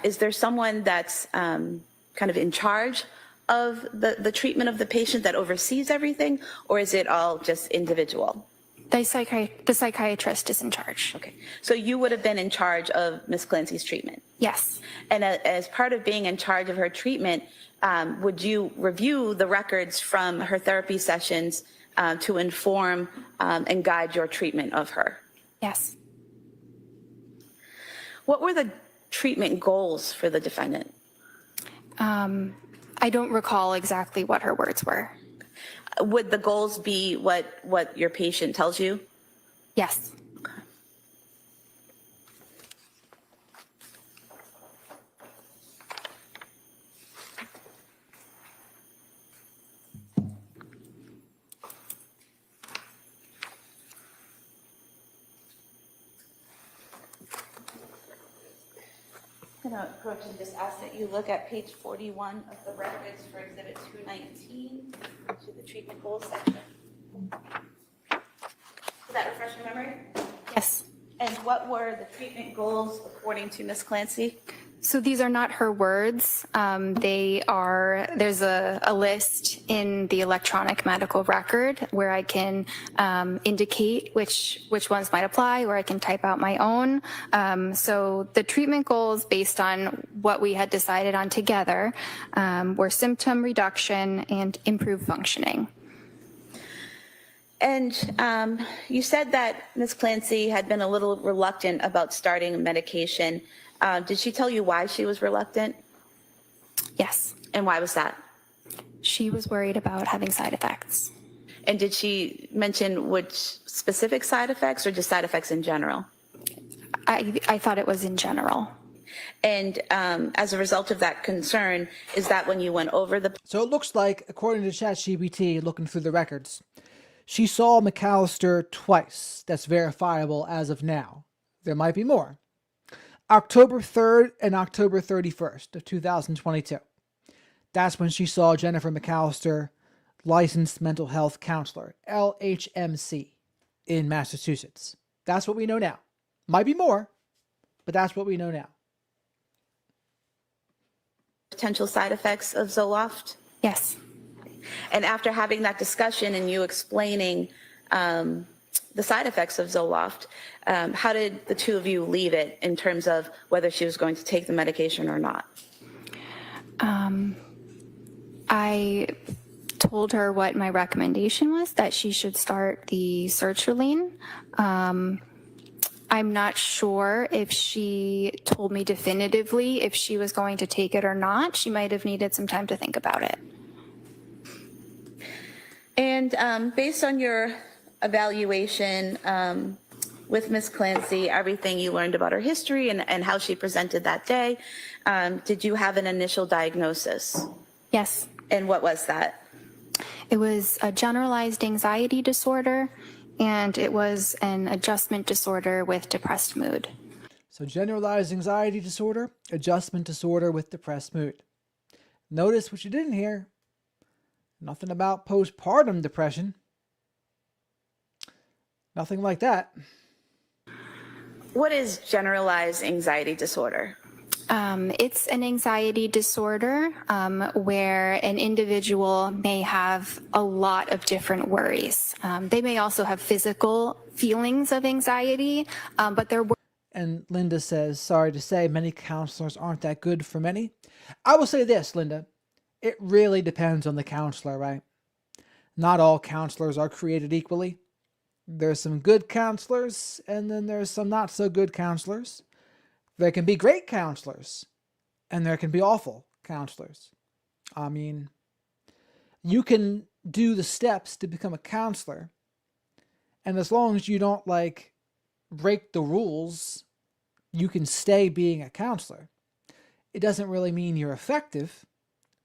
Speaker 2: Is there someone that's kind of in charge of the treatment of the patient that oversees everything, or is it all just individual?
Speaker 3: The psychiatrist is in charge.
Speaker 2: Okay, so you would have been in charge of Ms. Clancy's treatment?
Speaker 3: Yes.
Speaker 2: And as part of being in charge of her treatment, would you review the records from her therapy sessions to inform and guide your treatment of her?
Speaker 3: Yes.
Speaker 2: What were the treatment goals for the defendant?
Speaker 3: I don't recall exactly what her words were.
Speaker 2: Would the goals be what your patient tells you?
Speaker 3: Yes.
Speaker 2: I'm going to approach and just ask that you look at page 41 of the records for Exhibit 219 to the treatment goals section. Does that refresh your memory?
Speaker 3: Yes.
Speaker 2: And what were the treatment goals according to Ms. Clancy?
Speaker 3: So these are not her words. There's a list in the electronic medical record where I can indicate which ones might apply, or I can type out my own. So the treatment goals based on what we had decided on together were symptom reduction and improved functioning.
Speaker 2: And you said that Ms. Clancy had been a little reluctant about starting medication. Did she tell you why she was reluctant?
Speaker 3: Yes.
Speaker 2: And why was that?
Speaker 3: She was worried about having side effects.
Speaker 2: And did she mention which specific side effects, or just side effects in general?
Speaker 3: I thought it was in general.
Speaker 2: And as a result of that concern, is that when you went over the...
Speaker 1: So it looks like, according to ChatGPT, looking through the records, she saw McAllister twice. That's verifiable as of now. There might be more. October 3rd and October 31st of 2022. That's when she saw Jennifer McAllister, licensed mental health counselor, LHMC, in Massachusetts. That's what we know now. Might be more, but that's what we know now.
Speaker 2: potential side effects of Zoloft?
Speaker 3: Yes.
Speaker 2: And after having that discussion and you explaining the side effects of Zoloft, how did the two of you leave it in terms of whether she was going to take the medication or not?
Speaker 3: I told her what my recommendation was, that she should start the sertraline. I'm not sure if she told me definitively if she was going to take it or not. She might have needed some time to think about it.
Speaker 2: And based on your evaluation with Ms. Clancy, everything you learned about her history and how she presented that day, did you have an initial diagnosis?
Speaker 3: Yes.
Speaker 2: And what was that?
Speaker 3: It was a generalized anxiety disorder, and it was an adjustment disorder with depressed mood.
Speaker 1: So generalized anxiety disorder, adjustment disorder with depressed mood. Notice what you didn't hear. Nothing about postpartum depression. Nothing like that.
Speaker 2: What is generalized anxiety disorder?
Speaker 3: It's an anxiety disorder where an individual may have a lot of different worries. They may also have physical feelings of anxiety, but they're...
Speaker 1: And Linda says, sorry to say, many counselors aren't that good for many. I will say this, Linda. It really depends on the counselor, right? Not all counselors are created equally. There's some good counselors, and then there's some not so good counselors. There can be great counselors, and there can be awful counselors. I mean, you can do the steps to become a counselor, and as long as you don't, break the rules, you can stay being a counselor. It doesn't really mean you're effective,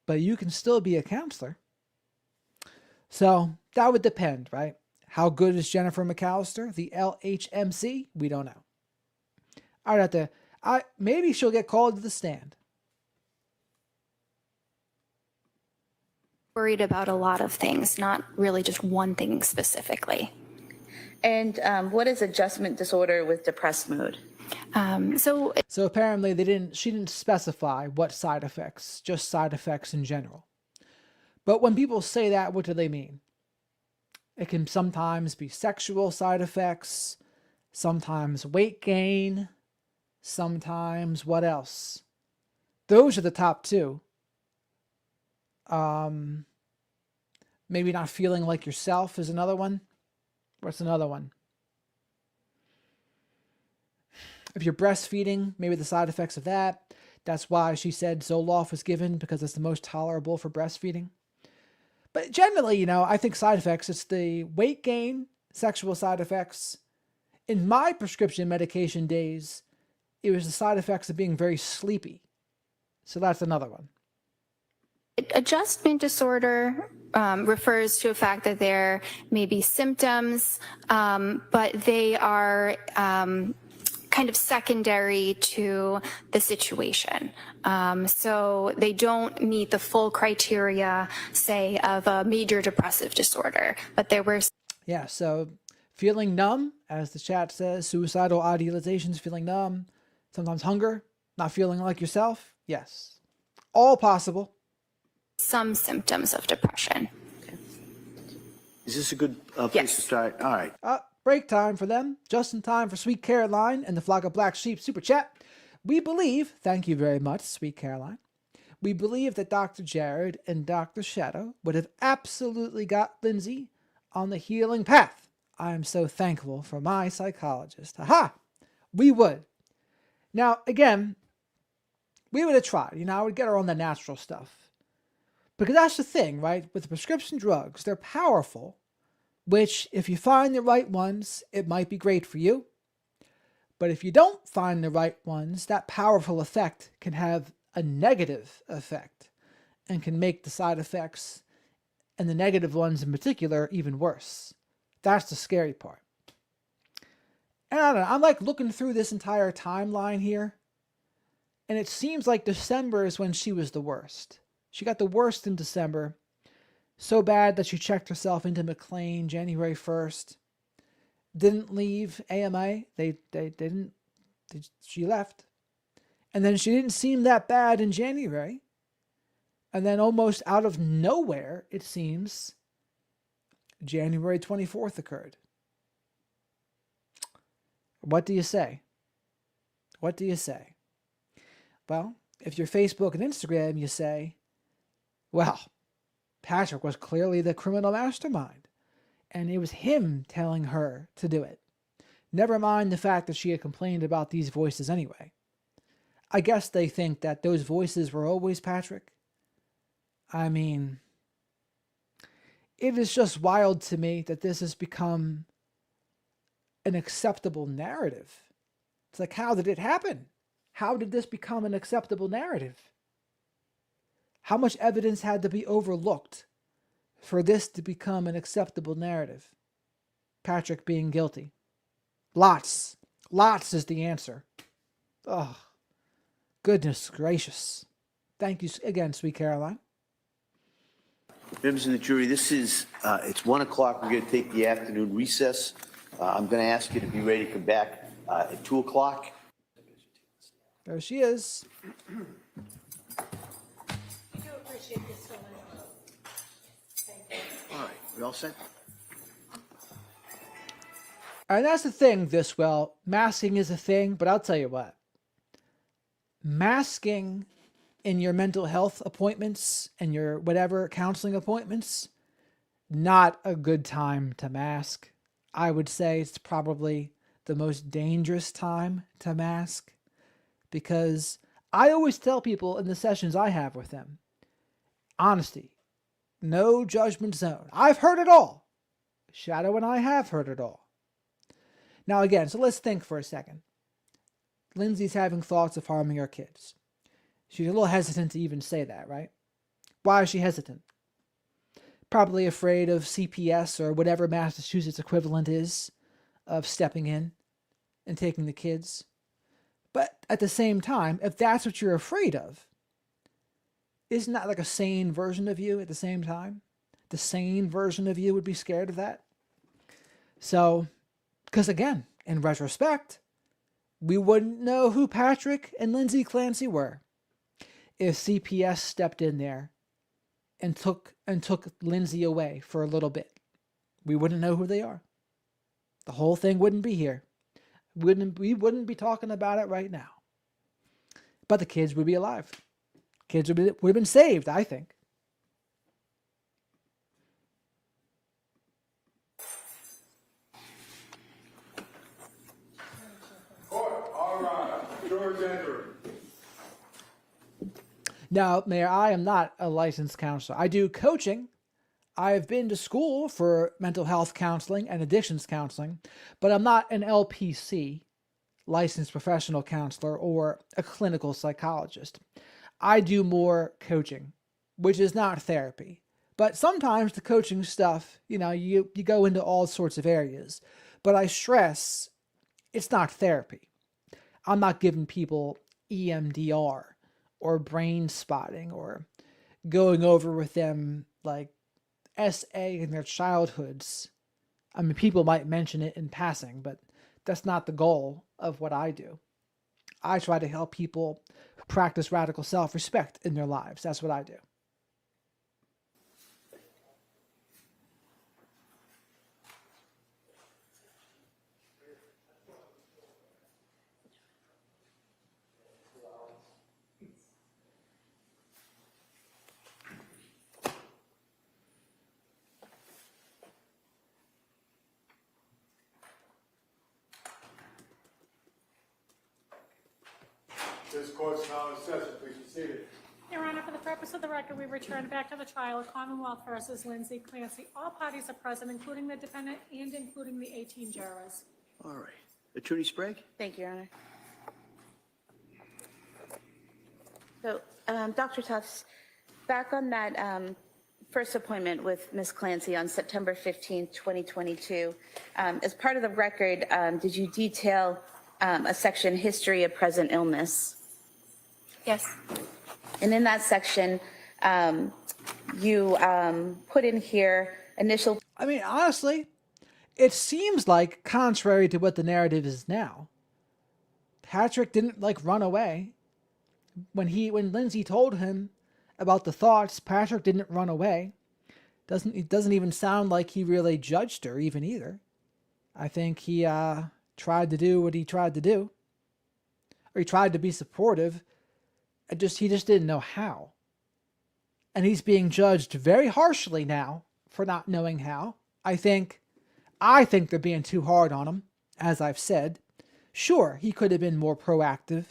Speaker 1: but you can still be a counselor. So that would depend, right? How good is Jennifer McAllister, the LHMC? We don't know. I'd have to... maybe she'll get called to the stand.
Speaker 3: Worried about a lot of things, not really just one thing specifically.
Speaker 2: And what is adjustment disorder with depressed mood?
Speaker 3: So
Speaker 1: apparently she didn't specify what side effects, just side effects in general. But when people say that, what do they mean? It can sometimes be sexual side effects, sometimes weight gain, sometimes what else? Those are the top two. Maybe not feeling like yourself is another one. What's another one? If you're breastfeeding, maybe the side effects of that. That's why she said Zoloft was given, because it's the most tolerable for breastfeeding. But generally, I think side effects, it's the weight gain, sexual side effects. In my prescription medication days, it was the side effects of being very sleepy. So that's another one.
Speaker 3: adjustment disorder refers to a fact that there may be symptoms, but they are kind of secondary to the situation. So they don't meet the full criteria, say, of a major depressive disorder, but there were...
Speaker 1: Yeah, so feeling numb, as the chat says, suicidal idealizations, feeling numb, sometimes hunger, Not feeling like yourself? Yes. All possible.
Speaker 3: Some symptoms of depression.
Speaker 6: Is this a good place
Speaker 2: Yes.
Speaker 6: to start? All right.
Speaker 1: Break time for them. Just in time for Sweet Caroline and the Flock of Black Sheep Super Chat. We believe, thank you very much, Sweet Caroline. We believe that Dr. Jared and Dr. Shadow would have absolutely got Lindsay on the healing path. I am so thankful for my psychologist. Aha! We would. Now, again, we would have tried. I would get her on the natural stuff. Because that's the thing, right? With prescription drugs, they're powerful, which if you find the right ones, it might be great for you. But if you don't find the right ones, that powerful effect can have a negative effect and can make the side effects, and the negative ones in particular, even worse. That's the scary part. And I don't know, I'm like looking through this entire timeline here, and it seems like December is when she was the worst. She got the worst in December, so bad that she checked herself into McLean January 1st. Didn't leave AMA. They didn't. She left. And then she didn't seem that bad in January. And then almost out of nowhere, it seems, January 24th occurred. What do you say? What do you say? Well, if you're Facebook and Instagram, you say, well, Patrick was clearly the criminal mastermind, and it was him telling her to do it. Never mind the fact that she had complained about these voices anyway. I guess they think that those voices were always Patrick. I mean, it is just wild to me that this has become an acceptable narrative. It's like, how did it happen? How did this become an acceptable narrative? How much evidence had to be overlooked for this to become an acceptable narrative? Patrick being guilty. Lots. Lots is the answer. Oh, goodness gracious. Thank you again, Sweet Caroline.
Speaker 6: Members of the jury, this is, it's 1 o'clock. We're going to take the afternoon recess. I'm going to ask you to be ready to come back at 2 o'clock.
Speaker 1: There she is.
Speaker 6: All right, we all set?
Speaker 1: And that's the thing, masking is a thing, but I'll tell you what. Masking in your mental health appointments and your whatever counseling appointments, not a good time to mask. I would say it's probably the most dangerous time to mask, because I always tell people in the sessions I have with them, honesty, no judgment zone. I've heard it all. Shadow and I have heard it all. Now again, so let's think for a second. Lindsay's having thoughts of harming her kids. She's a little hesitant to even say that, right? Why is she hesitant? Probably afraid of CPS or whatever Massachusetts equivalent is of stepping in and taking the kids. But at the same time, if that's what you're afraid of, isn't that like a sane version of you at the same time? The sane version of you would be scared of that. So, because again, in retrospect, we wouldn't know who Patrick and Lindsay Clancy were if CPS stepped in there and took Lindsay away for a little bit. We wouldn't know who they are. The whole thing wouldn't be here. We wouldn't be talking about it right now. But the kids would be alive. Kids would have been saved, I think.
Speaker 5: Court, all right. George Andrew.
Speaker 1: Now, Mayor, I am not a licensed counselor. I do coaching. I've been to school for mental health counseling and addictions counseling, but I'm not an LPC, licensed professional counselor, or a clinical psychologist. I do more coaching, which is not therapy. But sometimes the coaching stuff, you go into all sorts of areas. But I stress it's not therapy. I'm not giving people EMDR or brain spotting or going over with them like SA in their childhoods. I mean, people might mention it in passing, but that's not the goal of what I do. I try to help people practice radical self-respect in their lives. That's what I do.
Speaker 5: This court's now in session. Please be seated.
Speaker 7: Your Honor, for the purpose of the record, we return back to the trial of Commonwealth versus Lindsay, Clancy. All parties are present, including the defendant and including the 18 jurors.
Speaker 6: All right. Attorney Sprague?
Speaker 2: Thank you, Your Honor. So, Dr. Tufts, back on that first appointment with Ms. Clancy on September 15, 2022, as part of the record, did you detail a section, history of present illness?
Speaker 3: Yes.
Speaker 2: And in that section, you put in here initial.
Speaker 1: I mean, honestly, it seems like, contrary to what the narrative is now, Patrick didn't like run away. When Lindsay told him about the thoughts, Patrick didn't run away. It doesn't even sound like he really judged her even either. I think he tried to do what he tried to do. Or he tried to be supportive. He just didn't know how. And he's being judged very harshly now for not knowing how. I think they're being too hard on him, as I've said. Sure, he could have been more proactive,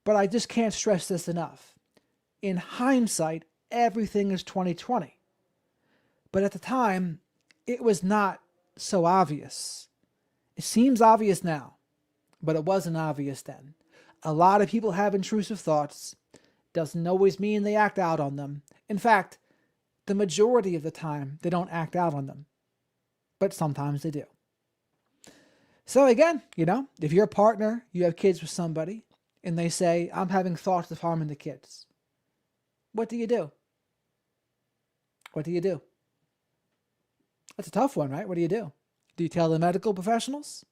Speaker 1: but I just can't stress this enough. In hindsight, everything is 2020. But at the time, it was not so obvious. It seems obvious now, but it wasn't obvious then. A lot of people have intrusive thoughts. Doesn't always mean they act out on them. In fact, the majority of the time, they don't act out on them. But sometimes they do. So again, if you're a partner, you have kids with somebody, and they say, I'm having thoughts of harming the kids. What do you do? What do you do? That's a tough one, right? What do you do? Do you tell the medical professionals?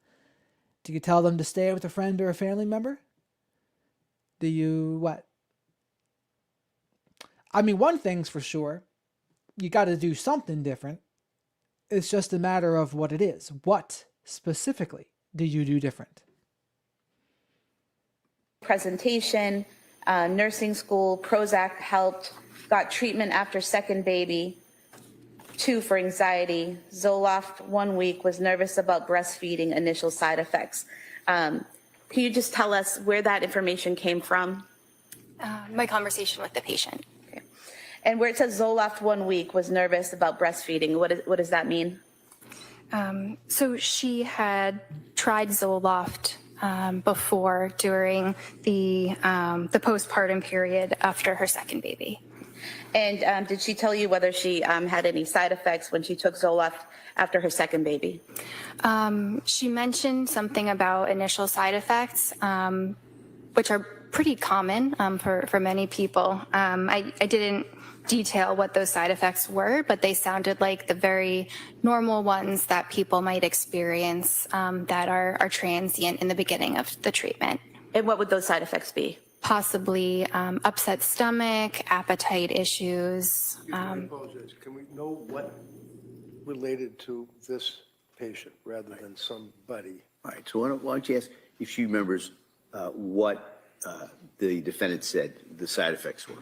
Speaker 1: Do you tell them to stay with a friend or a family member? Do you what? I mean, one thing's for sure. You got to do something different. It's just a matter of what it is. What specifically do you do different?
Speaker 2: Presentation, nursing school, Prozac helped, got treatment after second baby, 2 for anxiety, Zoloft 1 week, was nervous about breastfeeding, initial side effects. Can you just tell us where that information came from?
Speaker 3: My conversation with the patient.
Speaker 2: Okay. And where it says Zoloft 1 week, was nervous about breastfeeding, what does that mean?
Speaker 3: So she had tried Zoloft before during the postpartum period after her second baby.
Speaker 2: And did she tell you whether she had any side effects when she took Zoloft after her second baby?
Speaker 3: She mentioned something about initial side effects, which are pretty common for many people. I didn't detail what those side effects were, but they sounded like the very normal ones that people might experience that are transient in the beginning of the treatment.
Speaker 2: And what would those side effects be?
Speaker 3: Possibly upset stomach, appetite issues.
Speaker 4: I apologize. Can we know what related to this patient rather than somebody?
Speaker 6: All right, so why don't you ask if she remembers what the defendant said the side effects were?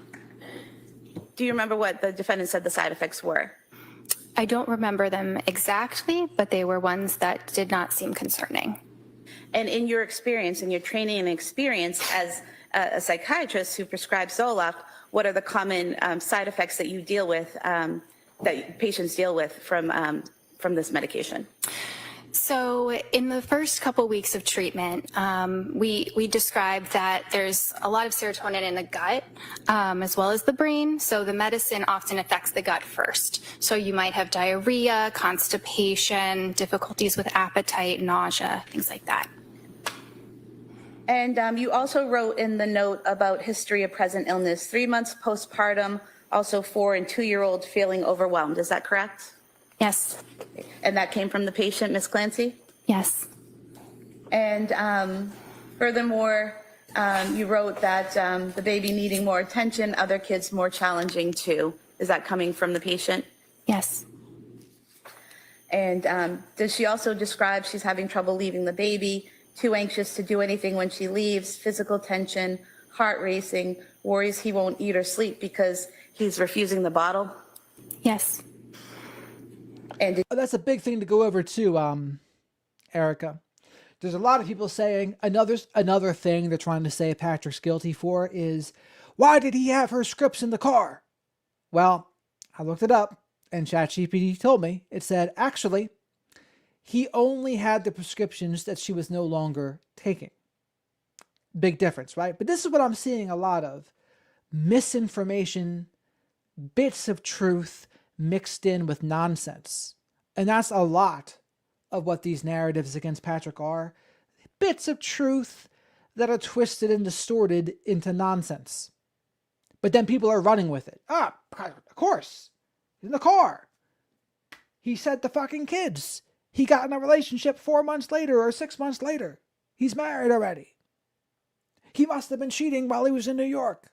Speaker 2: Do you remember what the defendant said the side effects were?
Speaker 3: I don't remember them exactly, but they were ones that did not seem concerning.
Speaker 2: And in your experience, in your training and experience as a psychiatrist who prescribes Zoloft, what are the common side effects that you deal with, that patients deal with from this medication?
Speaker 3: So in the first couple weeks of treatment, we described that there's a lot of serotonin in the gut as well as the brain. So the medicine often affects the gut first. So you might have diarrhea, constipation, difficulties with appetite, nausea, things like that.
Speaker 2: And you also wrote in the note about history of present illness, 3 months postpartum, also 4 and 2-year-old feeling overwhelmed. Is that correct?
Speaker 3: Yes.
Speaker 2: And that came from the patient, Ms. Clancy?
Speaker 3: Yes.
Speaker 2: And furthermore, you wrote that the baby needing more attention, other kids more challenging too. Is that coming from the patient?
Speaker 3: Yes.
Speaker 2: And does she also describe she's having trouble leaving the baby, too anxious to do anything when she leaves, physical tension, heart racing, worries he won't eat or sleep because he's refusing the bottle?
Speaker 3: Yes.
Speaker 2: And
Speaker 1: That's a big thing to go over too, Erica. There's a lot of people saying another thing they're trying to say Patrick's guilty for is, why did he have her scripts in the car? Well, I looked it up and ChatGPT told me. It said, actually, he only had the prescriptions that she was no longer taking. Big difference, right? But this is what I'm seeing a lot of. Misinformation, bits of truth mixed in with nonsense. And that's a lot of what these narratives against Patrick are. Bits of truth that are twisted and distorted into nonsense. But then people are running with it. Ah, of course. In the car. He said the fucking kids. He got in a relationship 4 months later or 6 months later. He's married already. He must have been cheating while he was in New York.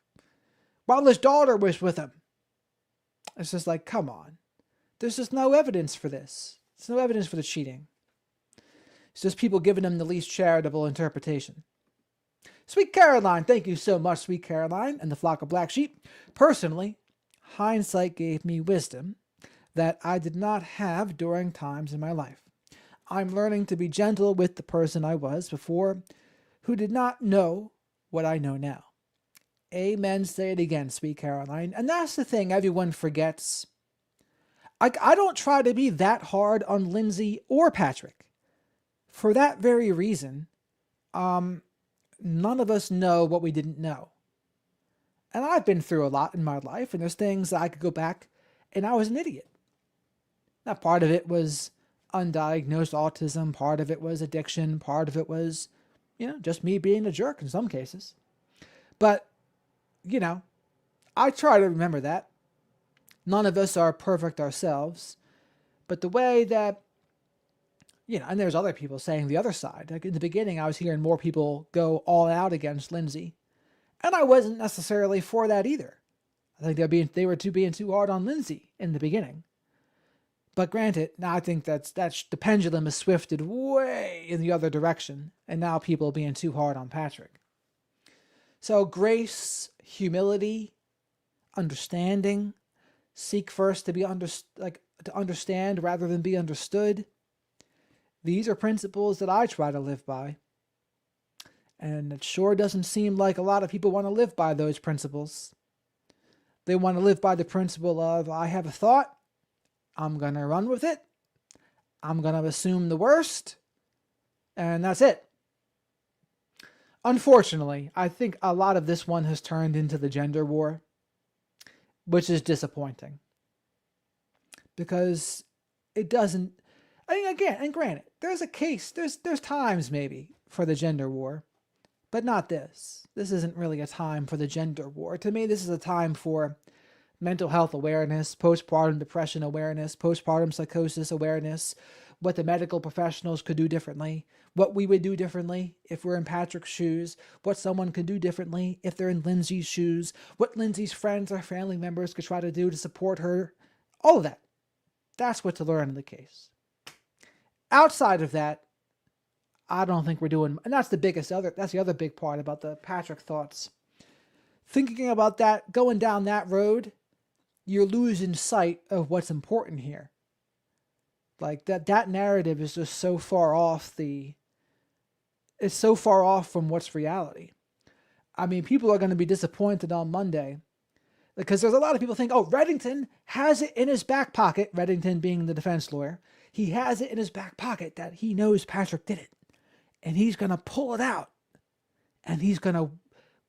Speaker 1: While his daughter was with him. It's just like, come on. There's just no evidence for this. There's no evidence for the cheating. It's just people giving him the least charitable interpretation. Sweet Caroline, thank you so much, Sweet Caroline, and the flock of black sheep. Personally, hindsight gave me wisdom that I did not have during times in my life. I'm learning to be gentle with the person I was before, who did not know what I know now. Amen. Say it again, Sweet Caroline. And that's the thing everyone forgets. I don't try to be that hard on Lindsay or Patrick. For that very reason, none of us know what we didn't know. And I've been through a lot in my life, and there's things I could go back and I was an idiot. Now, part of it was undiagnosed autism, part of it was addiction, part of it was, just me being a jerk in some cases. But, I try to remember that. None of us are perfect ourselves. But the way that, and there's other people saying the other side. Like in the beginning, I was hearing more people go all out against Lindsay. And I wasn't necessarily for that either. I think they were being too hard on Lindsay in the beginning. But granted, now I think that's the pendulum has swifted way in the other direction. And now people are being too hard on Patrick. So grace, humility, understanding, seek first to be to understand rather than be understood. These are principles that I try to live by. And it sure doesn't seem like a lot of people want to live by those principles. They want to live by the principle of, I have a thought, I'm going to run with it, I'm going to assume the worst, and that's it. Unfortunately, I think a lot of this one has turned into the gender war, which is disappointing. Because it doesn't, again, and granted, there's a case, there's times maybe for the gender war, but not this. This isn't really a time for the gender war. To me, this is a time for mental health awareness, postpartum depression awareness, postpartum psychosis awareness, what the medical professionals could do differently, what we would do differently if we're in Patrick's shoes, what someone could do differently if they're in Lindsay's shoes, what Lindsay's friends or family members could try to do to support her, all of that. That's what to learn in the case. Outside of that, I don't think we're doing, and that's the other big part about the Patrick thoughts. Thinking about that, going down that road, you're losing sight of what's important here. Like that narrative is just so far off it's so far off from what's reality. I mean, people are going to be disappointed on Monday because there's a lot of people think, oh, Reddington has it in his back pocket, Reddington being the defense lawyer. He has it in his back pocket that he knows Patrick did it. And he's going to pull it out. And he's going to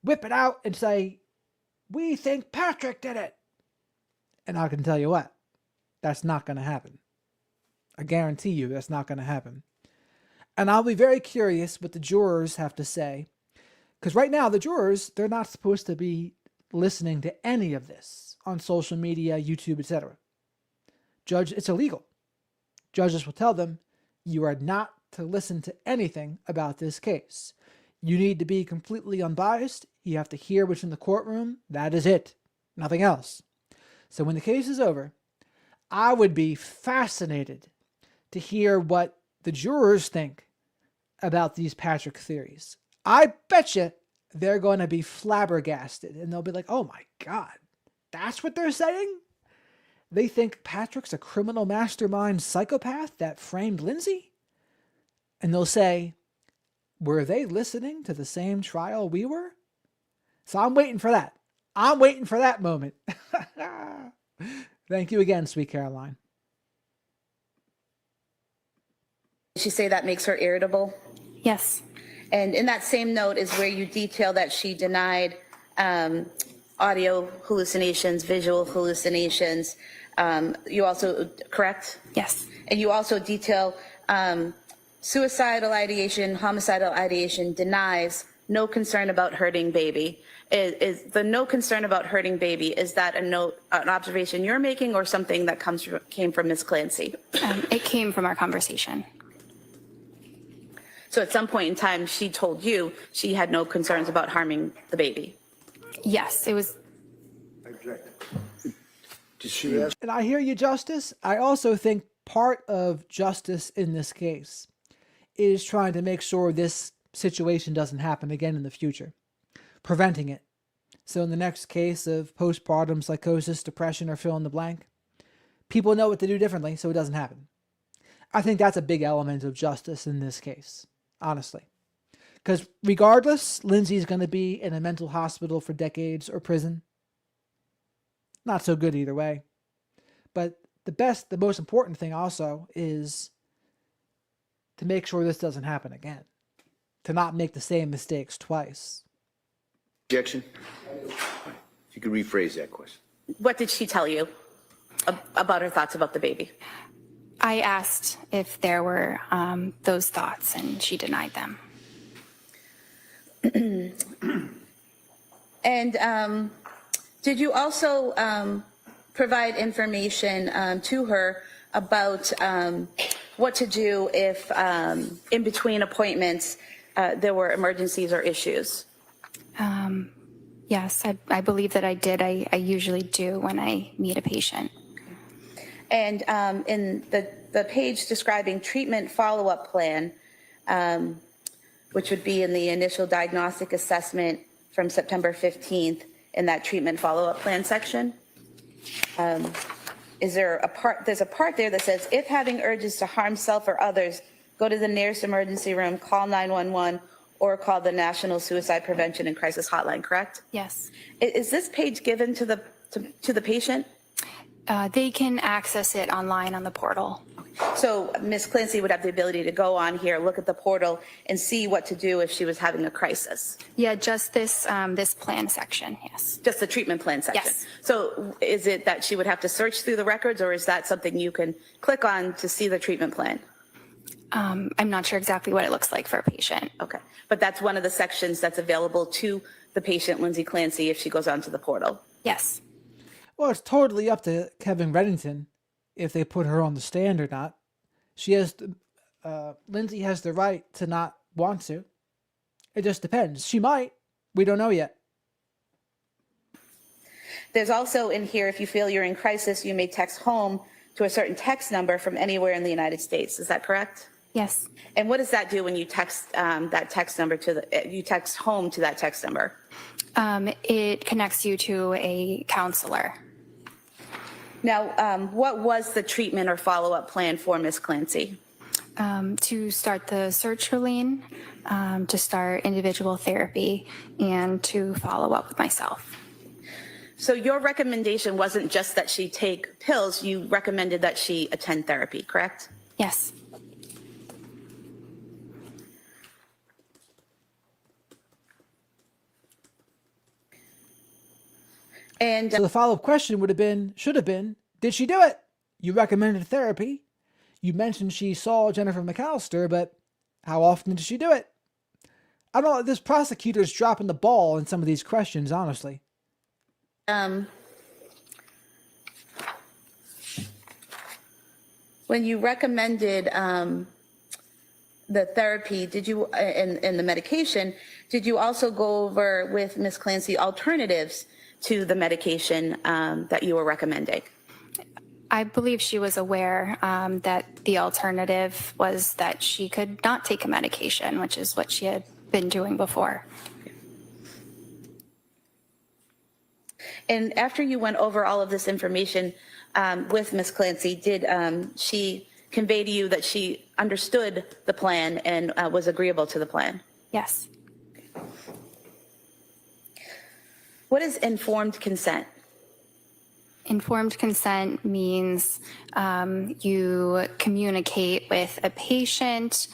Speaker 1: whip it out and say, we think Patrick did it. And I can tell you what, that's not going to happen. I guarantee you that's not going to happen. And I'll be very curious what the jurors have to say. Because right now, the jurors, they're not supposed to be listening to any of this on social media, YouTube, etc. It's illegal. Judges will tell them, you are not to listen to anything about this case. You need to be completely unbiased. You have to hear what's in the courtroom. That is it. Nothing else. So when the case is over, I would be fascinated to hear what the jurors think about these Patrick theories. I bet you they're going to be flabbergasted and they'll be like, oh my God, that's what they're saying? They think Patrick's a criminal mastermind psychopath that framed Lindsay? And they'll say, were they listening to the same trial we were? So I'm waiting for that. I'm waiting for that moment. Thank you again, sweet Caroline.
Speaker 2: Did she say that makes her irritable?
Speaker 3: Yes.
Speaker 2: And in that same note is where you detail that she denied audio hallucinations, visual hallucinations. You also, correct?
Speaker 3: Yes.
Speaker 2: And you also detail suicidal ideation, homicidal ideation, denies no concern about hurting baby. Is the no concern about hurting baby, is that an observation you're making or something that came from Ms. Clancy?
Speaker 3: It came from our conversation.
Speaker 2: So at some point in time, she told you she had no concerns about harming the baby.
Speaker 3: Yes, it was.
Speaker 4: I object. Did she ask?
Speaker 1: And I hear you, Justice. I also think part of justice in this case is trying to make sure this situation doesn't happen again in the future, preventing it. So in the next case of postpartum psychosis, depression, or fill in the blank, people know what to do differently so it doesn't happen. I think that's a big element of justice in this case, honestly. Because regardless, Lindsay's going to be in a mental hospital for decades or prison. Not so good either way. But the most important thing also is to make sure this doesn't happen again. To not make the same mistakes twice.
Speaker 6: Objection? If you could rephrase that question.
Speaker 2: What did she tell you about her thoughts about the baby?
Speaker 3: I asked if there were those thoughts, and she denied them.
Speaker 2: And did you also provide information to her about what to do if in between appointments there were emergencies or issues?
Speaker 3: Yes, I believe that I did. I usually do when I meet a patient.
Speaker 2: And in the page describing treatment follow-up plan, which would be in the initial diagnostic assessment from September 15th in that treatment follow-up plan section, there's a part there that says, if having urges to harm self or others, go to the nearest emergency room, call 911, or call the National Suicide Prevention and Crisis Hotline, correct?
Speaker 3: Yes.
Speaker 2: Is this page given to the patient?
Speaker 3: They can access it online on the portal.
Speaker 2: So Ms. Clancy would have the ability to go on here, look at the portal, and see what to do if she was having a crisis.
Speaker 3: Yeah, just this this plan section, yes.
Speaker 2: Just the treatment plan section.
Speaker 3: Yes.
Speaker 2: So is it that she would have to search through the records, or is that something you can click on to see the treatment plan?
Speaker 3: I'm not sure exactly what it looks like for a patient.
Speaker 2: Okay, but that's one of the sections that's available to the patient, Lindsay Clancy, if she goes onto the portal.
Speaker 3: Yes.
Speaker 1: Well, it's totally up to Kevin Reddington if they put her on the stand or not. Lindsay has the right to not want to. It just depends. She might. We don't know yet.
Speaker 2: There's also in here, if you feel you're in crisis, you may text home to a certain text number from anywhere in the United States. Is that correct?
Speaker 3: Yes.
Speaker 2: And what does that do when you text that text number you text home to that text number?
Speaker 3: It connects you to a counselor.
Speaker 2: Now, what was the treatment or follow-up plan for Ms. Clancy?
Speaker 3: To start the search for Lean, to start individual therapy, and to follow up with myself.
Speaker 2: So your recommendation wasn't just that she take pills, you recommended that she attend therapy, correct?
Speaker 3: Yes.
Speaker 2: And
Speaker 1: So the follow-up question should have been, did she do it? You recommended therapy. You mentioned she saw Jennifer McAllister, but how often did she do it? I don't know, this prosecutor's dropping the ball in some of these questions, honestly.
Speaker 2: when you recommended the therapy, did you, and the medication, Did you also go over with Ms. Clancy alternatives to the medication that you were recommending?
Speaker 3: I believe she was aware that the alternative was that she could not take a medication, which is what she had been doing before.
Speaker 2: And after you went over all of this information with Ms. Clancy, did she convey to you that she understood the plan and was agreeable to the plan?
Speaker 3: Yes.
Speaker 2: What is informed consent?
Speaker 3: Informed consent means you communicate with a patient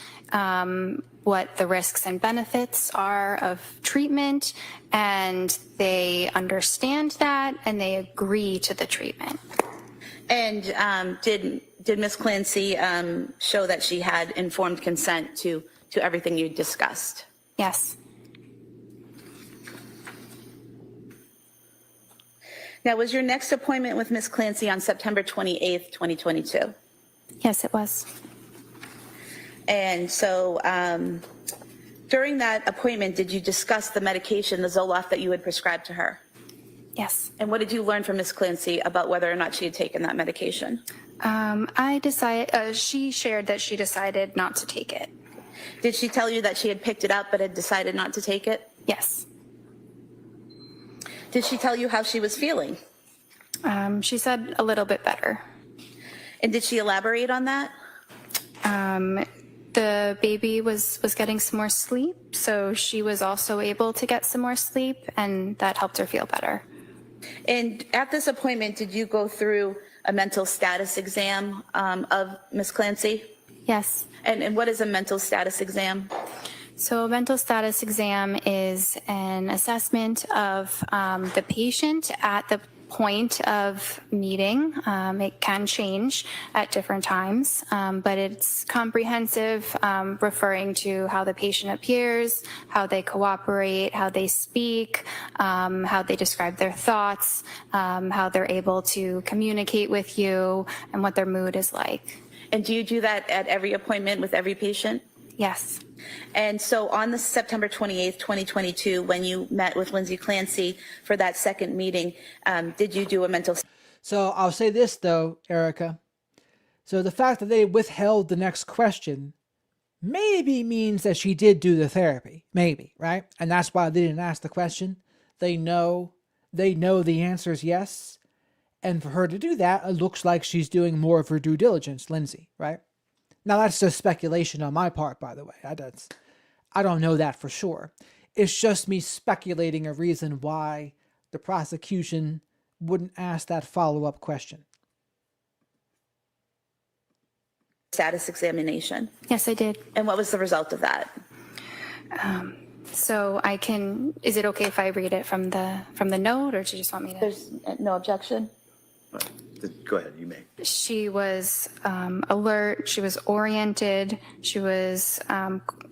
Speaker 3: what the risks and benefits are of treatment, and they understand that and they agree to the treatment.
Speaker 2: And did Ms. Clancy show that she had informed consent to everything you discussed?
Speaker 3: Yes.
Speaker 2: Now, was your next appointment with Ms. Clancy on September 28th, 2022?
Speaker 3: Yes, it was.
Speaker 2: And so during that appointment, did you discuss the medication, the Zoloft, that you had prescribed to her?
Speaker 3: Yes.
Speaker 2: And what did you learn from Ms. Clancy about whether or not she had taken that medication?
Speaker 3: She shared that she decided not to take it.
Speaker 2: Did she tell you that she had picked it up but had decided not to take it?
Speaker 3: Yes.
Speaker 2: Did she tell you how she was feeling?
Speaker 3: She said a little bit better.
Speaker 2: And did she elaborate on that?
Speaker 3: The baby was getting some more sleep, so she was also able to get some more sleep, and that helped her feel better.
Speaker 2: And at this appointment, did you go through a mental status exam of Ms. Clancy?
Speaker 3: Yes.
Speaker 2: And what is a mental status exam?
Speaker 3: So a mental status exam is an assessment of the patient at the point of meeting. It can change at different times, but it's comprehensive, referring to how the patient appears, how they cooperate, how they speak, how they describe their thoughts, how they're able to communicate with you, and what their mood is like.
Speaker 2: And do you do that at every appointment with every patient?
Speaker 3: Yes.
Speaker 2: And so on the September 28th, 2022, when you met with Lindsay Clancy for that second meeting, did you do a mental?
Speaker 1: So I'll say this though, Erica. So the fact that they withheld the next question maybe means that she did do the therapy. Maybe, right? And that's why they didn't ask the question. They know the answer is yes. And for her to do that, it looks like she's doing more of her due diligence, Lindsay, right? Now, that's just speculation on my part, by the way. I don't know that for sure. It's just me speculating a reason why the prosecution wouldn't ask that follow-up question.
Speaker 2: Status examination.
Speaker 3: Yes, I did.
Speaker 2: And what was the result of that?
Speaker 3: So I can, is it okay if I read it from the note, or do you just want me to?
Speaker 2: There's no objection?
Speaker 6: Go ahead, you may.
Speaker 3: She was alert, she was oriented, she was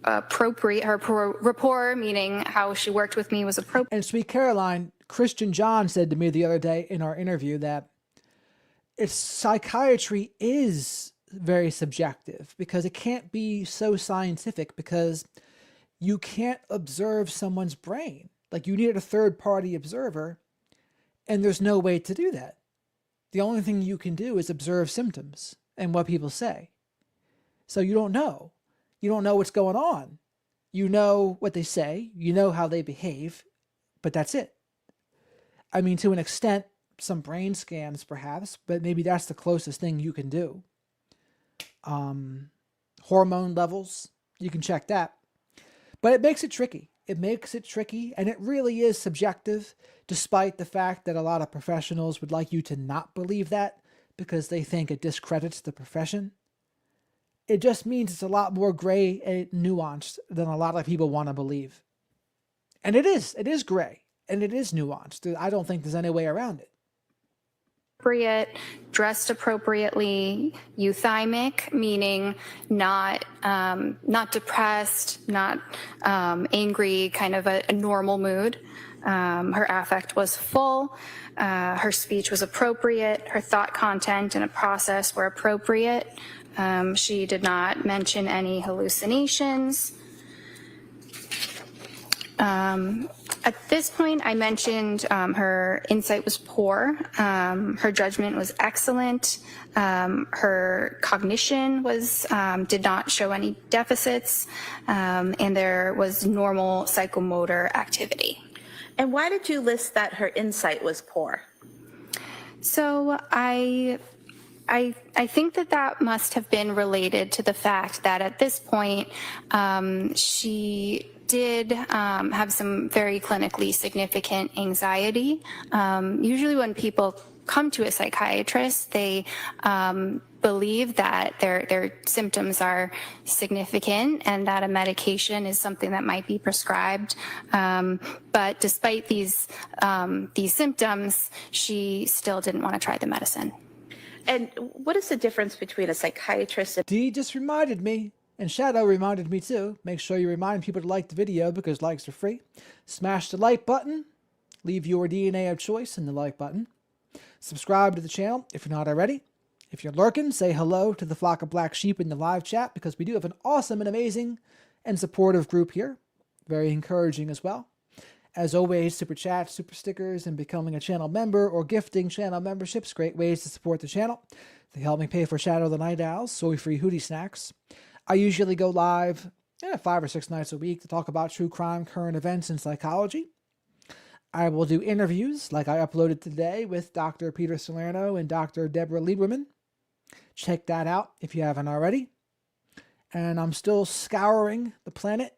Speaker 3: appropriate, her rapport, meaning how she worked with me, was appropriate.
Speaker 1: And Sweet Caroline, Christian John said to me the other day in our interview that psychiatry is very subjective because it can't be so scientific because you can't observe someone's brain. Like you need a third-party observer, and there's no way to do that. The only thing you can do is observe symptoms and what people say. So you don't know. You don't know what's going on. You know what they say. You know how they behave. But that's it. I mean, to an extent, some brain scans perhaps, but maybe that's the closest thing you can do. Hormone levels, you can check that. But it makes it tricky. It makes it tricky, and it really is subjective, despite the fact that a lot of professionals would like you to not believe that because they think it discredits the profession. It just means it's a lot more gray and nuanced than a lot of people want to believe. And it is gray, and it is nuanced. I don't think there's any way around it.
Speaker 3: Appropriate, dressed appropriately, euthymic, meaning not depressed, not angry, kind of a normal mood. Her affect was full. Her speech was appropriate. Her thought content and a process were appropriate. She did not mention any hallucinations. At this point, I mentioned her insight was poor. Her judgment was excellent. Her cognition was did not show any deficits, and there was normal psychomotor activity.
Speaker 2: And why did you list that her insight was poor?
Speaker 3: So I think that must have been related to the fact that at this point she did have some very clinically significant anxiety. Usually when people come to a psychiatrist, they believe that their symptoms are significant and that a medication is something that might be prescribed. But despite these symptoms, she still didn't want to try the medicine.
Speaker 2: And what is the difference between a psychiatrist and...
Speaker 1: Dee just reminded me, and Shadow reminded me too. Make sure you remind people to like the video because likes are free. Smash the like button. Leave your DNA of choice in the like button. Subscribe to the channel if you're not already. If you're lurking, say hello to the flock of black sheep in the live chat because we do have an awesome and amazing and supportive group here. Very encouraging as well. As always, super chats, super stickers, and becoming a channel member or gifting channel memberships, great ways to support the channel. They help me pay for Shadow the Night Owls, soy-free hoodie snacks. I usually go live 5 or 6 nights a week to talk about true crime, current events, and psychology. I will do interviews like I uploaded today with Dr. Peter Salerno and Dr. Deborah Lieberman. Check that out if you haven't already. And I'm still scouring the planet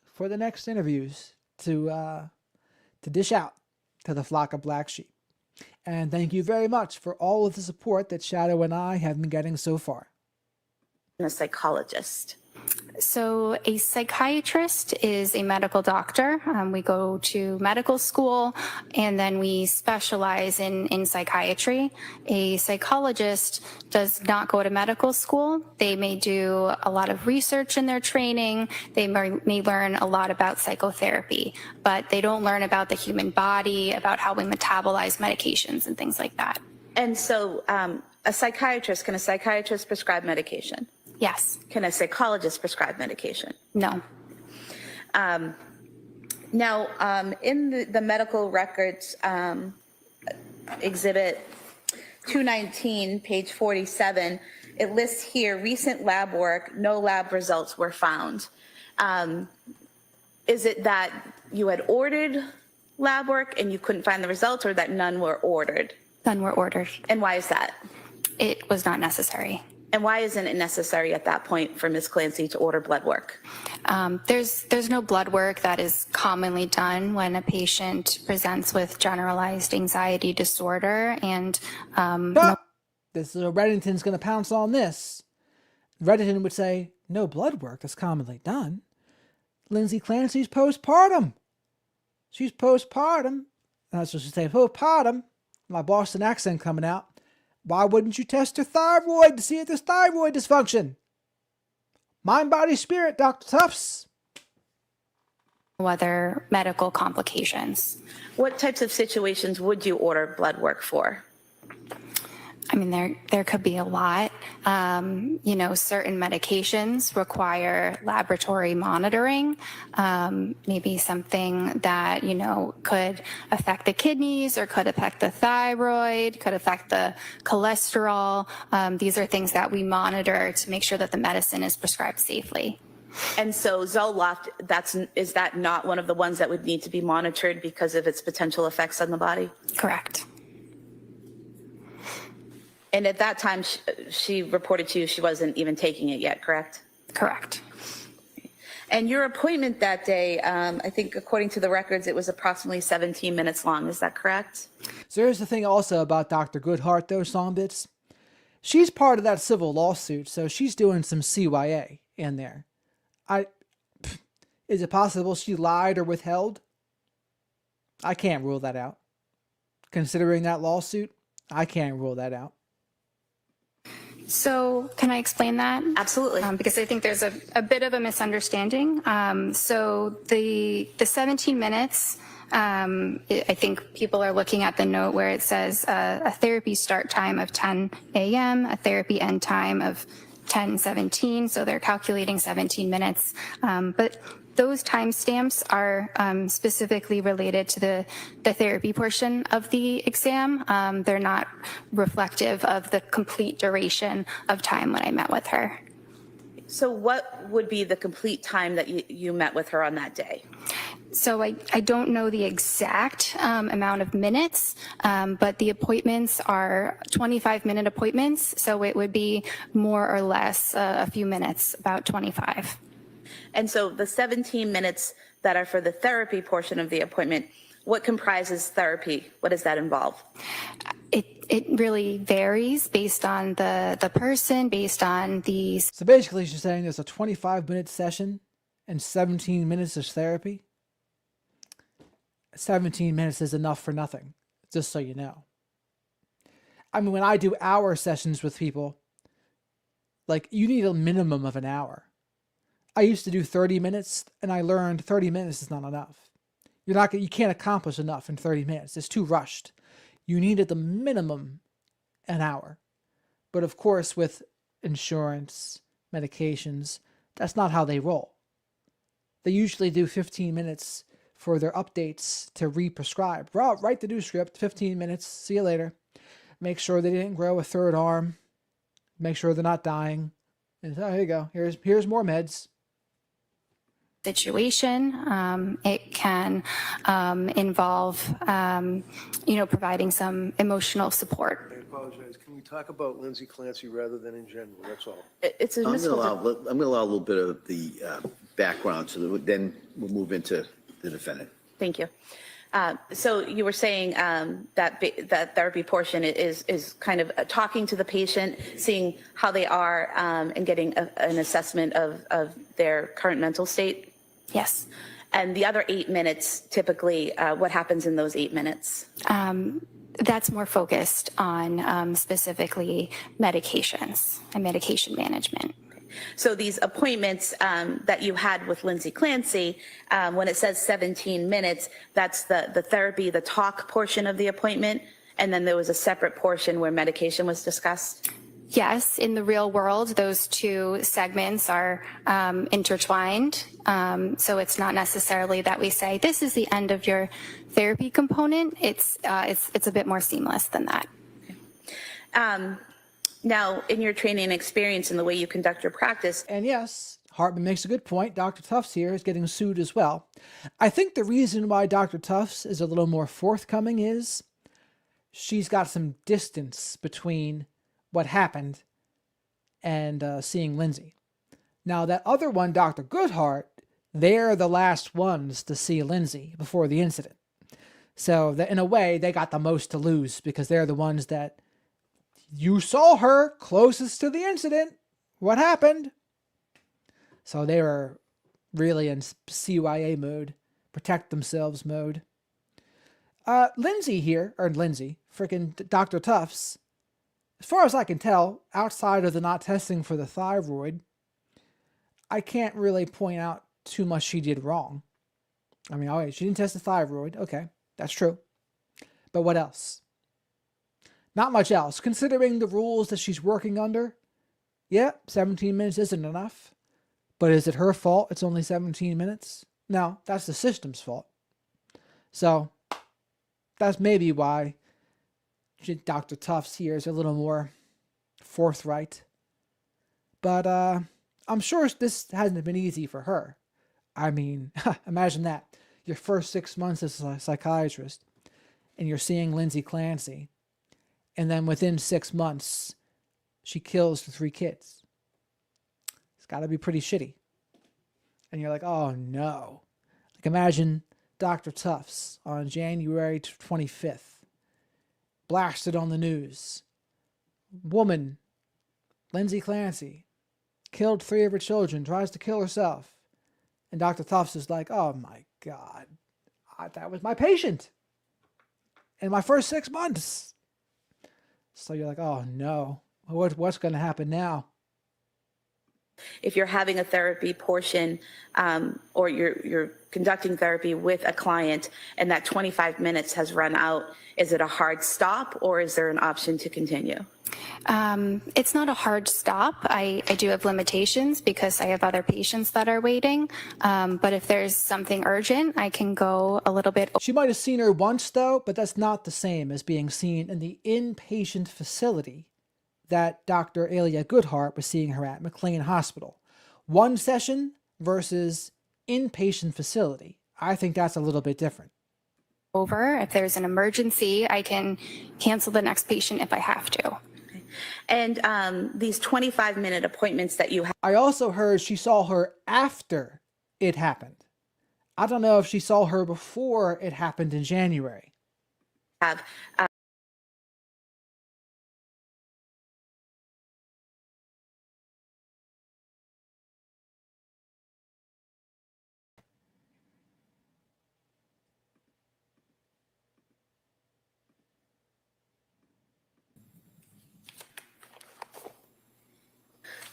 Speaker 1: for the next interviews to dish out to the flock of black sheep. And thank you very much for all of the support that Shadow and I have been getting so far.
Speaker 2: a psychologist?
Speaker 3: So a psychiatrist is a medical doctor. We go to medical school and then we specialize in psychiatry. A psychologist does not go to medical school. They may do a lot of research in their training. They may learn a lot about psychotherapy, but they don't learn about the human body, about how we metabolize medications and things like that.
Speaker 2: And so can a psychiatrist prescribe medication?
Speaker 3: Yes.
Speaker 2: Can a psychologist prescribe medication?
Speaker 3: No.
Speaker 2: Now, in the medical records exhibit 219, page 47, it lists here recent lab work, no lab results were found. Is it that you had ordered lab work and you couldn't find the results, or that none were ordered?
Speaker 3: None were ordered.
Speaker 2: And why is that?
Speaker 3: It was not necessary.
Speaker 2: And why isn't it necessary at that point for Ms. Clancy to order blood work?
Speaker 3: There's no blood work that is commonly done when a patient presents with generalized anxiety disorder. And
Speaker 1: this is Reddington's going to pounce on this. Reddington would say, no blood work that's commonly done. Lindsay Clancy's postpartum. She's postpartum. That's what she say, postpartum. My Boston accent coming out. Why wouldn't you test her thyroid to see if there's thyroid dysfunction? Mind, body, spirit, Dr. Tufts.
Speaker 3: Other medical complications.
Speaker 2: What types of situations would you order blood work for?
Speaker 3: I mean, there could be a lot. Certain medications require laboratory monitoring. Maybe something that, could affect the kidneys or could affect the thyroid, could affect the cholesterol. These are things that we monitor to make sure that the medicine is prescribed safely.
Speaker 2: And so Zoloft, is that not one of the ones that would need to be monitored because of its potential effects on the body?
Speaker 3: Correct.
Speaker 2: And at that time, she reported to you she wasn't even taking it yet, correct?
Speaker 3: Correct.
Speaker 2: And your appointment that day, I think according to the records, it was approximately 17 minutes long. Is that correct?
Speaker 1: So here's the thing also about Dr. Goodhart, though, Songbits. She's part of that civil lawsuit, so she's doing some CYA in there. Is it possible she lied or withheld? I can't rule that out. Considering that lawsuit, I can't rule that out.
Speaker 3: So can I explain that?
Speaker 2: Absolutely.
Speaker 3: Because I think there's a bit of a misunderstanding. So the 17 minutes, I think people are looking at the note where it says a therapy start time of 10 a.m., a therapy end time of 10:17. So they're calculating 17 minutes. But Those timestamps are specifically related to the therapy portion of the exam. They're not reflective of the complete duration of time when I met with her.
Speaker 2: So what would be the complete time that you met with her on that day?
Speaker 3: So I don't know the exact amount of minutes, but the appointments are 25-minute appointments, so it would be more or less a few minutes, about 25.
Speaker 2: And so the 17 minutes that are for the therapy portion of the appointment, what comprises therapy? What does that involve?
Speaker 3: It really varies based on the person, based on the...
Speaker 1: So basically, she's saying there's a 25-minute session and 17 minutes is therapy. 17 minutes is enough for nothing, just so you know. I mean, when I do hour sessions with people, like, you need a minimum of an hour. I used to do 30 minutes, and I learned 30 minutes is not enough. You can't accomplish enough in 30 minutes. It's too rushed. You need at the minimum an hour. But of course, with insurance, medications, that's not how they roll. They usually do 15 minutes for their updates to re-prescribe. Write the new script, 15 minutes, see you later. Make sure they didn't grow a third arm. Make sure they're not dying. And here you go. Here's more meds.
Speaker 3: Situation. It can involve, providing some emotional support.
Speaker 4: I apologize. Can we talk about Lindsay Clancy rather than in general? That's all.
Speaker 2: It's
Speaker 6: I'm going
Speaker 2: admissible.
Speaker 6: to allow a little bit of the background, so that then we'll move into the defendant.
Speaker 2: Thank you. So you were saying that therapy portion is kind of talking to the patient, seeing how they are, and getting an assessment of their current mental state.
Speaker 3: Yes.
Speaker 2: And the other 8 minutes, typically, what happens in those 8 minutes?
Speaker 3: That's more focused on specifically medications and medication management.
Speaker 2: So these appointments that you had with Lindsay Clancy, when it says 17 minutes, that's the therapy, the talk portion of the appointment, and then there was a separate portion where medication was discussed?
Speaker 3: Yes, in the real world, those two segments are intertwined. So it's not necessarily that we say, this is the end of your therapy component. It's a bit more seamless than that.
Speaker 2: Now, in your training and experience in the way you conduct your practice.
Speaker 1: And yes, Hartman makes a good point. Dr. Tufts here is getting sued as well. I think the reason why Dr. Tufts is a little more forthcoming is she's got some distance between what happened and seeing Lindsay. Now, that other one, Dr. Goodhart, they're the last ones to see Lindsay before the incident. So that in a way, they got the most to lose because they're the ones that you saw her closest to the incident. What happened? So they were really in CYA mode, protect themselves mode. Lindsay here, or Lindsay, freaking Dr. Tufts, as far as I can tell, outside of the not testing for the thyroid, I can't really point out too much she did wrong. I mean, okay, she didn't test the thyroid. Okay, that's true. But what else? Not much else. Considering the rules that she's working under, yeah, 17 minutes isn't enough. But is it her fault it's only 17 minutes? No, that's the system's fault. So, that's maybe why Dr. Tufts here is a little more forthright. But I'm sure this hasn't been easy for her. I mean, imagine that. Your first 6 months as a psychiatrist, and you're seeing Lindsay Clancy, and then within 6 months, she kills the 3 kids. It's got to be pretty shitty. And you're like, oh no. Like, imagine Dr. Tufts on January 25th, blasted on the news. Woman, Lindsay Clancy, killed 3 of her children, tries to kill herself. And Dr. Tufts is like, oh my God, that was my patient in my first 6 months. So you're like, oh no, what's going to happen now?
Speaker 2: If you're having a therapy portion or you're conducting therapy with a client and that 25 minutes has run out, is it a hard stop or is there an option to continue?
Speaker 3: It's not a hard stop. I do have limitations because I have other patients that are waiting. But if there's something urgent, I can go a little bit.
Speaker 1: She might have seen her once, though, but that's not the same as being seen in the inpatient facility that Dr. Alia Goodhart was seeing her at McLean Hospital. One session versus inpatient facility. I think that's a little bit different.
Speaker 3: Over. If there's an emergency, I can cancel the next patient if I have to.
Speaker 2: And these 25-minute appointments that you have.
Speaker 1: I also heard she saw her after it happened. I don't know if she saw her before it happened in January.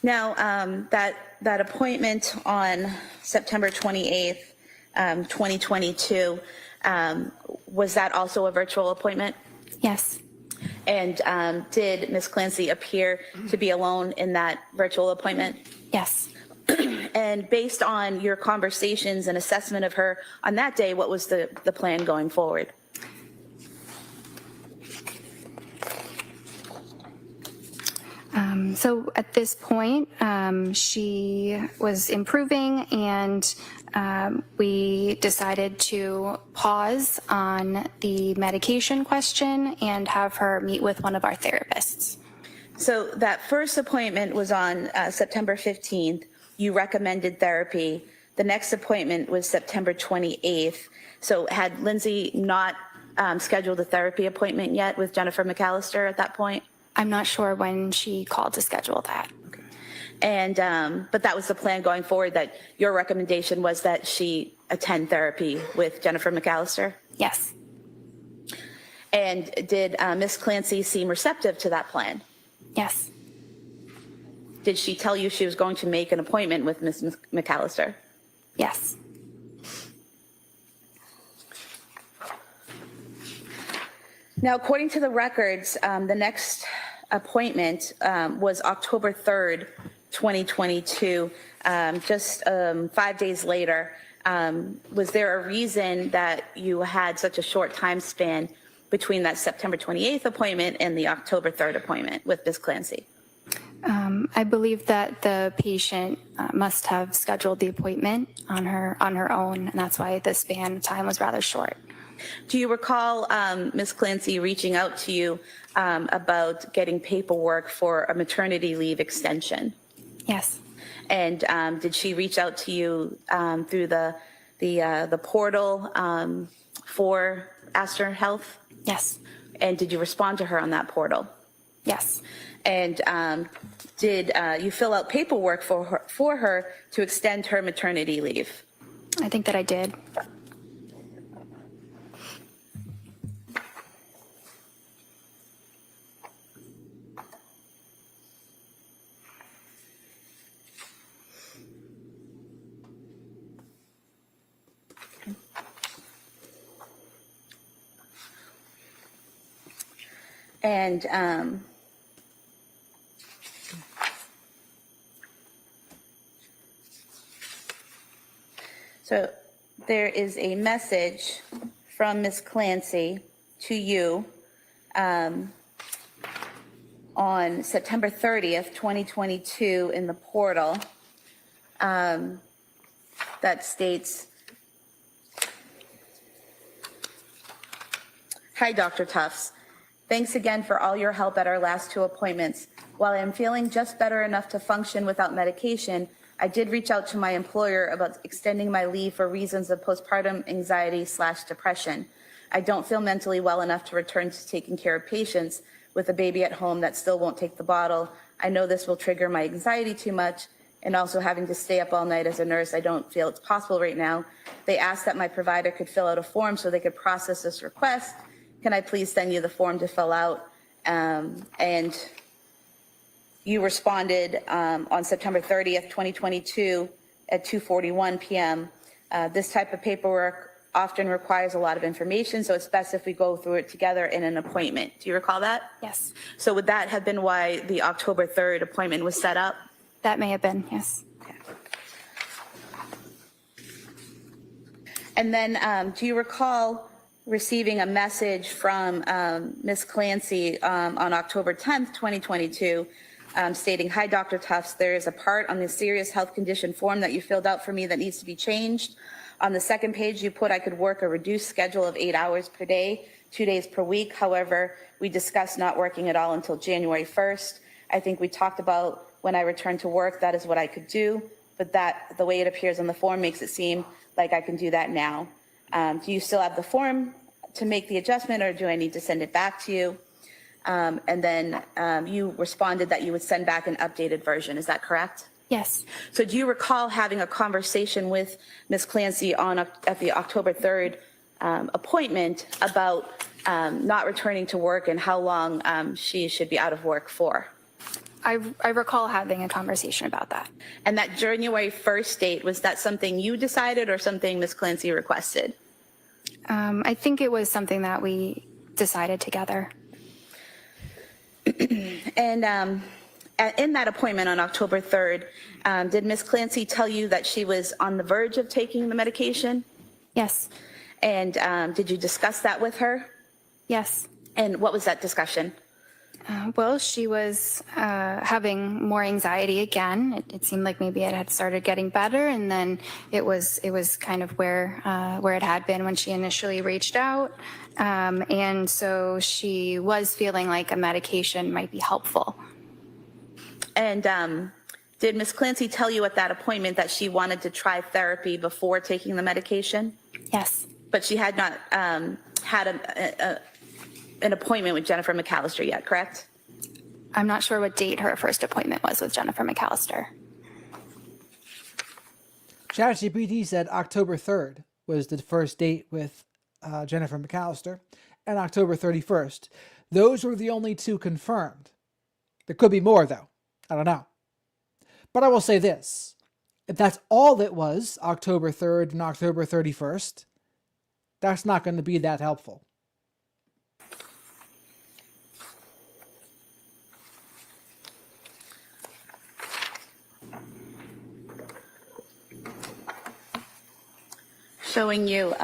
Speaker 2: Now, that appointment on September 28th, 2022, was that also a virtual appointment?
Speaker 3: Yes.
Speaker 2: And did Ms. Clancy appear to be alone in that virtual appointment?
Speaker 3: Yes.
Speaker 2: And based on your conversations and assessment of her on that day, what was the plan going forward?
Speaker 3: So at this point, she was improving and we decided to pause on the medication question and have her meet with one of our therapists.
Speaker 2: So that first appointment was on September 15th. You recommended therapy. The next appointment was September 28th. So had Lindsay not scheduled a therapy appointment yet with Jennifer McAllister at that point?
Speaker 3: I'm not sure when she called to schedule that.
Speaker 2: Okay. And, but that was the plan going forward, that your recommendation was that she attend therapy with Jennifer McAllister?
Speaker 3: Yes.
Speaker 2: And did Ms. Clancy seem receptive to that plan?
Speaker 3: Yes.
Speaker 2: Did she tell you she was going to make an appointment with Ms. McAllister?
Speaker 3: Yes.
Speaker 2: Now, according to the records, the next appointment was October 3rd, 2022, just 5 days later. Was there a reason that you had such a short time span between that September 28th appointment and the October 3rd appointment with Ms. Clancy?
Speaker 3: I believe that the patient must have scheduled the appointment on her own, and that's why the span of time was rather short.
Speaker 2: Do you recall Ms. Clancy reaching out to you about getting paperwork for a maternity leave extension?
Speaker 3: Yes.
Speaker 2: And did she reach out to you through the portal for Astor Health?
Speaker 3: Yes.
Speaker 2: And did you respond to her on that portal?
Speaker 3: Yes.
Speaker 2: And did you fill out paperwork for her to extend her maternity leave?
Speaker 3: I think that I did.
Speaker 2: And so there is a message from Ms. Clancy to you on September 30th, 2022 in the portal that states, "Hi, Dr. Tufts. Thanks again for all your help at our last two appointments. While I am feeling just better enough to function without medication, I did reach out to my employer about extending my leave for reasons of postpartum anxiety/depression. I don't feel mentally well enough to return to taking care of patients with a baby at home that still won't take the bottle. I know this will trigger my anxiety too much, and also having to stay up all night as a nurse, I don't feel it's possible right now. They asked that my provider could fill out a form so they could process this request. Can I please send you the form to fill out?" And you responded on September 30th, 2022 at 2:41 p.m. This type of paperwork often requires a lot of information, so it's best if we go through it together in an appointment. Do you recall that?
Speaker 3: Yes,
Speaker 2: So would that have been why the October 3rd appointment was set up?
Speaker 3: that may have been, yes.
Speaker 2: And then do you recall receiving a message from Ms. Clancy on October 10th, 2022, stating, "Hi, Dr. Tufts, there is a part on the serious health condition form that you filled out for me that needs to be changed. On the second page, you put I could work a reduced schedule of 8 hours per day, 2 days per week. However, we discussed not working at all until January 1st. I think we talked about when I returned to work, that is what I could do, but that the way it appears on the form makes it seem like I can do that now. Do you still have the form to make the adjustment, or do I need to send it back to you?" And then you responded that you would send back an updated version. Is that correct?
Speaker 3: Yes.
Speaker 2: So do you recall having a conversation with Ms. Clancy at the October 3rd appointment about not returning to work and how long she should be out of work for?
Speaker 3: I recall having a conversation about that.
Speaker 2: And that January 1st date, was that something you decided or something Ms. Clancy requested?
Speaker 3: I think it was something that we decided together.
Speaker 2: And in that appointment on October 3rd, did Ms. Clancy tell you that she was on the verge of taking the medication?
Speaker 3: Yes.
Speaker 2: And did you discuss that with her?
Speaker 3: Yes.
Speaker 2: And what was that discussion?
Speaker 3: Well, she was having more anxiety again. It seemed like maybe it had started getting better, and then it was kind of where it had been when she initially reached out, and so she was feeling like a medication might be helpful.
Speaker 2: And did Ms. Clancy tell you at that appointment that she wanted to try therapy before taking the medication?
Speaker 3: Yes.
Speaker 2: But she had not had an appointment with Jennifer McAllister yet, correct?
Speaker 3: I'm not sure what date her first appointment was with Jennifer McAllister.
Speaker 1: ChatGPT said October 3rd was the first date with Jennifer McAllister, and October 31st. Those were the only two confirmed. There could be more, though. I don't know. But I will say this. If that's all it was, October 3rd and October 31st, that's not going to be that helpful.
Speaker 2: Showing you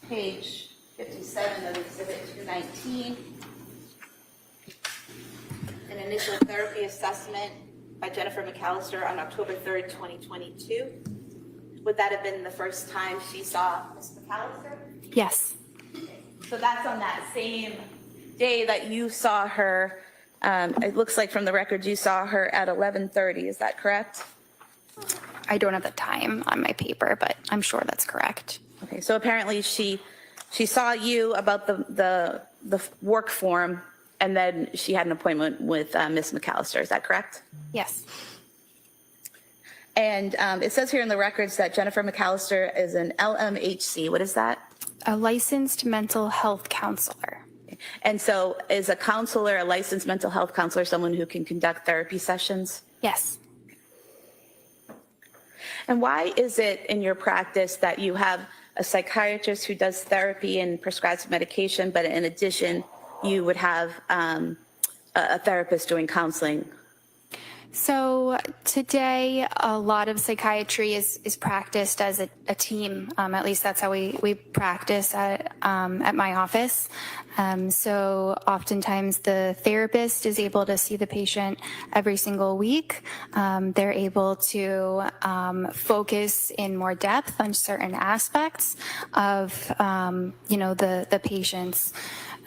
Speaker 2: page 57 of Exhibit 219. An initial therapy assessment by Jennifer McAllister on October 3rd, 2022. Would that have been the first time she saw Ms. McAllister?
Speaker 3: Yes.
Speaker 2: So that's on that same day that you saw her. It looks like from the records you saw her at 11:30. Is that correct?
Speaker 3: I don't have the time on my paper, but I'm sure that's correct.
Speaker 2: Okay, so apparently she saw you about the work form, and then she had an appointment with Ms. McAllister. Is that correct?
Speaker 3: Yes.
Speaker 2: And it says here in the records that Jennifer McAllister is an LMHC. What is that?
Speaker 3: A licensed mental health counselor.
Speaker 2: And so is a counselor, a licensed mental health counselor, someone who can conduct therapy sessions?
Speaker 3: Yes.
Speaker 2: And why is it in your practice that you have a psychiatrist who does therapy and prescribes medication, but in addition, you would have a therapist doing counseling?
Speaker 3: So today, a lot of psychiatry is practiced as a team. At least that's how we practice at my office. So oftentimes the therapist is able to see the patient every single week. They're able to focus in more depth on certain aspects of the patient's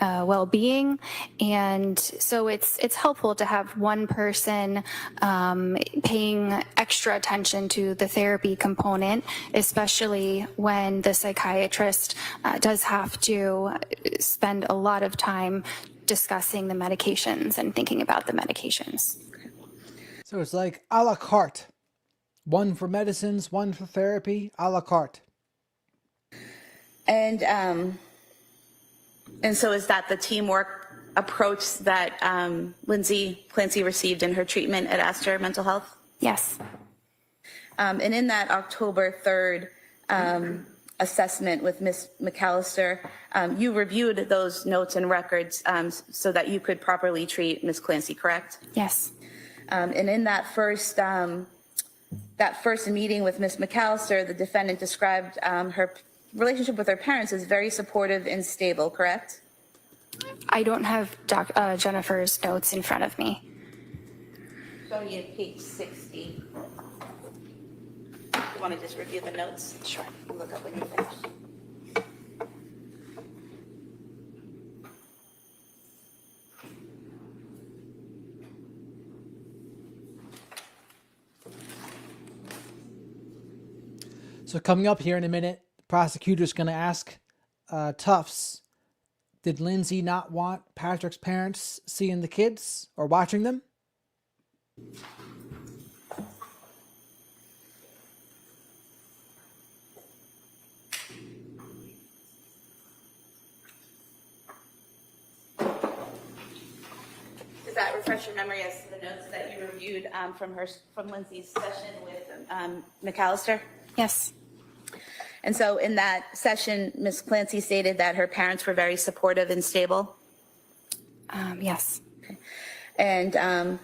Speaker 3: well-being, and so it's helpful to have one person paying extra attention to the therapy component, especially when the psychiatrist does have to spend a lot of time discussing the medications and thinking about the medications.
Speaker 1: So it's like a la carte. One for medicines, one for therapy, a la carte.
Speaker 2: And so is that the teamwork approach that Clancy received in her treatment at Astor Mental Health?
Speaker 3: Yes.
Speaker 2: And in that October 3rd assessment with Ms. McAllister, you reviewed those notes and records so that you could properly treat Ms. Clancy, correct?
Speaker 3: Yes.
Speaker 2: And in that first meeting with Ms. McAllister, the defendant described her relationship with her parents as very supportive and stable, correct?
Speaker 3: I don't have Jennifer's notes in front of me.
Speaker 2: Showing you page 60. You want to just review the notes?
Speaker 3: Sure.
Speaker 2: And look up when you finish.
Speaker 1: So coming up here in a minute, the prosecutor's going to ask Tufts, did Lindsay not want Patrick's parents seeing the kids or watching them?
Speaker 2: Does that refresh your memory as to the notes that you reviewed from Lindsay's session with McAllister?
Speaker 3: Yes.
Speaker 2: And so in that session, Ms. Clancy stated that her parents were very supportive and stable.
Speaker 3: Yes.
Speaker 2: And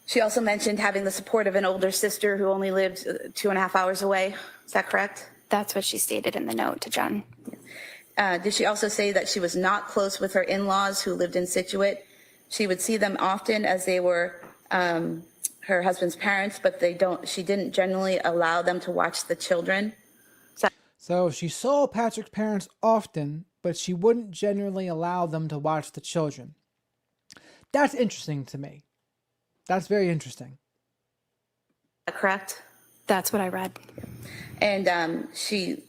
Speaker 2: she also mentioned having the support of an older sister who only lived 2.5 hours away. Is that correct?
Speaker 3: That's what she stated in the note to Jen.
Speaker 2: Did she also say that she was not close with her in-laws who lived in Situate? She would see them often as they were her husband's parents, but she didn't generally allow them to watch the children.
Speaker 1: So she saw Patrick's parents often, but she wouldn't generally allow them to watch the children. That's interesting to me. That's very interesting.
Speaker 2: Correct?
Speaker 3: That's what I read.
Speaker 2: And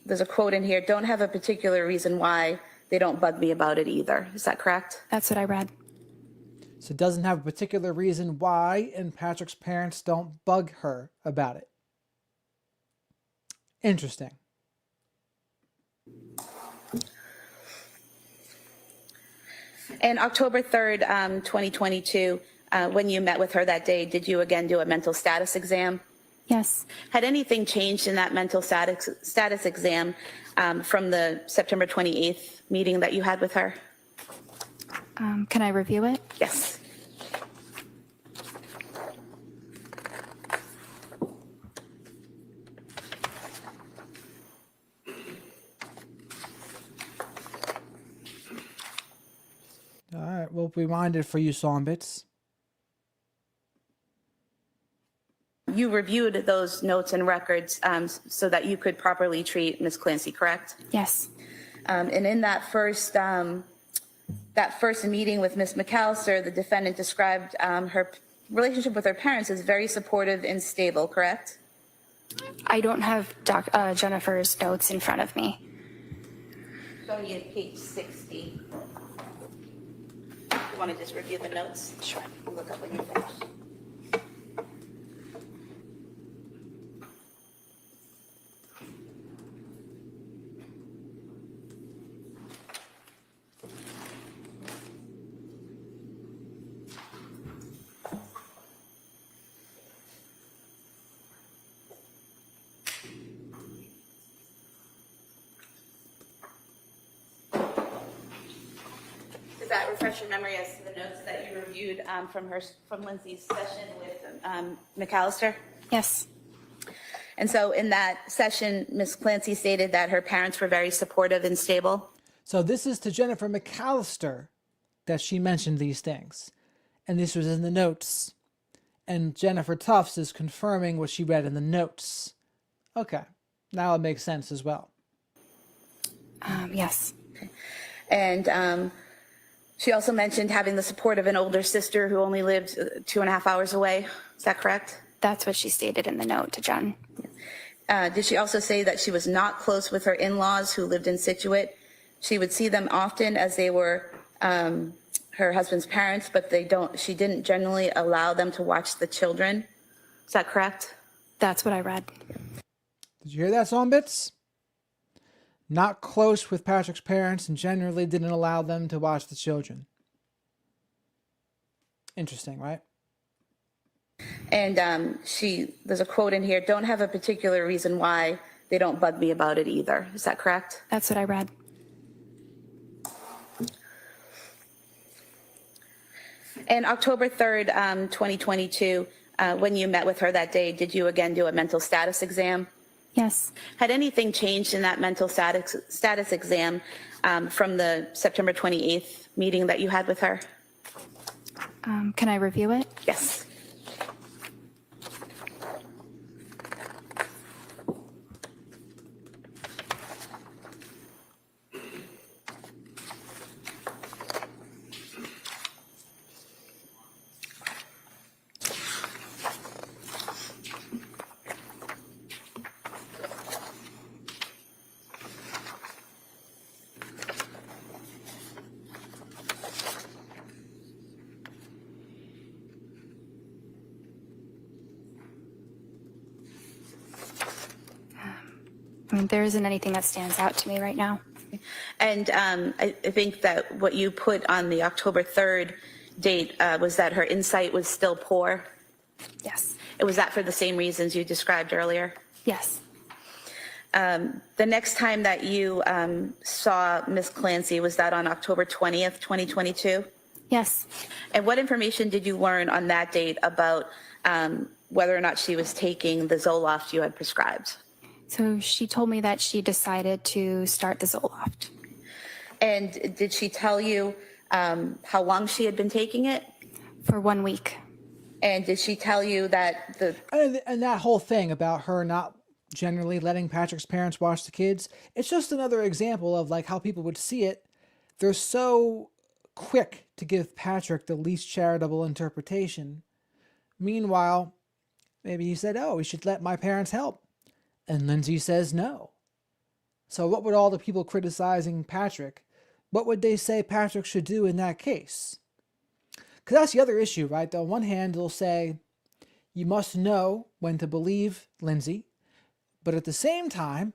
Speaker 2: there's a quote in here, don't have a particular reason why, they don't bug me about it either. Is that correct?
Speaker 3: That's what I read.
Speaker 1: So it doesn't have a particular reason why, and Patrick's parents don't bug her about it. Interesting.
Speaker 2: And October 3rd, 2022, when you met with her that day, did you again do a mental status exam?
Speaker 3: Yes.
Speaker 2: Had anything changed in that mental status exam from the September 28th meeting that you had with her?
Speaker 3: Can I review it?
Speaker 2: Yes.
Speaker 1: All right, we'll rewind it for you, Songbits.
Speaker 2: You reviewed those notes and records so that you could properly treat Ms. Clancy, correct?
Speaker 3: Yes.
Speaker 2: And in that first meeting with Ms. McAllister, the defendant described her relationship with her parents as very supportive and stable, correct?
Speaker 3: I don't have Jennifer's notes in front of me.
Speaker 2: Showing you page 60. You want to just review the notes?
Speaker 3: Sure.
Speaker 2: And look up when you finish. Does that refresh your memory as to the notes that you reviewed from Lindsay's session with McAllister?
Speaker 3: Yes.
Speaker 2: And so in that session, Ms. Clancy stated that her parents were very supportive and stable.
Speaker 1: So this is to Jennifer McAllister that she mentioned these things. And this was in the notes. And Jennifer Tufts is confirming what she read in the notes. Okay. Now it makes sense as well.
Speaker 3: Yes.
Speaker 2: And she also mentioned having the support of an older sister who only lived 2.5 hours away. Is that correct?
Speaker 3: That's what she stated in the note to Jen.
Speaker 2: Did she also say that she was not close with her in-laws who lived in Situate? She would see them often as they were her husband's parents, but she didn't generally allow them to watch the children. Is that correct?
Speaker 3: That's what I read.
Speaker 1: Did you hear that, Songbits? Not close with Patrick's parents and generally didn't allow them to watch the children. Interesting, right?
Speaker 2: And there's a quote in here, don't have a particular reason why, they don't bug me about it either. Is that correct?
Speaker 3: That's what I read.
Speaker 2: And October 3rd, 2022, when you met with her that day, did you again do a mental status exam?
Speaker 3: Yes.
Speaker 2: Had anything changed in that mental status exam from the September 28th meeting that you had with her?
Speaker 3: Can I review it?
Speaker 2: Yes.
Speaker 3: I mean, there isn't anything that stands out to me right now.
Speaker 2: And I think that what you put on the October 3rd date was that her insight was still poor.
Speaker 3: Yes.
Speaker 2: It was that for the same reasons you described earlier.
Speaker 3: Yes.
Speaker 2: The next time that you saw Miss Clancy, was that on October 20th, 2022?
Speaker 3: Yes.
Speaker 2: And what information did you learn on that date about whether or not she was taking the Zoloft you had prescribed?
Speaker 3: So she told me that she decided to start the Zoloft.
Speaker 2: And did she tell you how long she had been taking it?
Speaker 3: For 1 week.
Speaker 2: And did she tell you that
Speaker 1: And that whole thing about her not generally letting Patrick's parents watch the kids, it's just another example of like how people would see it. They're so quick to give Patrick the least charitable interpretation. Meanwhile, maybe he said, oh, we should let my parents help. And Lindsay says no. So what would all the people criticizing Patrick, what would they say Patrick should do in that case? Because that's the other issue, right? On one hand, they'll say, you must know when to believe Lindsay, but at the same time,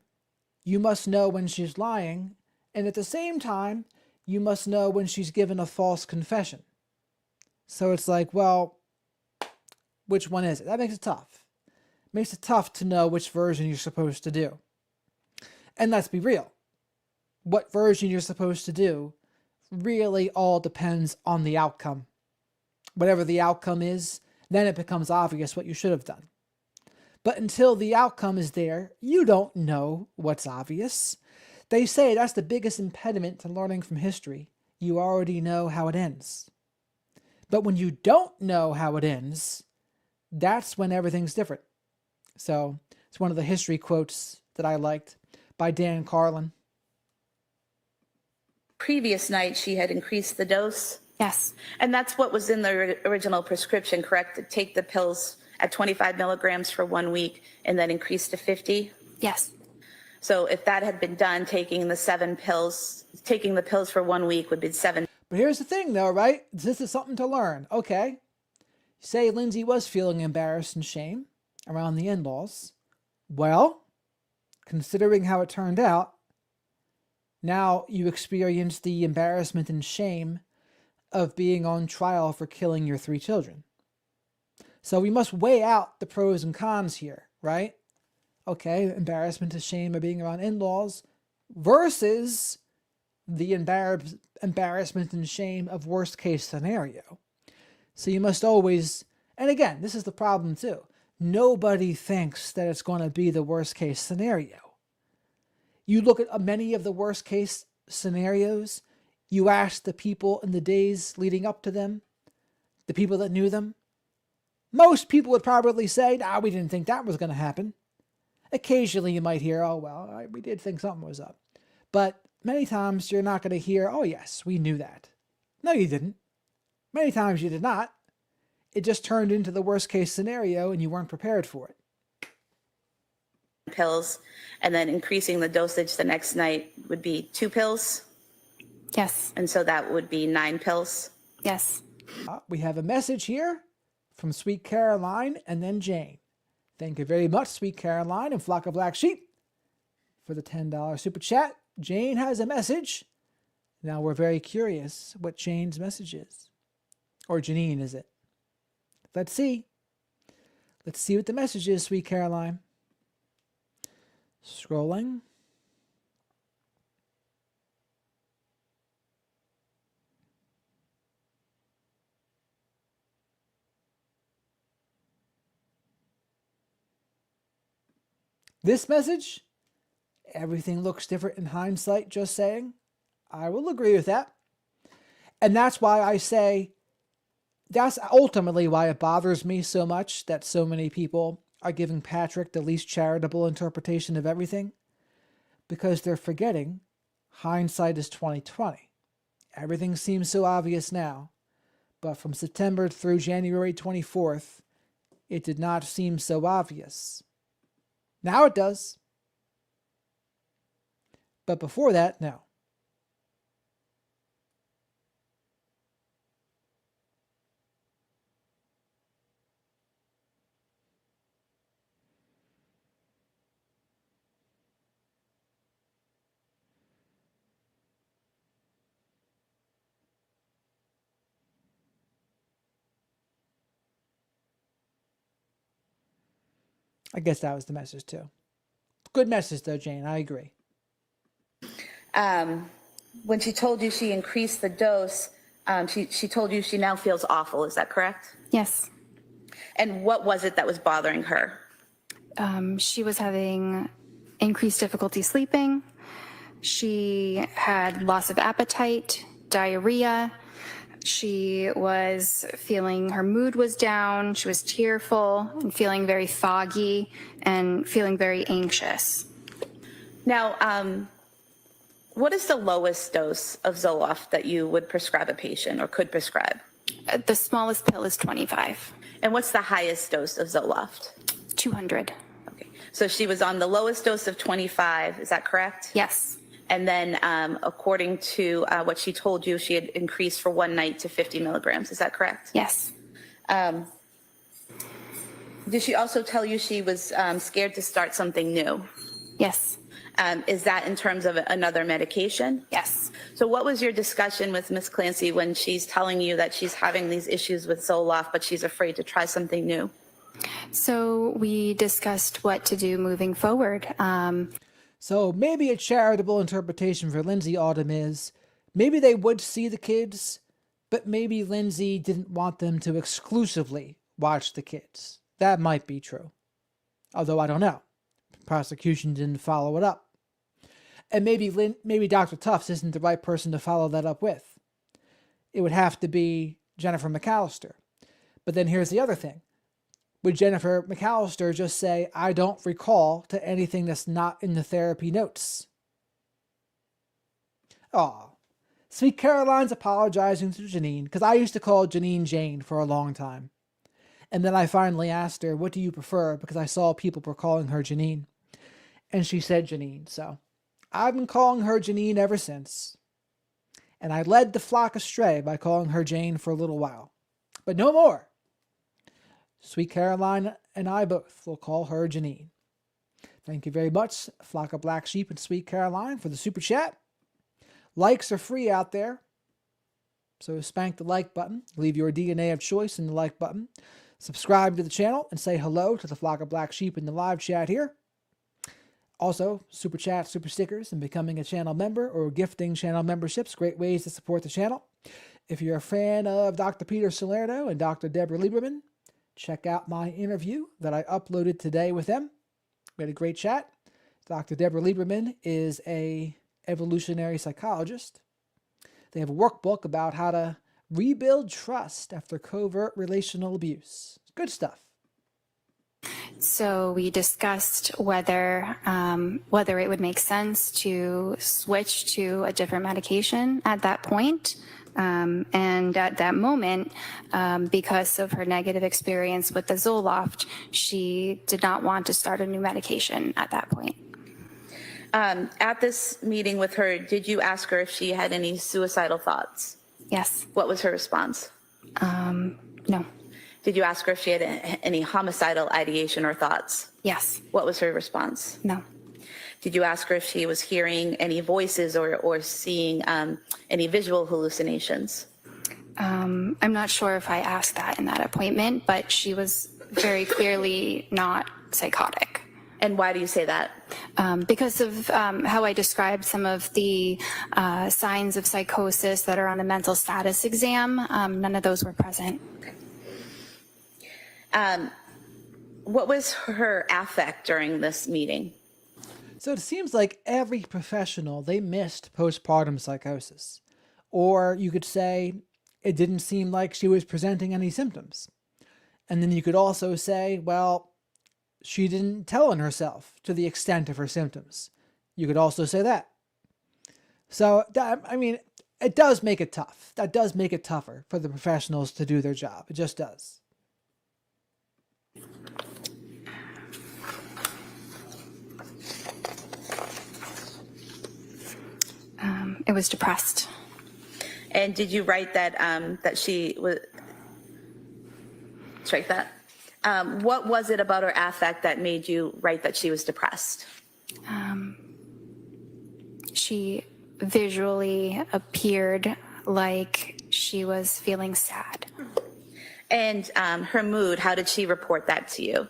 Speaker 1: you must know when she's lying, and at the same time, you must know when she's given a false confession. So it's like, well, which one is it? That makes it tough. Makes it tough to know which version you're supposed to do. And let's be real. What version you're supposed to do really all depends on the outcome. Whatever the outcome is, then it becomes obvious what you should have done. But until the outcome is there, you don't know what's obvious. They say that's the biggest impediment to learning from history. You already know how it ends. But when you don't know how it ends, that's when everything's different. So it's one of the history quotes that I liked by Dan Carlin.
Speaker 2: previous night she had increased the dose?
Speaker 3: Yes.
Speaker 2: And that's what was in the original prescription, correct? To take the pills at 25 milligrams for 1 week and then increase to 50?
Speaker 3: Yes.
Speaker 2: So if that had been done, taking the pills for 1 week would be 7.
Speaker 1: But here's the thing though, right? This is something to learn. Okay. Say Lindsay was feeling embarrassed and shame around the in-laws. Well, considering how it turned out, now you experience the embarrassment and shame of being on trial for killing your 3 children. So we must weigh out the pros and cons here, right? Okay, embarrassment and shame of being around in-laws versus the embarrassment and shame of worst case scenario. So you must always, and again, this is the problem too. Nobody thinks that it's going to be the worst case scenario. You look at many of the worst case scenarios, you ask the people in the days leading up to them, the people that knew them, most people would probably say, nah, we didn't think that was going to happen. Occasionally you might hear, oh, well, we did think something was up. But many times you're not going to hear, oh, yes, we knew that. No, you didn't. Many times you did not. It just turned into the worst case scenario and you weren't prepared for it.
Speaker 2: Pills, and then increasing the dosage the next night would be 2 pills.
Speaker 3: Yes.
Speaker 2: And so that would be 9 pills.
Speaker 3: Yes.
Speaker 1: We have a message here from Sweet Caroline and then Jane. Thank you very much, Sweet Caroline and Flock of Black Sheep, for the $10 super chat. Jane has a message. Now we're very curious what Jane's message is. Or Janine, is it? Let's see. Let's see what the message is, sweet Caroline. Scrolling. This message, everything looks different in hindsight, just saying. I will agree with that. And that's why I say, that's ultimately why it bothers me so much that so many people are giving Patrick the least charitable interpretation of everything, because they're forgetting hindsight is 2020. Everything seems so obvious now, but from September through January 24th, it did not seem so obvious. Now it does. But before that, no. I guess that was the message too. Good message though, Jane. I agree.
Speaker 2: When she told you she increased the dose, she told you she now feels awful. Is that correct?
Speaker 3: Yes.
Speaker 2: And what was it that was bothering her?
Speaker 3: She was having increased difficulty sleeping. She had loss of appetite, diarrhea. She was feeling her mood was down. She was tearful and feeling very foggy and feeling very anxious.
Speaker 2: Now, what is the lowest dose of Zoloft that you would prescribe a patient or could prescribe?
Speaker 3: The smallest pill is 25,
Speaker 2: And what's the highest dose of Zoloft?
Speaker 3: 200.
Speaker 2: Okay. So she was on the lowest dose of 25. Is that correct?
Speaker 3: Yes.
Speaker 2: And then according to what she told you, she had increased for one night to 50 milligrams. Is that correct?
Speaker 3: Yes.
Speaker 2: Did she also tell you she was scared to start something new?
Speaker 3: Yes.
Speaker 2: Is that in terms of another medication?
Speaker 3: Yes.
Speaker 2: So what was your discussion with Ms. Clancy when she's telling you that she's having these issues with Zoloft, but she's afraid to try something new?
Speaker 3: So we discussed what to do moving forward.
Speaker 1: So maybe a charitable interpretation for Lindsay Autumn is maybe they would see the kids, but maybe Lindsay didn't want them to exclusively watch the kids. That might be true. Although I don't know. Prosecution didn't follow it up. And maybe Dr. Tufts isn't the right person to follow that up with. It would have to be Jennifer McAllister. But then here's the other thing. Would Jennifer McAllister just say, I don't recall, to anything that's not in the therapy notes? Aw. Sweet Caroline's apologizing to Janine, because I used to call Janine Jane for a long time. And then I finally asked her, what do you prefer? Because I saw people were calling her Janine. And she said Janine, so I've been calling her Janine ever since. And I led the flock astray by calling her Jane for a little while. But no more. Sweet Caroline and I both will call her Janine. Thank you very much, Flock of Black Sheep and Sweet Caroline, for the super chat. Likes are free out there. So spank the like button. Leave your DNA of choice in the like button. Subscribe to the channel and say hello to the Flock of Black Sheep in the live chat here. Also, super chat, super stickers, and becoming a channel member or gifting channel memberships, great ways to support the channel. If you're a fan of Dr. Peter Salerno and Dr. Deborah Lieberman, check out my interview that I uploaded today with them. We had a great chat. Dr. Deborah Lieberman is an evolutionary psychologist. They have a workbook about how to rebuild trust after covert relational abuse. Good stuff.
Speaker 3: So we discussed whether it would make sense to switch to a different medication at that point. And at that moment, because of her negative experience with the Zoloft, she did not want to start a new medication at that point.
Speaker 2: At this meeting with her, did you ask her if she had any suicidal thoughts?
Speaker 3: Yes.
Speaker 2: What was her response?
Speaker 3: No.
Speaker 2: Did you ask her if she had any homicidal ideation or thoughts?
Speaker 3: Yes.
Speaker 2: What was her response?
Speaker 3: No.
Speaker 2: Did you ask her if she was hearing any voices or seeing any visual hallucinations?
Speaker 3: I'm not sure if I asked that in that appointment, but she was very clearly not psychotic.
Speaker 2: And why do you say that?
Speaker 3: Because of how I described some of the signs of psychosis that are on the mental status exam, none of those were present.
Speaker 2: What was her affect during this meeting?
Speaker 1: So it seems like every professional, they missed postpartum psychosis. Or you could say it didn't seem like she was presenting any symptoms. And then you could also say, well, she didn't tell on herself to the extent of her symptoms. You could also say that. So, I mean, it does make it tough. That does make it tougher for the professionals to do their job. It just does.
Speaker 3: It was depressed.
Speaker 2: And did you write that that she was, strike that? What was it about her affect that made you write that she was depressed?
Speaker 3: She visually appeared like she was feeling sad.
Speaker 2: And her mood, how did she report that to you?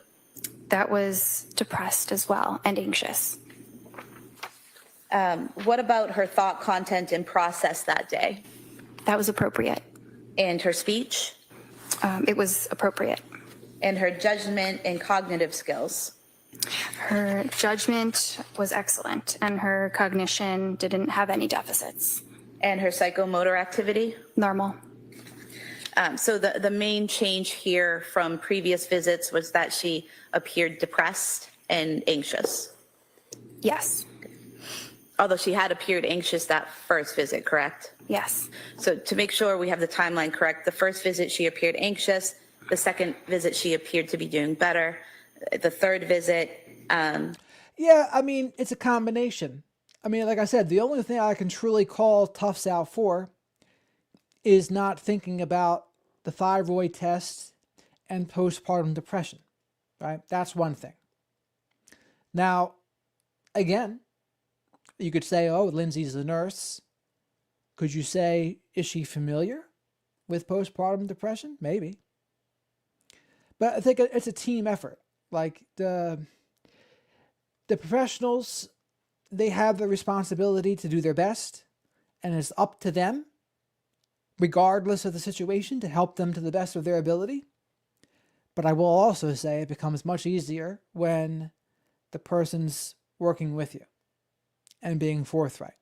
Speaker 3: That was depressed as well and anxious.
Speaker 2: What about her thought content and process that day?
Speaker 3: That was appropriate.
Speaker 2: And her speech?
Speaker 3: It was appropriate.
Speaker 2: And her judgment and cognitive skills?
Speaker 3: Her judgment was excellent, and her cognition didn't have any deficits.
Speaker 2: And her psychomotor activity?
Speaker 3: Normal.
Speaker 2: So the main change here from previous visits was that she appeared depressed and anxious.
Speaker 3: Yes.
Speaker 2: Although she had appeared anxious that first visit, correct?
Speaker 3: Yes.
Speaker 2: So to make sure we have the timeline correct, the first visit she appeared anxious, the second visit she appeared to be doing better, the third visit.
Speaker 1: Yeah, I mean, it's a combination. I mean, like I said, the only thing I can truly call Tufts out for is not thinking about the thyroid test and postpartum depression, right? That's one thing. Now, again, you could say, oh, Lindsay's the nurse. Could you say, is she familiar with postpartum depression? Maybe. But I think it's a team effort. Like the professionals, they have the responsibility to do their best, and it's up to them, regardless of the situation, to help them to the best of their ability. But I will also say it becomes much easier when the person's working with you and being forthright.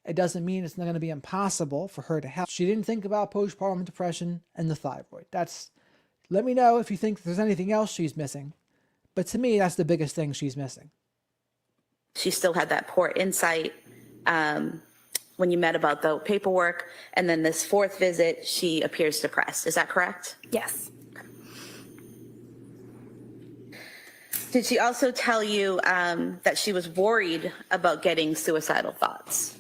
Speaker 1: It doesn't mean it's not going to be impossible for her to help. She didn't think about postpartum depression and the thyroid. Let me know if you think there's anything else she's missing. But to me, that's the biggest thing she's missing.
Speaker 2: She still had that poor insight when you met about the paperwork. And then this fourth visit, she appears depressed. Is that correct?
Speaker 3: Yes.
Speaker 2: Did she also tell you that she was worried about getting suicidal thoughts?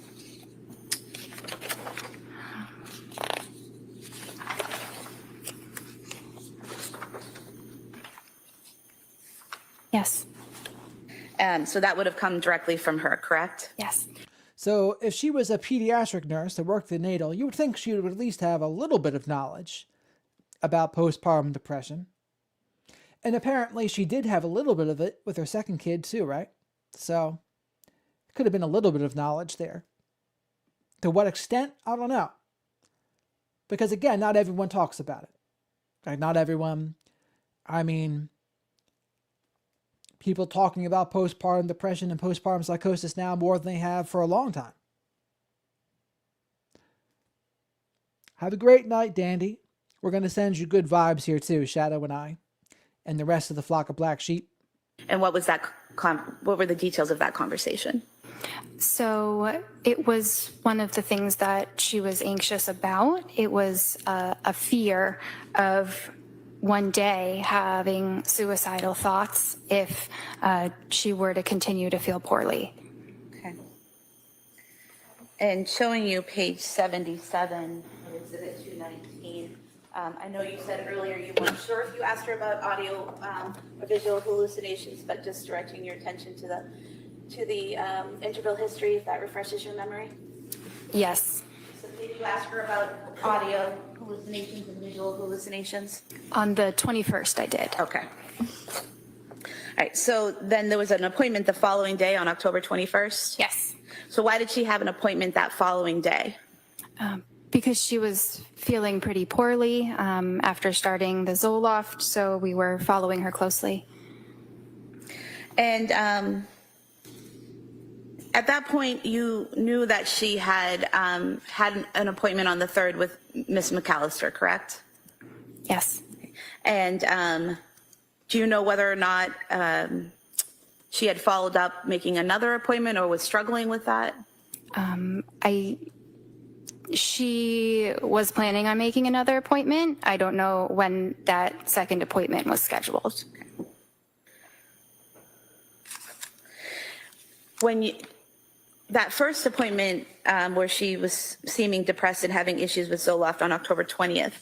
Speaker 3: Yes.
Speaker 2: So that would have come directly from her, correct?
Speaker 3: Yes.
Speaker 1: So if she was a pediatric nurse that worked the natal, you would think she would at least have a little bit of knowledge about postpartum depression. And apparently she did have a little bit of it with her second kid too, right? So it could have been a little bit of knowledge there. To what extent? I don't know. Because again, not everyone talks about it. Like not everyone, I mean, people talking about postpartum depression and postpartum psychosis now more than they have for a long time. Have a great night, Dandy. We're going to send you good vibes here too, Shadow and I, and the rest of the flock of black sheep.
Speaker 2: And what was that? What were the details of that conversation?
Speaker 3: So it was one of the things that she was anxious about. It was a fear of one day having suicidal thoughts if she were to continue to feel poorly.
Speaker 2: Okay. And showing you page 77 of Exhibit 219. I know you said earlier you weren't sure if you asked her about audio or visual hallucinations, but just directing your attention to the integral history, if that refreshes your memory.
Speaker 3: Yes.
Speaker 2: So Did you ask her about audio hallucinations and visual hallucinations?
Speaker 3: On the 21st, I did.
Speaker 2: Okay. All right, so then there was an appointment the following day on October 21st?
Speaker 3: Yes.
Speaker 2: So why did she have an appointment that following day?
Speaker 3: Because she was feeling pretty poorly after starting the Zoloft, so we were following her closely.
Speaker 2: And at that point, you knew that she had had an appointment on the 3rd with Miss McAllister, correct?
Speaker 3: Yes.
Speaker 2: And do you know whether or not she had followed up making another appointment or was struggling with that?
Speaker 3: She was planning on making another appointment. I don't know when that second appointment was scheduled.
Speaker 2: When that first appointment where she was seeming depressed and having issues with Zoloft on October 20th,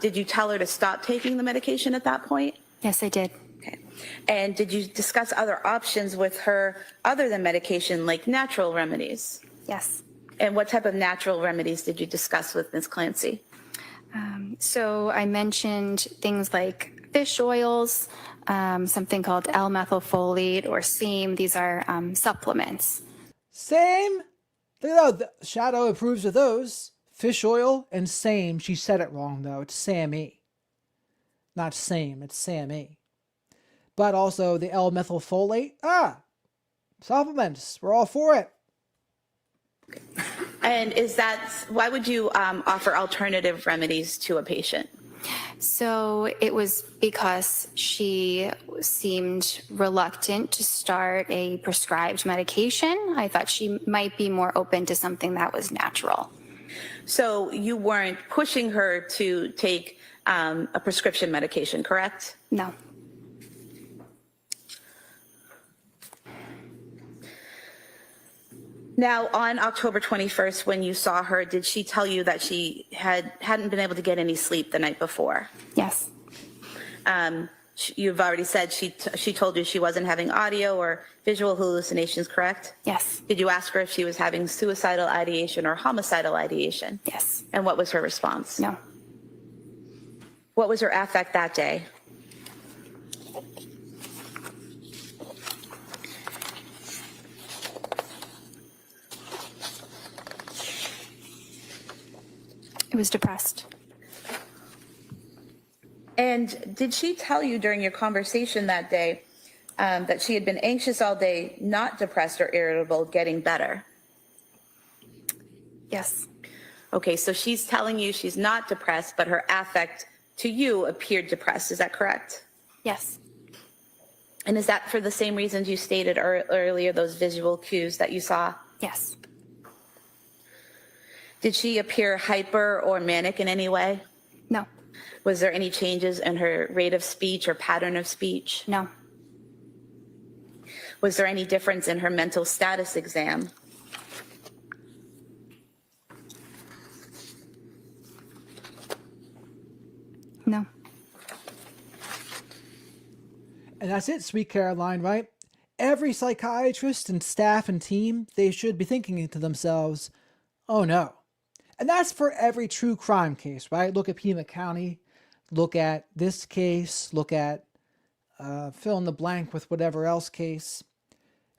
Speaker 2: did you tell her to stop taking the medication at that point?
Speaker 3: Yes, I did.
Speaker 2: Okay. And did you discuss other options with her other than medication, like natural remedies?
Speaker 3: Yes.
Speaker 2: And what type of natural remedies did you discuss with Ms. Clancy?
Speaker 3: So I mentioned things like fish oils, something called L-methylfolate or SAME. These are supplements.
Speaker 1: Same. The Shadow approves of those. Fish oil and same. She said it wrong, though. It's SAMe. Not same. It's SAMe. But also the L-methylfolate. Supplements. We're all for it.
Speaker 2: And is that, why would you offer alternative remedies to a patient?
Speaker 3: So it was because she seemed reluctant to start a prescribed medication. I thought she might be more open to something that was natural.
Speaker 2: So you weren't pushing her to take a prescription medication, correct?
Speaker 3: No.
Speaker 2: Now, on October 21st, when you saw her, did she tell you that she hadn't been able to get any sleep the night before?
Speaker 3: Yes.
Speaker 2: You've already said she told you she wasn't having audio or visual hallucinations, correct?
Speaker 3: Yes.
Speaker 2: Did you ask her if she was having suicidal ideation or homicidal ideation?
Speaker 3: Yes.
Speaker 2: And what was her response?
Speaker 3: No.
Speaker 2: What was her affect that day?
Speaker 3: It was depressed.
Speaker 2: And did she tell you during your conversation that day that she had been anxious all day, not depressed or irritable, getting better?
Speaker 3: Yes.
Speaker 2: Okay, so she's telling you she's not depressed, but her affect to you appeared depressed. Is that correct?
Speaker 3: Yes.
Speaker 2: And is that for the same reasons you stated earlier, those visual cues that you saw?
Speaker 3: Yes.
Speaker 2: Did she appear hyper or manic in any way?
Speaker 3: No.
Speaker 2: Was there any changes in her rate of speech or pattern of speech?
Speaker 3: No.
Speaker 2: Was there any difference in her mental status exam?
Speaker 3: No.
Speaker 1: And that's it, sweet Caroline, right? Every psychiatrist and staff and team, they should be thinking to themselves, oh no. And that's for every true crime case, right? Look at Pima County, look at this case, look at fill in the blank with whatever else case.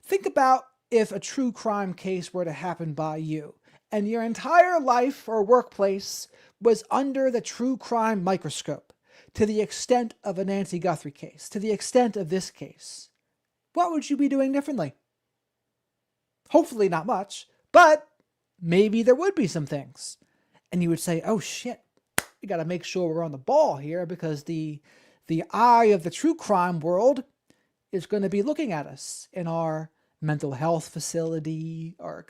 Speaker 1: Think about if a true crime case were to happen by you and your entire life or workplace was under the true crime microscope to the extent of a Nancy Guthrie case, to the extent of this case. What would you be doing differently? Hopefully not much, but maybe there would be some things. And you would say, oh shit, we got to make sure we're on the ball here because the eye of the true crime world is going to be looking at us in our mental health facility or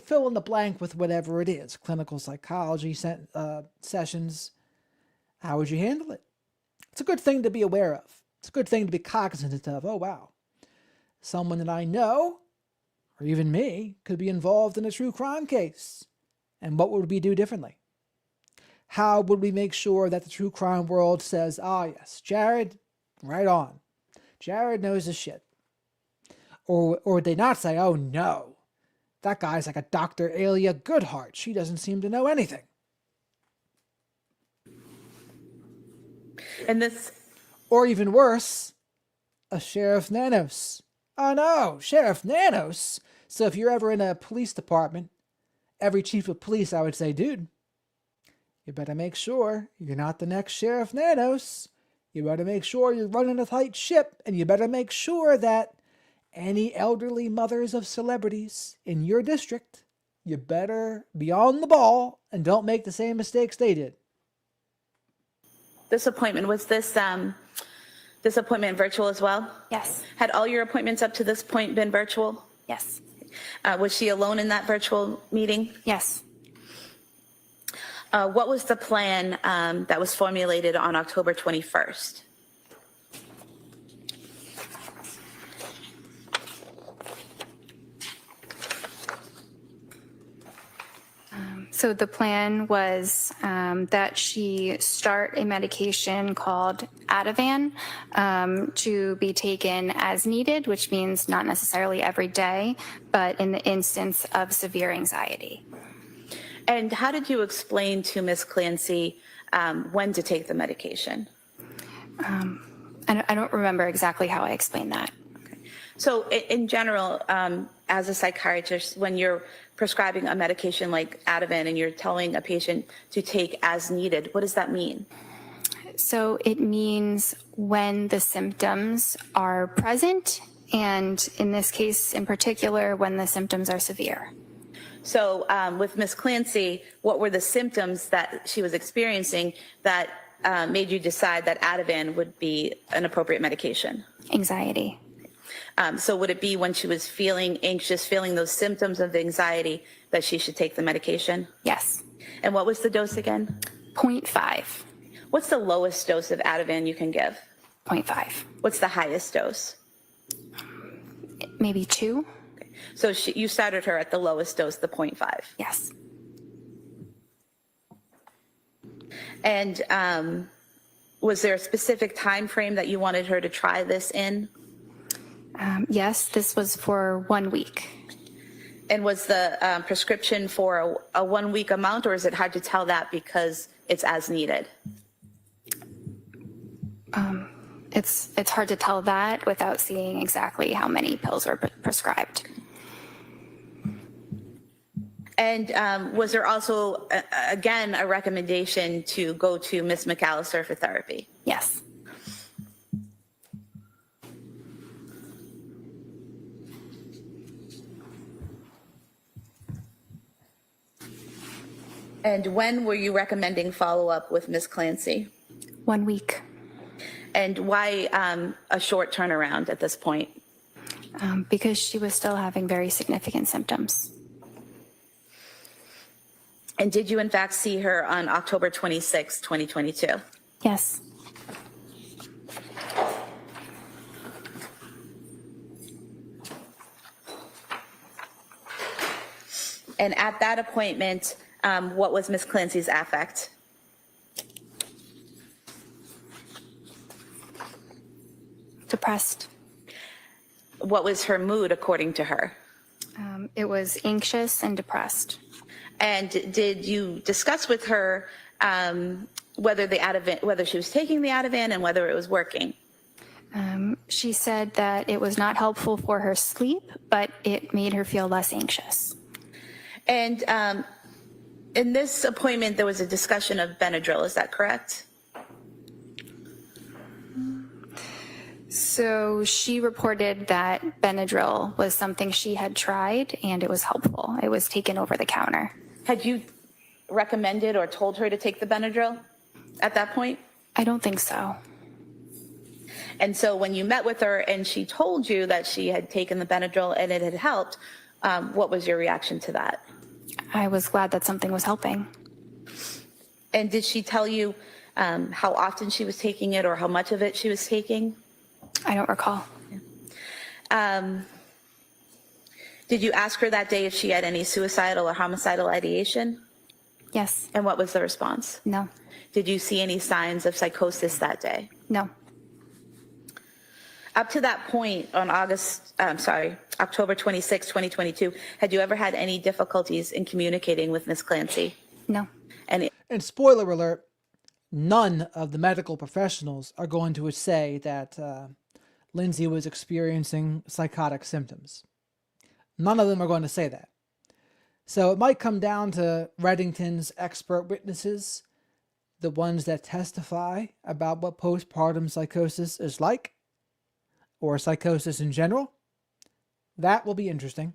Speaker 1: fill in the blank with whatever it is, clinical psychology sessions. How would you handle it? It's a good thing to be aware of. It's a good thing to be cognizant of. Oh, wow. Someone that I know, or even me, could be involved in a true crime case. And what would we do differently? How would we make sure that the true crime world says, ah, yes, Jared, right on. Jared knows his shit. Or would they not say, oh, no, That guy's like a Dr. Alia Goodhart. She doesn't seem to know anything.
Speaker 2: And this,
Speaker 1: Or even worse, a Sheriff Nanos. Oh no, Sheriff Nanos. So if you're ever in a police department, every chief of police, I would say, dude, you better make sure you're not the next Sheriff Nanos. You better make sure you're running a tight ship, and you better make sure that any elderly mothers of celebrities in your district, you better be on the ball and don't make the same mistakes they did.
Speaker 2: this appointment, was this appointment virtual as well?
Speaker 3: Yes.
Speaker 2: Had all your appointments up to this point been virtual?
Speaker 3: Yes.
Speaker 2: Was she alone in that virtual meeting?
Speaker 3: Yes.
Speaker 2: What was the plan that was formulated on October 21st?
Speaker 3: So the plan was that she start a medication called Ativan to be taken as needed, which means not necessarily every day, but in the instance of severe anxiety.
Speaker 2: And how did you explain to Ms. Clancy when to take the medication?
Speaker 3: I don't remember exactly how I explained that.
Speaker 2: So in general, as a psychiatrist, when you're prescribing a medication like Ativan and you're telling a patient to take as needed, what does that mean?
Speaker 3: So it means when the symptoms are present, and in this case in particular, when the symptoms are severe.
Speaker 2: So with Ms. Clancy, what were the symptoms that she was experiencing that made you decide that Ativan would be an appropriate medication?
Speaker 3: Anxiety.
Speaker 2: So would it be when she was feeling anxious, feeling those symptoms of anxiety, that she should take the medication?
Speaker 3: Yes.
Speaker 2: And what was the dose again?
Speaker 3: 0.5.
Speaker 2: What's the lowest dose of Ativan you can give?
Speaker 3: 0.5.
Speaker 2: What's the highest dose?
Speaker 3: Maybe 2.
Speaker 2: So you started her at the lowest dose, the 0.5.
Speaker 3: Yes.
Speaker 2: And was there a specific time frame that you wanted her to try this in?
Speaker 3: Yes, this was for 1 week.
Speaker 2: And was the prescription for a 1 week amount, or is it hard to tell that because it's as needed?
Speaker 3: It's hard to tell that without seeing exactly how many pills were prescribed.
Speaker 2: And was there also, again, a recommendation to go to Ms. McAllister for therapy?
Speaker 3: Yes.
Speaker 2: And when were you recommending follow-up with Ms. Clancy?
Speaker 3: 1 week.
Speaker 2: And why a short turnaround at this point?
Speaker 3: Because she was still having very significant symptoms.
Speaker 2: And did you in fact see her on October 26, 2022?
Speaker 3: Yes.
Speaker 2: And at that appointment, what was Ms. Clancy's affect?
Speaker 3: Depressed.
Speaker 2: What was her mood according to her?
Speaker 3: It was anxious and depressed.
Speaker 2: And did you discuss with her whether she was taking the Ativan and whether it was working?
Speaker 3: She said that it was not helpful for her sleep, but it made her feel less anxious.
Speaker 2: And in this appointment, there was a discussion of Benadryl, is that correct?
Speaker 3: So she reported that Benadryl was something she had tried and it was helpful. It was taken over the counter.
Speaker 2: Had you recommended or told her to take the Benadryl at that point?
Speaker 3: I don't think so.
Speaker 2: And so when you met with her and she told you that she had taken the Benadryl and it had helped, what was your reaction to that?
Speaker 3: I was glad that something was helping.
Speaker 2: And did she tell you how often she was taking it or how much of it she was taking?
Speaker 3: I don't recall.
Speaker 2: Did you ask her that day if she had any suicidal or homicidal ideation?
Speaker 3: Yes.
Speaker 2: And what was the response?
Speaker 3: No.
Speaker 2: Did you see any signs of psychosis that day?
Speaker 3: No.
Speaker 2: Up to that point on October 26, 2022, had you ever had any difficulties in communicating with Ms. Clancy?
Speaker 3: No.
Speaker 2: And
Speaker 1: And spoiler alert, none of the medical professionals are going to say that Lindsay was experiencing psychotic symptoms. None of them are going to say that. So it might come down to Reddington's expert witnesses, the ones that testify about what postpartum psychosis is like, or psychosis in general. That will be interesting.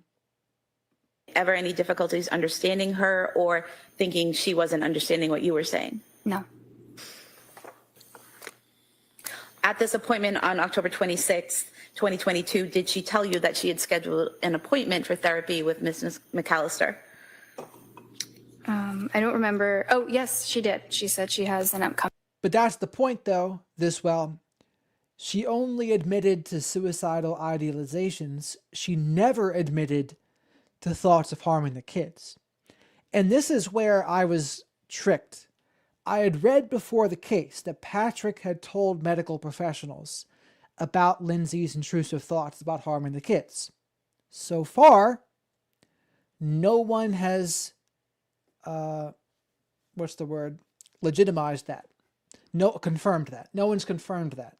Speaker 2: ever any difficulties understanding her or thinking she wasn't understanding what you were saying?
Speaker 3: No.
Speaker 2: At this appointment on October 26th, 2022, did she tell you that she had scheduled an appointment for therapy with Ms. McAllister?
Speaker 3: I don't remember. Oh, yes, she did. She said she has an upcoming.
Speaker 1: But that's the point, though, she only admitted to suicidal idealizations. She never admitted to thoughts of harming the kids. And this is where I was tricked. I had read before the case that Patrick had told medical professionals about Lindsay's intrusive thoughts about harming the kids. So far, no one has, legitimized that. Confirmed that. No one's confirmed that.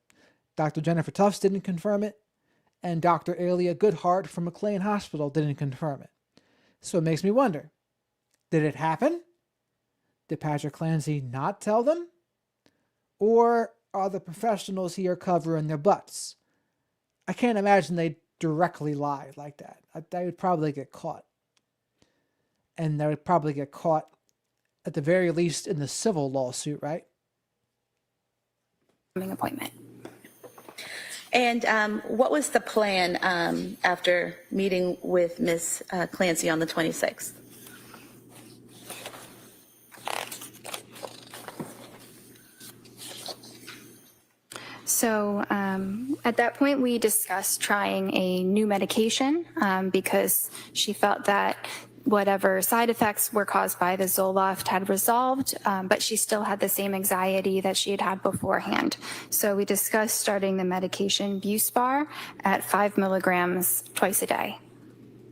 Speaker 1: Dr. Jennifer Tufts didn't confirm it, and Dr. Alia Goodhart from McLean Hospital didn't confirm it. So it makes me wonder, did it happen? Did Patrick Clancy not tell them? Or are the professionals here covering their butts? I can't imagine they directly lie like that. They would probably get caught. And they would probably get caught, at the very least, in the civil lawsuit, right?
Speaker 3: Appointment.
Speaker 2: And what was the plan after meeting with Ms. Clancy on the 26th?
Speaker 3: So at that point, we discussed trying a new medication because she felt that whatever side effects were caused by the Zoloft had resolved, but she still had the same anxiety that she had had beforehand. So we discussed starting the medication Buspar at 5 milligrams twice a day.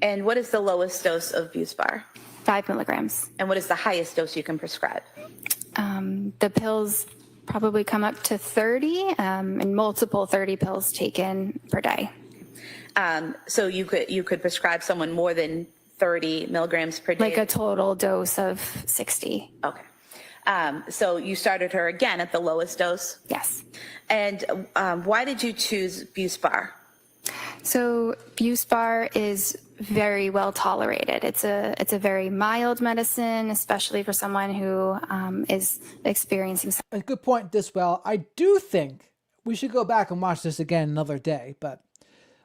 Speaker 2: And what is the lowest dose of Buspar?
Speaker 3: 5 milligrams.
Speaker 2: And what is the highest dose you can prescribe?
Speaker 3: The pills probably come up to 30 and multiple 30 pills taken per day.
Speaker 2: So you could prescribe someone more than 30 milligrams per day?
Speaker 3: Like a total dose of 60.
Speaker 2: Okay. So you started her again at the lowest dose?
Speaker 3: Yes.
Speaker 2: And why did you choose Buspar?
Speaker 3: So Buspar is very well tolerated. It's a very mild medicine, especially for someone who is experiencing.
Speaker 1: A good point, Diswell. I do think we should go back and watch this again another day, but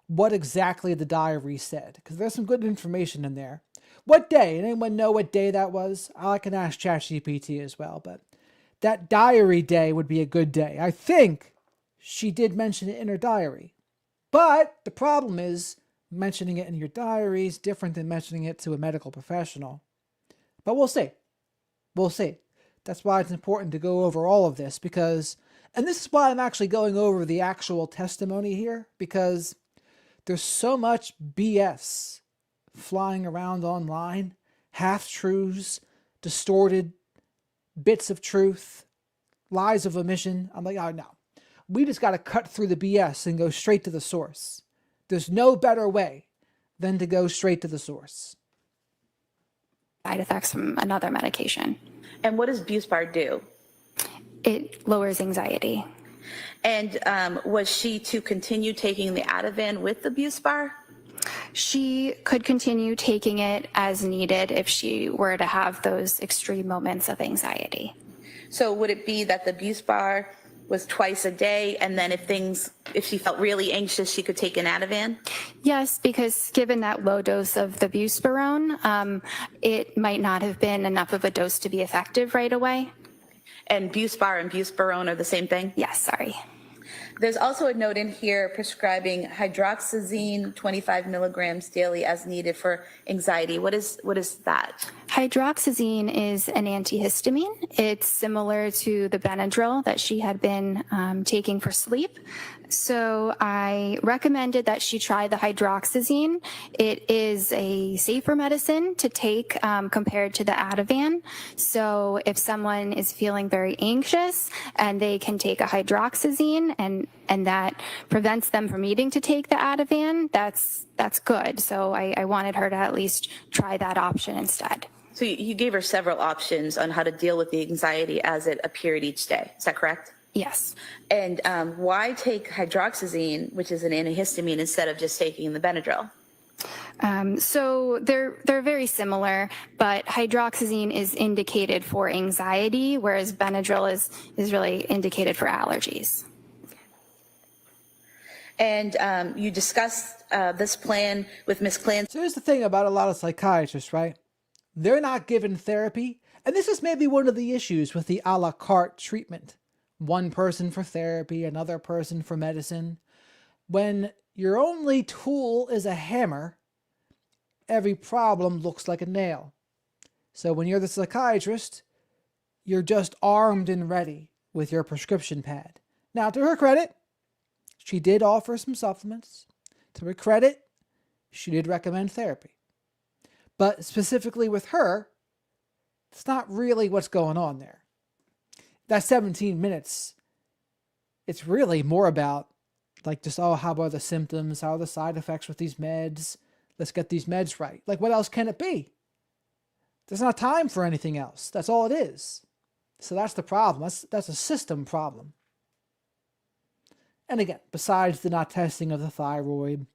Speaker 1: what exactly the diary said, because there's some good information in there. What day? Anyone know what day that was? I can ask ChatGPT as well, but that diary day would be a good day. I think she did mention it in her diary. But the problem is, mentioning it in your diary is different than mentioning it to a medical professional. But we'll see. We'll see. That's why it's important to go over all of this, because, and this is why I'm actually going over the actual testimony here, because there's so much BS flying around online, half-truths, distorted bits of truth, lies of omission. I'm like, oh no. We just got to cut through the BS and go straight to the source. There's no better way than to go straight to the source.
Speaker 3: Side effects from another medication.
Speaker 2: And what does Buspar do?
Speaker 3: It lowers anxiety.
Speaker 2: And was she to continue taking the Ativan with the Buspar?
Speaker 3: She could continue taking it as needed if she were to have those extreme moments of anxiety.
Speaker 2: So would it be that the Buspar was twice a day, and then if she felt really anxious, she could take an Ativan?
Speaker 3: Yes, because given that low dose of the Buspirone, it might not have been enough of a dose to be effective right away.
Speaker 2: And Buspar and Buspirone are the same thing?
Speaker 3: Yes, sorry.
Speaker 2: There's also a note in here prescribing hydroxyzine 25 milligrams daily as needed for anxiety. What is that?
Speaker 3: Hydroxyzine is an antihistamine. It's similar to the Benadryl that she had been taking for sleep. So I recommended that she try the hydroxyzine. It is a safer medicine to take compared to the Ativan. So if someone is feeling very anxious and they can take a hydroxyzine and that prevents them from needing to take the Ativan, that's good. So I wanted her to at least try that option instead.
Speaker 2: So you gave her several options on how to deal with the anxiety as it appeared each day. Is that correct?
Speaker 3: Yes.
Speaker 2: And why take hydroxyzine, which is an antihistamine, instead of just taking the Benadryl?
Speaker 3: So they're very similar, but hydroxyzine is indicated for anxiety, whereas Benadryl is really indicated for allergies.
Speaker 2: And you discussed this plan with Ms. Clancy.
Speaker 1: So here's the thing about a lot of psychiatrists, right? They're not given therapy. And this is maybe one of the issues with the a la carte treatment. One person for therapy, another person for medicine. When your only tool is a hammer, every problem looks like a nail. So when you're the psychiatrist, you're just armed and ready with your prescription pad. Now, to her credit, she did offer some supplements. To her credit, she did recommend therapy. But specifically with her, it's not really what's going on there. That 17 minutes, it's really more about like just, oh, how are the symptoms? How are the side effects with these meds? Let's get these meds right. Like, what else can it be? There's not time for anything else. That's all it is. So that's the problem. That's a system problem. And again, besides the not testing of the thyroid,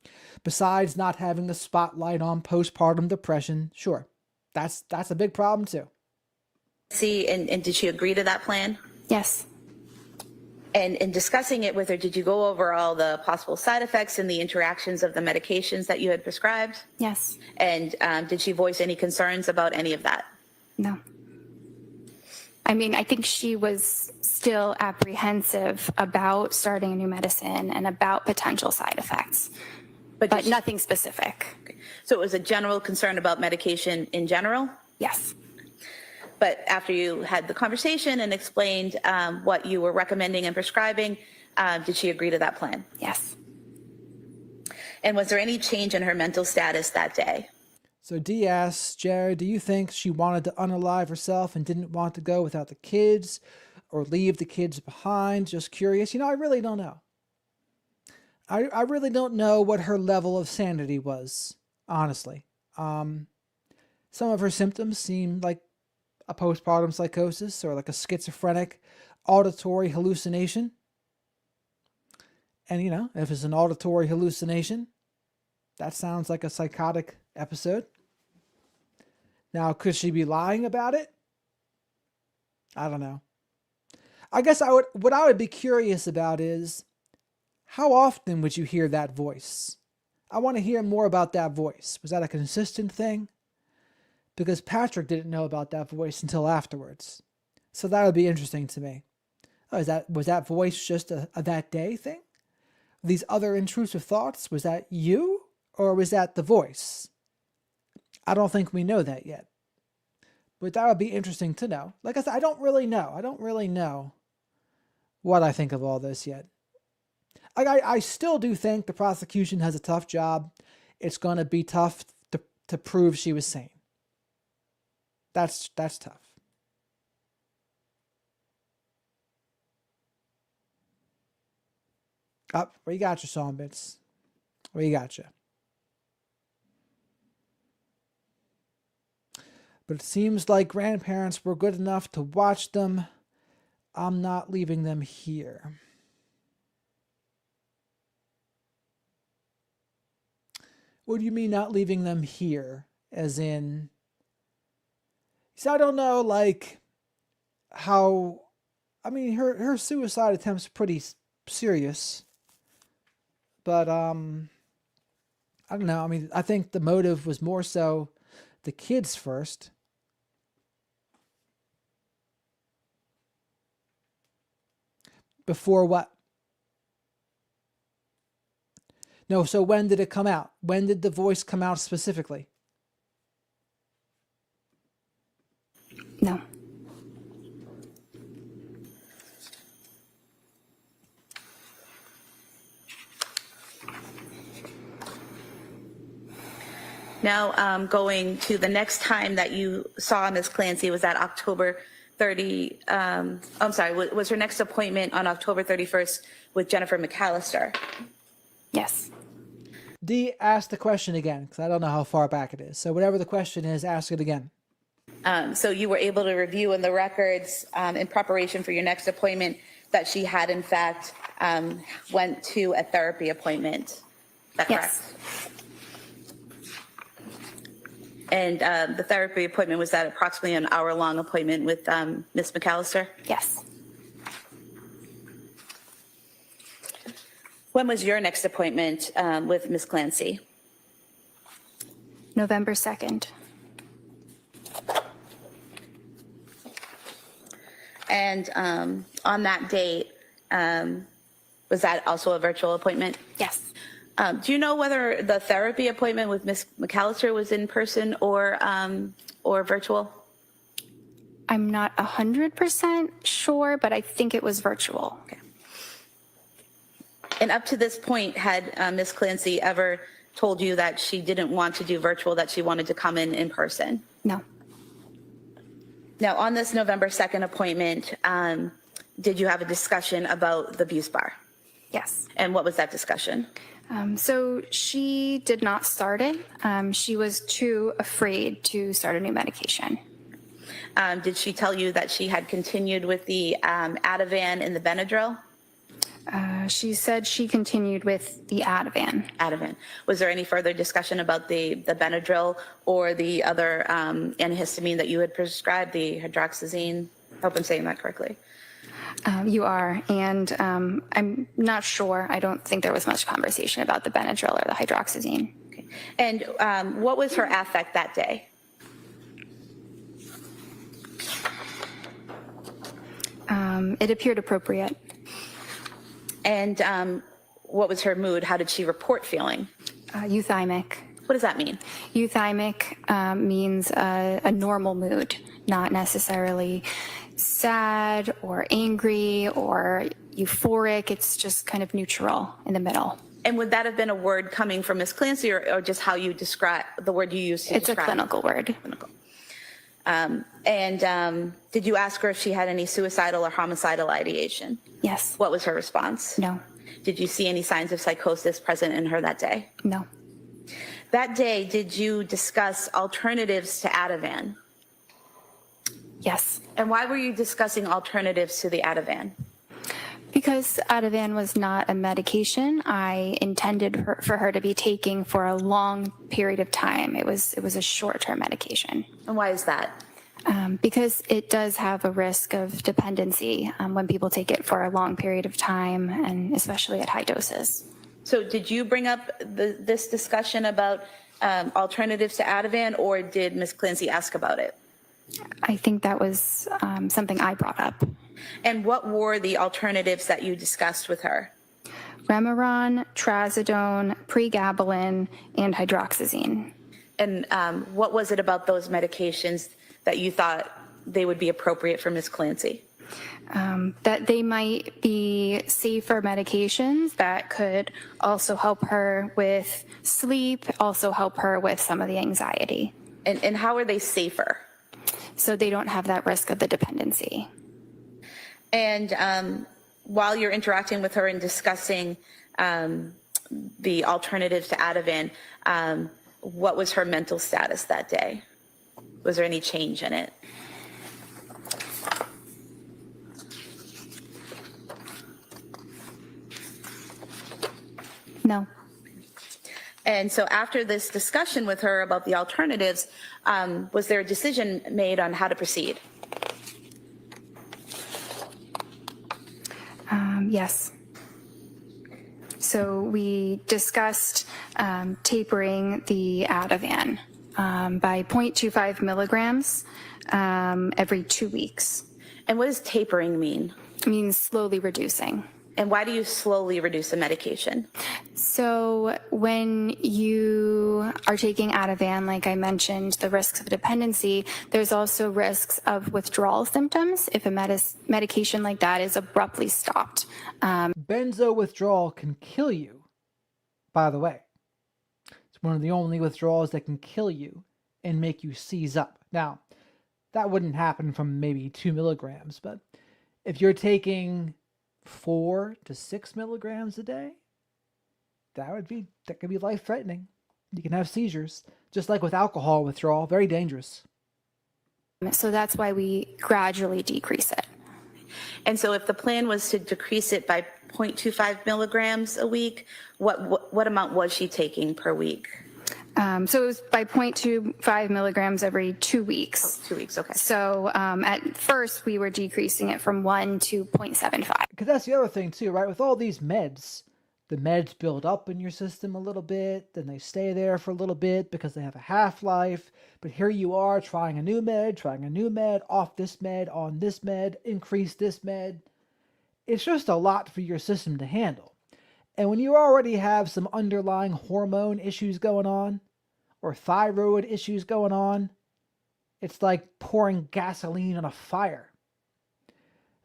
Speaker 1: besides not having the spotlight on postpartum depression, sure, that's a big problem too.
Speaker 2: See, and did she agree to that plan?
Speaker 3: Yes.
Speaker 2: And in discussing it with her, did you go over all the possible side effects and the interactions of the medications that you had prescribed?
Speaker 3: Yes.
Speaker 2: And did she voice any concerns about any of that?
Speaker 3: No. I mean, I think she was still apprehensive about starting a new medicine and about potential side effects, but nothing specific.
Speaker 2: Okay. So it was a general concern about medication in general?
Speaker 3: Yes.
Speaker 2: But after you had the conversation and explained what you were recommending and prescribing, did she agree to that plan?
Speaker 3: Yes.
Speaker 2: And was there any change in her mental status that day?
Speaker 1: So Dee asks, Jared, do you think she wanted to unalive herself and didn't want to go without the kids or leave the kids behind? Just curious. I really don't know. I really don't know what her level of sanity was, honestly. Some of her symptoms seem like a postpartum psychosis or like a schizophrenic auditory hallucination. And, if it's an auditory hallucination, that sounds like a psychotic episode. Now, could she be lying about it? I don't know. I guess what I would be curious about is, how often would you hear that voice? I want to hear more about that voice. Was that a consistent thing? Because Patrick didn't know about that voice until afterwards. So that would be interesting to me. Oh, was that voice just a that day thing? These other intrusive thoughts, was that you? Or was that the voice? I don't think we know that yet. But that would be interesting to know. Like I said, I don't really know. I don't really know what I think of all this yet. I still do think the prosecution has a tough job. It's going to be tough to prove she was sane. That's tough. Up, where you got your song bits? Where you got you? But it seems like grandparents were good enough to watch them. I'm not leaving them here. What do you mean not leaving them here? As in... So I don't know, like, how... I mean, her suicide attempt's pretty serious. But, I don't know. I mean, I think the motive was more so the kids first. Before what? No, so when did it come out? When did the voice come out specifically?
Speaker 3: No.
Speaker 2: Now, going to the next time that you saw Ms. Clancy was at October 30, I'm sorry, was her next appointment on October 31st with Jennifer McAllister?
Speaker 3: Yes.
Speaker 1: D, ask the question again, because I don't know how far back it is. So whatever the question is, ask it again.
Speaker 2: So you were able to review in the records in preparation for your next appointment that she had in fact went to a therapy appointment. Is that correct?
Speaker 3: Yes.
Speaker 2: And the therapy appointment, was that approximately an hour-long appointment with Ms. McAllister?
Speaker 3: Yes.
Speaker 2: When was your next appointment with Ms. Clancy?
Speaker 3: November 2nd.
Speaker 2: And on that date, was that also a virtual appointment?
Speaker 3: Yes.
Speaker 2: Do you know whether the therapy appointment with Ms. McAllister was in person or virtual?
Speaker 3: I'm not 100% sure, but I think it was virtual.
Speaker 2: Okay. And up to this point, had Ms. Clancy ever told you that she didn't want to do virtual, that she wanted to come in person?
Speaker 3: No.
Speaker 2: Now, on this November 2nd appointment, did you have a discussion about the abuse bar?
Speaker 3: Yes.
Speaker 2: And what was that discussion?
Speaker 3: So she did not start it. She was too afraid to start a new medication.
Speaker 2: Did she tell you that she had continued with the Ativan and the Benadryl?
Speaker 3: She said she continued with the Ativan.
Speaker 2: Ativan. Was there any further discussion about the Benadryl or the other antihistamine that you had prescribed, the hydroxyzine? I hope I'm saying that correctly.
Speaker 3: You are, and I'm not sure. I don't think there was much conversation about the Benadryl or the hydroxyzine.
Speaker 2: Okay. And what was her affect that day?
Speaker 3: It appeared appropriate.
Speaker 2: And what was her mood? How did she report feeling?
Speaker 3: Euthymic.
Speaker 2: What does that mean?
Speaker 3: Euthymic means a normal mood, not necessarily sad or angry or euphoric. It's just kind of neutral in the middle.
Speaker 2: And would that have been a word coming from Ms. Clancy or just how you describe the word you used to
Speaker 3: It's
Speaker 2: describe?
Speaker 3: a clinical word.
Speaker 2: Clinical. And did you ask her if she had any suicidal or homicidal ideation?
Speaker 3: Yes.
Speaker 2: What was her response?
Speaker 3: No.
Speaker 2: Did you see any signs of psychosis present in her that day?
Speaker 3: No.
Speaker 2: That day, did you discuss alternatives to Ativan?
Speaker 3: Yes.
Speaker 2: And why were you discussing alternatives to the Ativan?
Speaker 3: Because Ativan was not a medication I intended for her to be taking for a long period of time. It was a short-term medication.
Speaker 2: And why is that?
Speaker 3: Because it does have a risk of dependency when people take it for a long period of time, and especially at high doses.
Speaker 2: So did you bring up this discussion about alternatives to Ativan, or did Ms. Clancy ask about it?
Speaker 3: I think that was something I brought up.
Speaker 2: And what were the alternatives that you discussed with her?
Speaker 3: Remeron, trazodone, pregabalin, and hydroxyzine.
Speaker 2: And what was it about those medications that you thought they would be appropriate for Ms. Clancy?
Speaker 3: That they might be safer medications that could also help her with sleep, also help her with some of the anxiety.
Speaker 2: And how are they safer?
Speaker 3: So they don't have that risk of the dependency.
Speaker 2: And while you're interacting with her and discussing the alternatives to Ativan, what was her mental status that day? Was there any change in it?
Speaker 3: No.
Speaker 2: And so after this discussion with her about the alternatives, was there a decision made on how to proceed?
Speaker 3: Yes. So we discussed tapering the Ativan by 0.25 milligrams every 2 weeks.
Speaker 2: And what does tapering mean?
Speaker 3: It means slowly reducing.
Speaker 2: And why do you slowly reduce the medication?
Speaker 3: So when you are taking Ativan, like I mentioned, the risks of dependency, there's also risks of withdrawal symptoms if a medication like that is abruptly stopped.
Speaker 1: Benzo withdrawal can kill you, by the way. It's one of the only withdrawals that can kill you and make you seize up. Now, that wouldn't happen from maybe 2 milligrams, but if you're taking 4 to 6 milligrams a day, that could be life-threatening. You can have seizures, just like with alcohol withdrawal, very dangerous.
Speaker 3: So that's why we gradually decrease it.
Speaker 2: And so if the plan was to decrease it by 0.25 milligrams a week, what amount was she taking per week?
Speaker 3: So it was by 0.25 milligrams every 2 weeks.
Speaker 2: 2 weeks, okay.
Speaker 3: So at first we were decreasing it from 1 to 0.75.
Speaker 1: Because that's the other thing too, right? With all these meds, the meds build up in your system a little bit, then they stay there for a little bit because they have a half-life. But here you are trying a new med, off this med, on this med, increase this med. It's just a lot for your system to handle. And when you already have some underlying hormone issues going on, or thyroid issues going on, it's like pouring gasoline on a fire.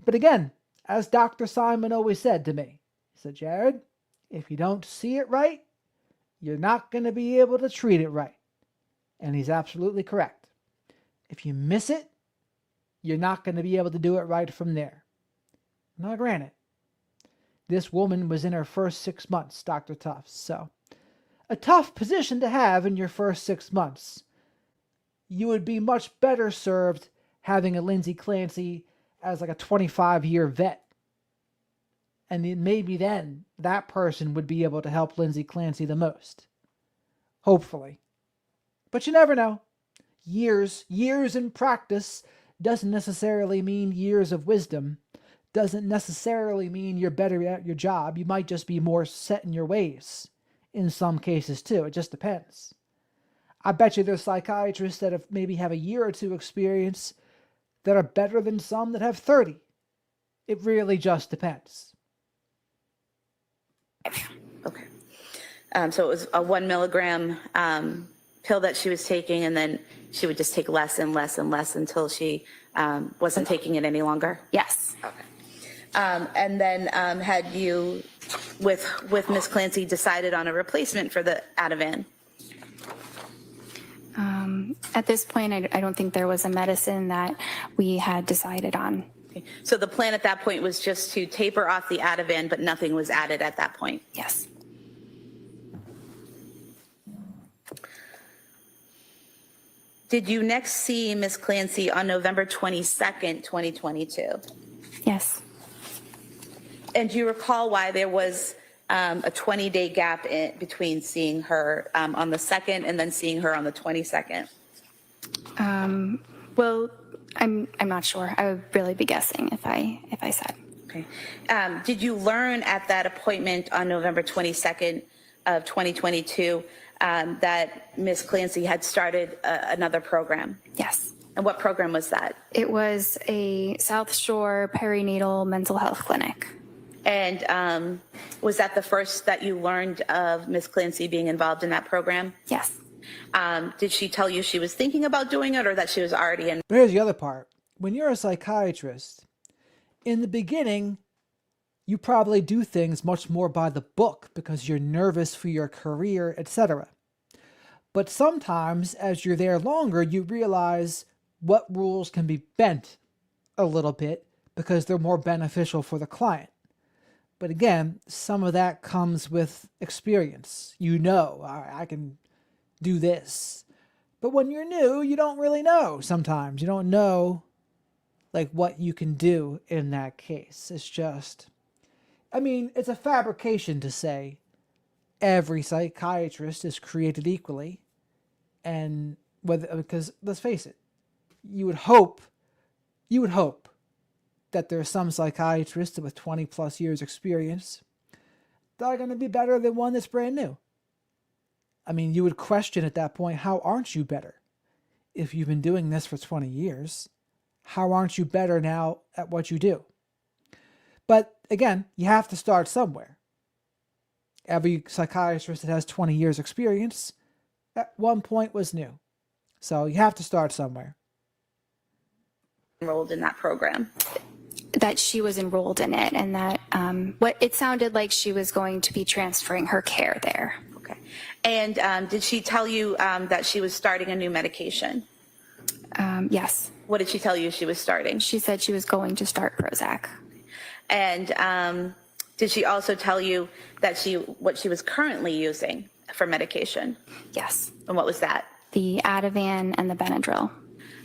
Speaker 1: But again, as Dr. Simon always said to me, he said, Jared, if you don't see it right, you're not going to be able to treat it right. And he's absolutely correct. If you miss it, you're not going to be able to do it right from there. Now, granted, this woman was in her first 6 months, Dr. Tufts, so a tough position to have in your first 6 months. You would be much better served having a Lindsay Clancy as like a 25-year vet. And maybe then that person would be able to help Lindsay Clancy the most. Hopefully. But you never know. Years in practice doesn't necessarily mean years of wisdom. Doesn't necessarily mean you're better at your job. You might just be more set in your ways. In some cases too. It just depends. I bet you there's psychiatrists that maybe have a year or two experience that are better than some that have 30. It really just depends.
Speaker 2: Okay. So it was a 1 milligram pill that she was taking, and then she would just take less and less and less until she wasn't taking it any longer?
Speaker 3: Yes.
Speaker 2: Okay. And then had you, with Ms. Clancy, decided on a replacement for the Ativan?
Speaker 3: At this point, I don't think there was a medicine that we had decided on.
Speaker 2: Okay. So the plan at that point was just to taper off the Ativan, but nothing was added at that point?
Speaker 3: Yes.
Speaker 2: Did you next see Ms. Clancy on November 22nd, 2022?
Speaker 3: Yes.
Speaker 2: And do you recall why there was a 20-day gap between seeing her on the 2nd and then seeing her on the 22nd?
Speaker 3: Well, I'm not sure. I would really be guessing if I said.
Speaker 2: Okay. Did you learn at that appointment on November 22nd of 2022 that Ms. Clancy had started another program?
Speaker 3: Yes.
Speaker 2: And what program was that?
Speaker 3: It was a South Shore perinatal mental health clinic.
Speaker 2: And was that the first that you learned of Ms. Clancy being involved in that program?
Speaker 3: Yes.
Speaker 2: Did she tell you she was thinking about doing it, or that she was already in?
Speaker 1: But here's the other part. When you're a psychiatrist, in the beginning, you probably do things much more by the book because you're nervous for your career, etc. But sometimes, as you're there longer, you realize what rules can be bent a little bit because they're more beneficial for the client. But again, some of that comes with experience. You know, I can do this. But when you're new, you don't really know sometimes. You don't know like what you can do in that case. It's just, I mean, it's a fabrication to say every psychiatrist is created equally. And whether, because let's face it, you would hope that there are some psychiatrists with 20 plus years experience that are going to be better than one that's brand new. I mean, you would question at that point, how aren't you better? If you've been doing this for 20 years, how aren't you better now at what you do? But again, you have to start somewhere. Every psychiatrist that has 20 years experience at one point was new. So you have to start somewhere.
Speaker 2: Enrolled in that program.
Speaker 3: That she was enrolled in it, and that what it sounded like she was going to be transferring her care there.
Speaker 2: Okay. And did she tell you that she was starting a new medication?
Speaker 3: Yes.
Speaker 2: What did she tell you she was starting?
Speaker 3: She said she was going to start Prozac.
Speaker 2: And did she also tell you that what she was currently using for medication?
Speaker 3: Yes.
Speaker 2: And what was that?
Speaker 3: The Ativan and the Benadryl.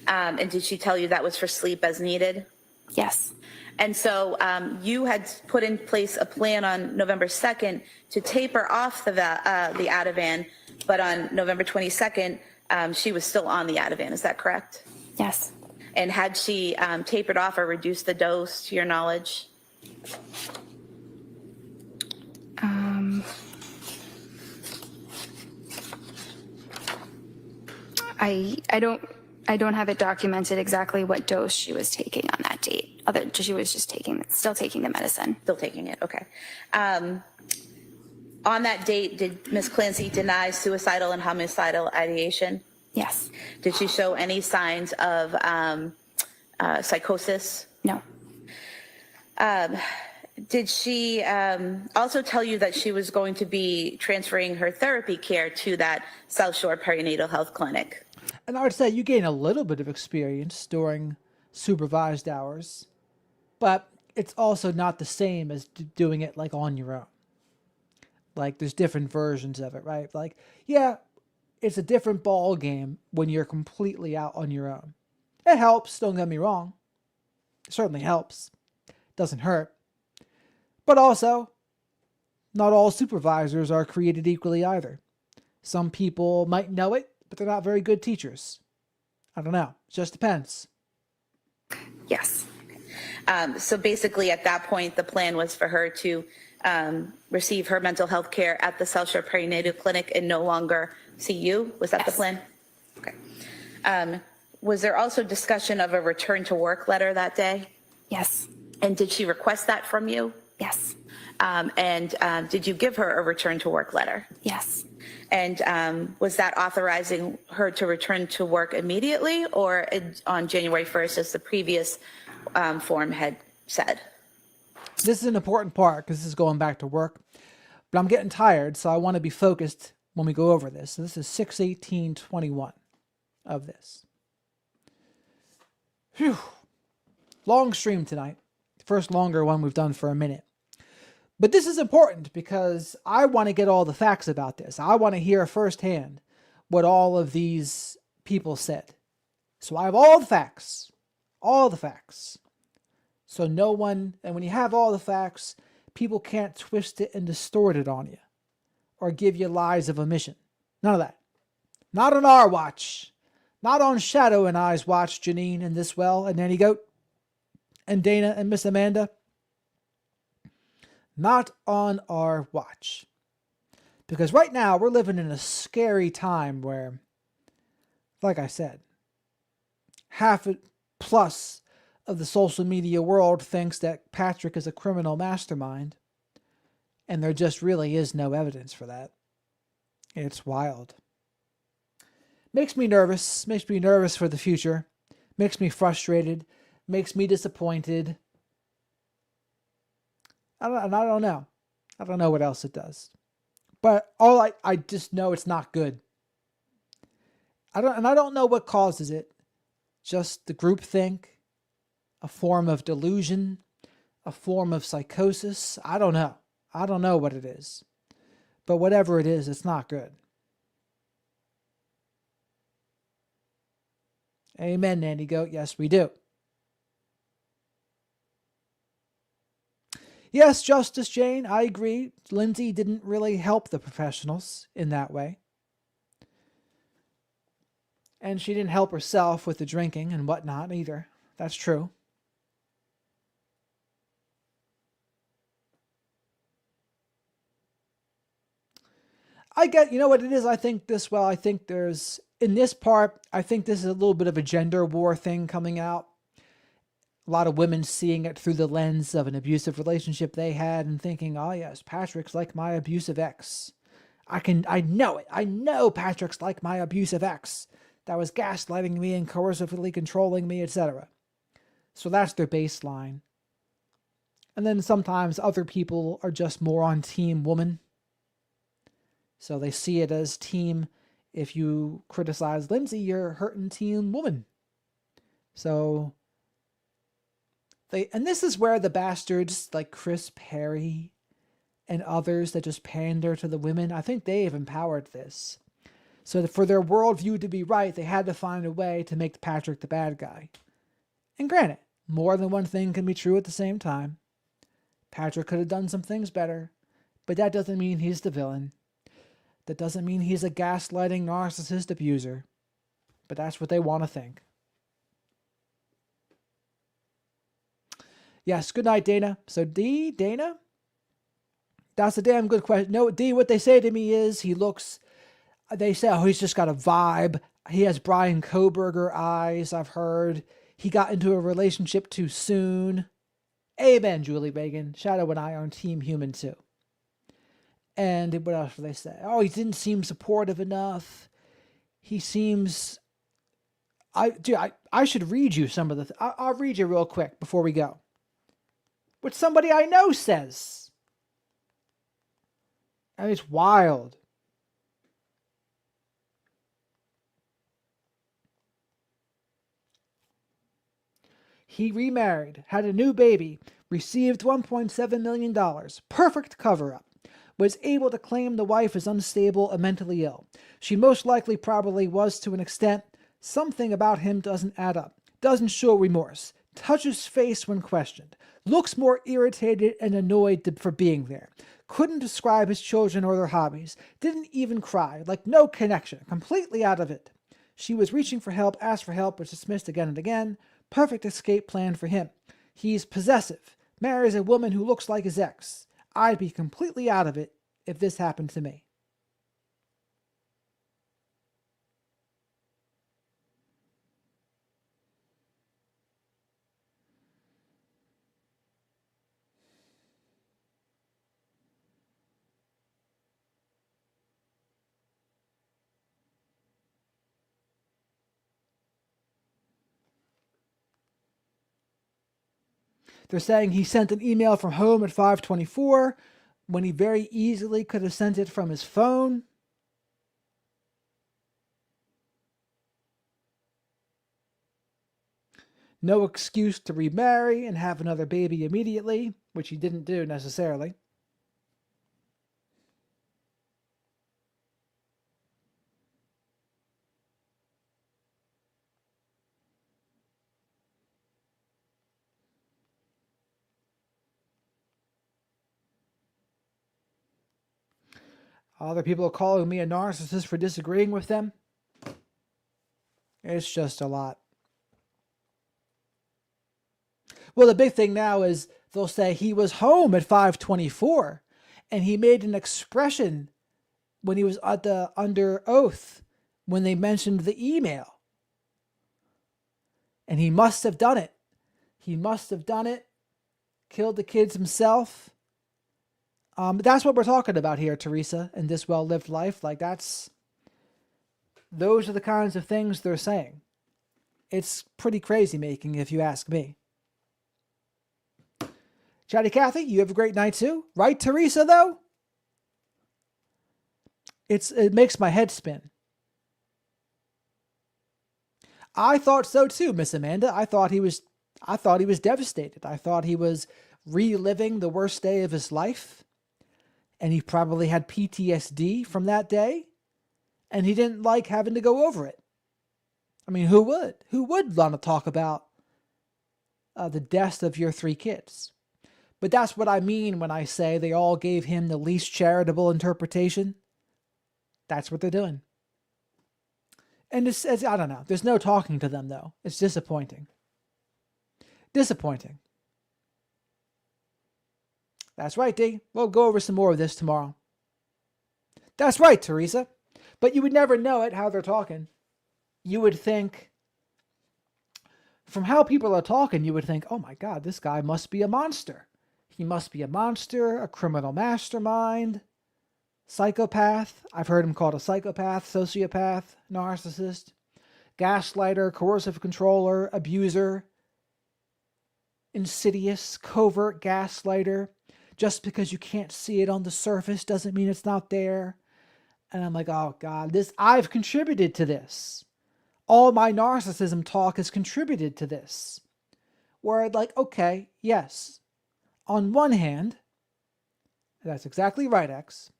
Speaker 2: And did she tell you that was for sleep as needed?
Speaker 3: Yes.
Speaker 2: And so you had put in place a plan on November 2nd to taper off the Ativan, but on November 22nd, she was still on the Ativan. Is that correct?
Speaker 3: Yes.
Speaker 2: And had she tapered off or reduced the dose, to your knowledge?
Speaker 3: I don't have it documented exactly what dose she was taking on that date. She was just still taking the medicine.
Speaker 2: Still taking it, okay. On that date, did Ms. Clancy deny suicidal and homicidal ideation?
Speaker 3: Yes.
Speaker 2: Did she show any signs of psychosis?
Speaker 3: No.
Speaker 2: Did she also tell you that she was going to be transferring her therapy care to that South Shore Perinatal Health Clinic?
Speaker 1: And I would say you gain a little bit of experience during supervised hours, but it's also not the same as doing it like on your own. Like there's different versions of it, right? Like, yeah, it's a different ball game when you're completely out on your own. It helps, don't get me wrong. It certainly helps. Doesn't hurt. But also, not all supervisors are created equally either. Some people might know it, but they're not very good teachers. I don't know. It just depends.
Speaker 2: Yes. So basically at that point, the plan was for her to receive her mental health care at the South Shore Perinatal Clinic and no longer see you? Was that the plan? Okay. Was there also discussion of a return to work letter that day?
Speaker 3: Yes.
Speaker 2: And did she request that from you?
Speaker 3: Yes.
Speaker 2: And did you give her a return to work letter?
Speaker 3: Yes.
Speaker 2: And was that authorizing her to return to work immediately or on January 1st as the previous form had said?
Speaker 1: This is an important part because this is going back to work, but I'm getting tired, so I want to be focused when we go over this. So this is 6/18/21 of this. Phew. Long stream tonight. First longer one we've done for a minute. But this is important because I want to get all the facts about this. I want to hear firsthand what all of these people said. So I have all the facts. All the facts. So no one, and when you have all the facts, people can't twist it and distort it on you or give you lies of omission. None of that. Not on our watch. Not on Shadow and I's watch, Janine and This Well and Nanny Goat and Dana and Miss Amanda. Not on our watch. Because right now we're living in a scary time where, like I said, half plus of the social media world thinks that Patrick is a criminal mastermind, and there just really is no evidence for that. It's wild. Makes me nervous for the future, makes me frustrated, makes me disappointed. I don't know. I don't know what else it does. But I just know it's not good. I don't know what causes it. Just the groupthink, a form of delusion, a form of psychosis. I don't know. I don't know what it is. But whatever it is, it's not good. Amen, Nanny Goat. Yes, we do. Yes, Justice Jane, I agree. Lindsay didn't really help the professionals in that way. And she didn't help herself with the drinking and whatnot either. That's true. You know what it is? I think there's, in this part, I think this is a little bit of a gender war thing coming out. A lot of women seeing it through the lens of an abusive relationship they had and thinking, oh yes, Patrick's like my abusive ex. I know it. I know Patrick's like my abusive ex that was gaslighting me and coercively controlling me, etc. So that's their baseline. And then sometimes other people are just more on team woman. So they see it as team, if you criticize Lindsay, you're hurting team woman. So and this is where the bastards like Chris Perry and others that just pander to the women, I think they have empowered this. So for their worldview to be right, they had to find a way to make Patrick the bad guy. And granted, more than one thing can be true at the same time. Patrick could have done some things better, but that doesn't mean he's the villain. That doesn't mean he's a gaslighting narcissist abuser. But that's what they want to think. Yes, good night, Dana. So Dana? That's a damn good question. No, D, what they say to me is they say, oh, he's just got a vibe. He has Brian Koberger eyes, I've heard. He got into a relationship too soon. Amen, Julie Reagan. Shadow and I are on Team Human too. And what else do they say? Oh, he didn't seem supportive enough. He seems... I should read you some of the... I'll read you real quick before we go. What somebody I know says. I mean, it's wild. He remarried, had a new baby, received $1.7 million, perfect cover-up, was able to claim the wife is unstable and mentally ill. She most likely probably was to an extent. Something about him doesn't add up, doesn't show remorse, touches face when questioned, looks more irritated and annoyed for being there. Couldn't describe his children or their hobbies. Didn't even cry. Like no connection. Completely out of it. She was reaching for help, asked for help, was dismissed again and again. Perfect escape plan for him. He's possessive. Marries a woman who looks like his ex. I'd be completely out of it if this happened to me. They're saying he sent an email from home at 5:24 when he very easily could have sent it from his phone. No excuse to remarry and have another baby immediately, which he didn't do necessarily. Other people are calling me a narcissist for disagreeing with them. It's just a lot. Well, the big thing now is they'll say he was home at 5:24 and he made an expression when he was under oath when they mentioned the email. And he must have done it. He must have done it. Killed the kids himself. That's what we're talking about here, Teresa, in This Well-Lived Life. Like those are the kinds of things they're saying. It's pretty crazy making, if you ask me. Chatty Cathy, you have a great night too. Right, Teresa, though? It makes my head spin. I thought so too, Miss Amanda. I thought he was devastated. I thought he was reliving the worst day of his life. And he probably had PTSD from that day. And he didn't like having to go over it. I mean, who would? Who would want to talk about the deaths of your 3 kids? But that's what I mean when I say they all gave him the least charitable interpretation. That's what they're doing. And it's I don't know. There's no talking to them, though. It's disappointing. Disappointing. That's right, D. We'll go over some more of this tomorrow. That's right, Teresa. But you would never know it, how they're talking. You would think From how people are talking, you would think, oh my God, this guy must be a monster. He must be a monster, a criminal mastermind, psychopath. I've heard him called a psychopath, sociopath, narcissist, gaslighter, coercive controller, abuser, insidious, covert gaslighter. Just because you can't see it on the surface doesn't mean it's not there. And I'm like, oh God, I've contributed to this. All my narcissism talk has contributed to this. Where I'd like, okay, yes, on one hand, that's exactly right, X,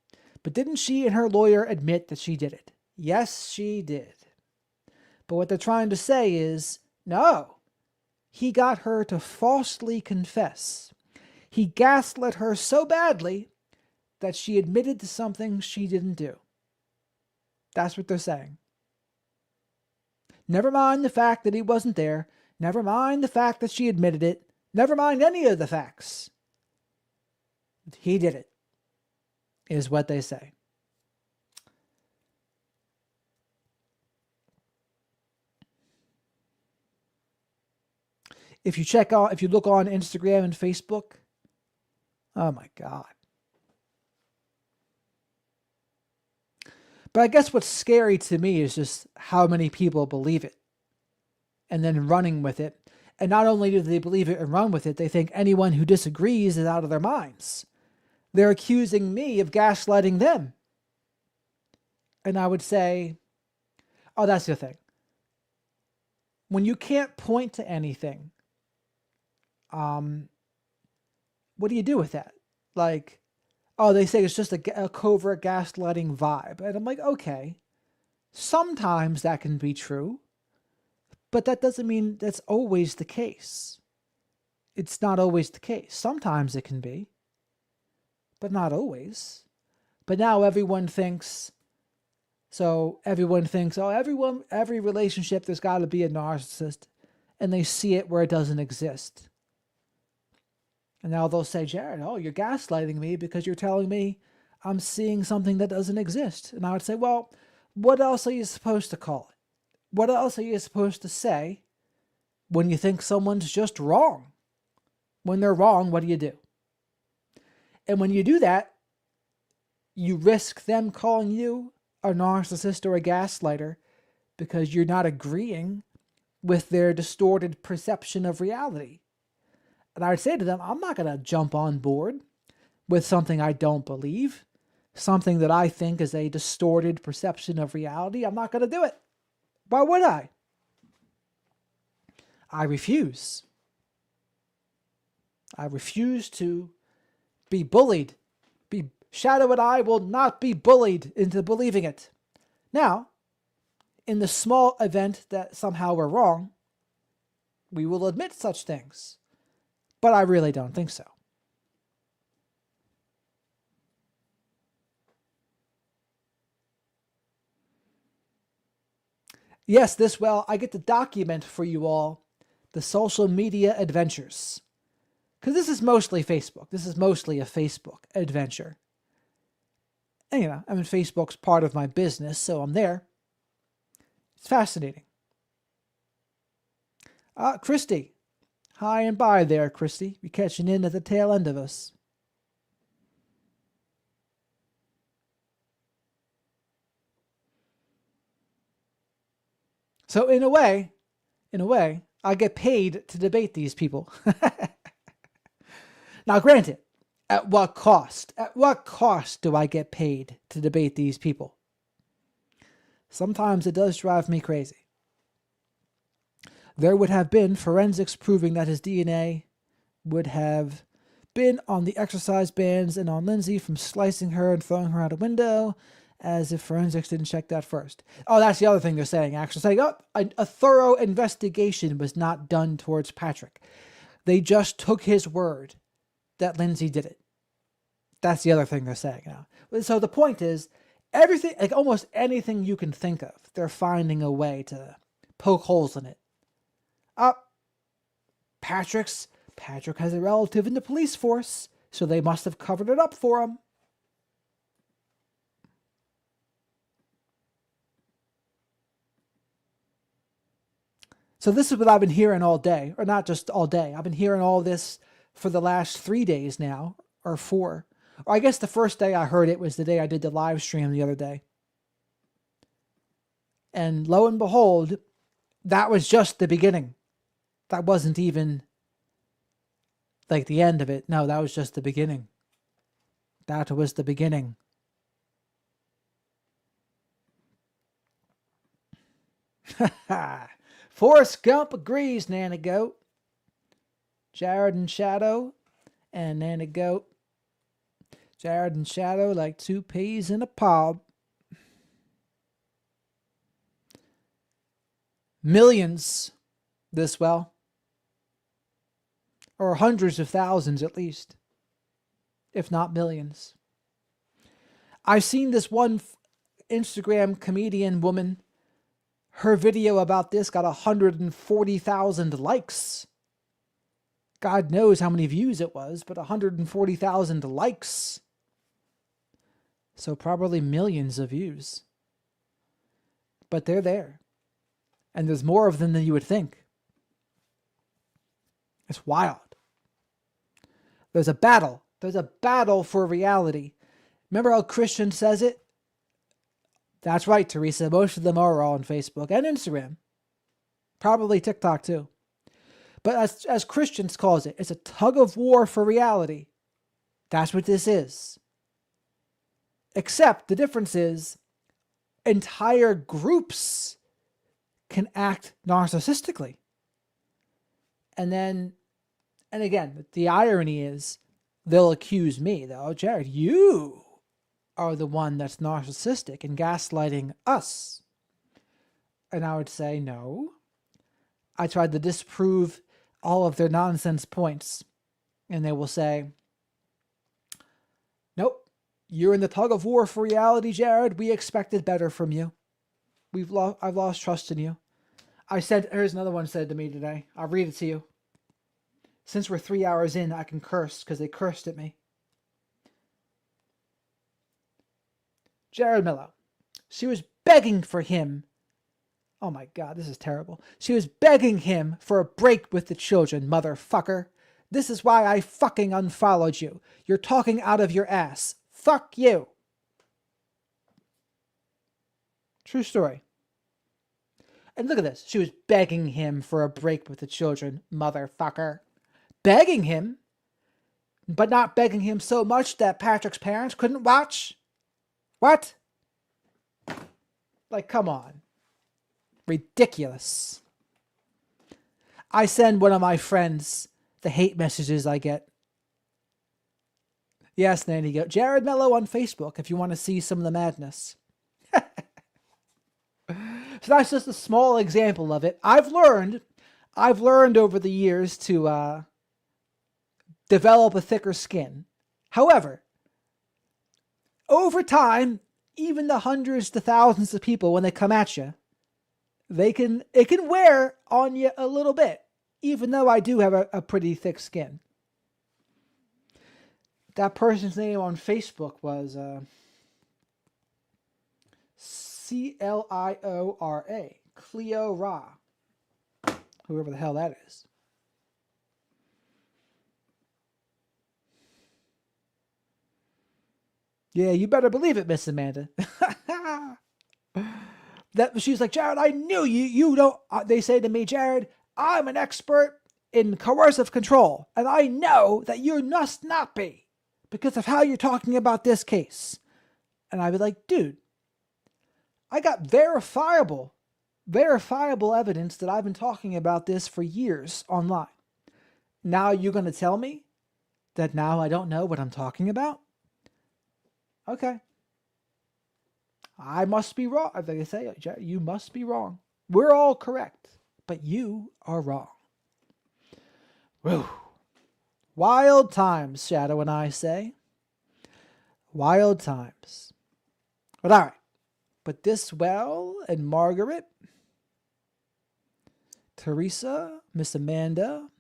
Speaker 1: but didn't she and her lawyer admit that she did it? Yes, she did. But what they're trying to say is, no, he got her to falsely confess. He gaslit her so badly that she admitted to something she didn't do. That's what they're saying. Never mind the fact that he wasn't there. Never mind the fact that she admitted it. Never mind any of the facts. He did it, is what they say. If you look on Instagram and Facebook, oh my God. But I guess what's scary to me is just how many people believe it and then running with it. And not only do they believe it and run with it, they think anyone who disagrees is out of their minds. They're accusing me of gaslighting them. And I would say, oh, that's the thing. When you can't point to anything, what do you do with that? Like, oh, they say it's just a covert gaslighting vibe. And I'm like, okay, sometimes that can be true, but that doesn't mean that's always the case. It's not always the case. Sometimes it can be, but not always. But now everyone thinks, oh, every relationship, there's got to be a narcissist, and they see it where it doesn't exist. And now they'll say, Jared, oh, you're gaslighting me because you're telling me I'm seeing something that doesn't exist. And I would say, well, what else are you supposed to call it? What else are you supposed to say when you think someone's just wrong? When they're wrong, what do you do? And when you do that, you risk them calling you a narcissist or a gaslighter because you're not agreeing with their distorted perception of reality. And I would say to them, I'm not going to jump on board with something I don't believe, something that I think is a distorted perception of reality. I'm not going to do it. Why would I? I refuse. I refuse to be bullied. Shadow and I will not be bullied into believing it. Now, in the small event that somehow we're wrong, we will admit such things. But I really don't think so. Yes, I get to document for you all the social media adventures. Because this is mostly Facebook. This is mostly a Facebook adventure. And, Facebook's part of my business, so I'm there. It's fascinating. Christy. Hi and bye there, Christy. You're catching in at the tail end of us. So in a way, I get paid to debate these people. Now, granted, at what cost? At what cost do I get paid to debate these people? Sometimes it does drive me crazy. There would have been forensics proving that his DNA would have been on the exercise bands and on Lindsay from slicing her and throwing her out a window, as if forensics didn't check that first. Oh, that's the other thing they're saying, actually. Saying, a thorough investigation was not done towards Patrick. They just took his word that Lindsay did it. That's the other thing they're saying now. So the point is, everything, like almost anything you can think of, they're finding a way to poke holes in it. Patrick has a relative in the police force, so they must have covered it up for him. So this is what I've been hearing all day, or not just all day. I've been hearing all this for the last 3 days now, or 4. Or I guess the first day I heard it was the day I did the live stream the other day. And lo and behold, that was just the beginning. That wasn't even like the end of it. No, that was just the beginning. That was the beginning. Forrest Gump agrees, Nana Goat. Jared and Shadow and Nana Goat. Jared and Shadow like 2 peas in a pod. Millions this well. Or hundreds of thousands at least. If not millions. I've seen this one Instagram comedian woman. Her video about this got 140,000 likes. God knows how many views it was, but 140,000 likes. So probably millions of views. But they're there. And there's more of them than you would think. It's wild. There's a battle. There's a battle for reality. Remember how Christian says it? That's right, Teresa. Most of them are all on Facebook and Instagram. Probably TikTok too. But as Christians calls it, it's a tug of war for reality. That's what this is. Except the difference is entire groups can act narcissistically. And again, the irony is they'll accuse me, though, Jared, you are the one that's narcissistic and gaslighting us. And I would say, no. I tried to disprove all of their nonsense points. And they will say, nope, you're in the tug of war for reality, Jared. We expected better from you. I've lost trust in you. Here's another one said to me today. I'll read it to you. Since we're 3 hours in, I can curse because they cursed at me. Jared Mello. She was begging for him. Oh my God, this is terrible. She was begging him for a break with the children, motherfucker. This is why I fucking unfollowed you. You're talking out of your ass. Fuck you. True story. And look at this. She was begging him for a break with the children, motherfucker. Begging him, but not begging him so much that Patrick's parents couldn't watch? What? Like, come on. Ridiculous. I send one of my friends the hate messages I get. Yes, Nanny Goat. Jared Mello on Facebook if you want to see some of the madness. So that's just a small example of it. I've learned over the years to develop a thicker skin. However, over time, even the hundreds to thousands of people, when they come at you, it can wear on you a little bit, even though I do have a pretty thick skin. That person's name on Facebook was Cliora. Cliora. Whoever the hell that is. Yeah, you better believe it, Miss Amanda. That she's like, Jared, I knew you don't. They say to me, Jared, I'm an expert in coercive control, and I know that you must not be because of how you're talking about this case. And I'd be like, dude, I got verifiable evidence that I've been talking about this for years online. Now you're going to tell me that now I don't know what I'm talking about? Okay. I must be wrong. Like I say, you must be wrong. We're all correct, but you are wrong. Whew. Wild times, Shadow and I say. Wild times. But all right. But this well and Margaret, Teresa, Miss Amanda.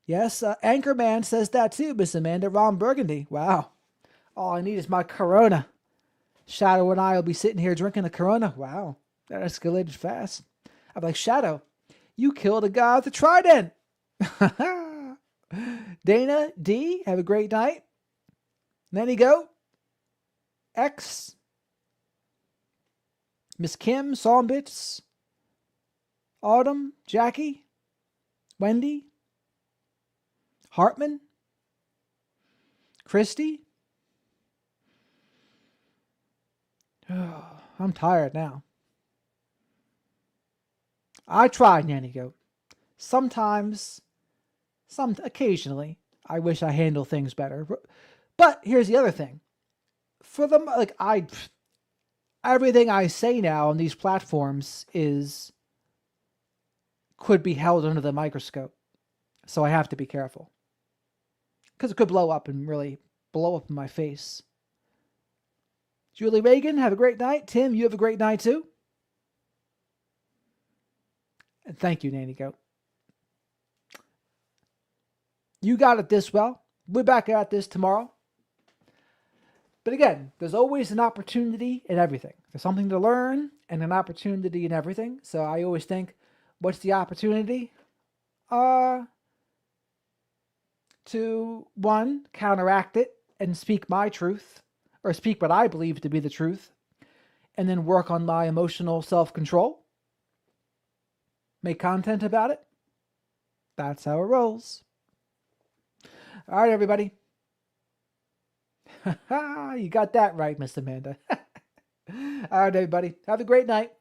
Speaker 1: Yes, Anchorman says that too, Miss Amanda. Ron Burgundy. Wow. All I need is my Corona. Shadow and I will be sitting here drinking a Corona. Wow. That escalated fast. I'm like, Shadow, You killed a guy with a trident. Dana D, have a great night. Nanny Goat, X, Miss Kim, Sawbits, Autumn, Jackie, Wendy, Hartman, Christy. I'm tired now. I tried, Nanny Goat. Occasionally, I wish I handle things better. But here's the other thing. For them, everything I say now on these platforms could be held under the microscope. So I have to be careful. Because it could blow up and really blow up in my face. Julie Reagan, have a great night. Tim, you have a great night too. And thank you, Nanny Goat. You got it this well. We're back at this tomorrow. But again, there's always an opportunity in everything. There's something to learn and an opportunity in everything. So I always think, what's the opportunity? To, one, counteract it and speak my truth, or speak what I believe to be the truth, and then work on my emotional self-control. Make content about it. That's how it rolls. All right, everybody. You got that right, Miss Amanda. All right, everybody. Have a great night.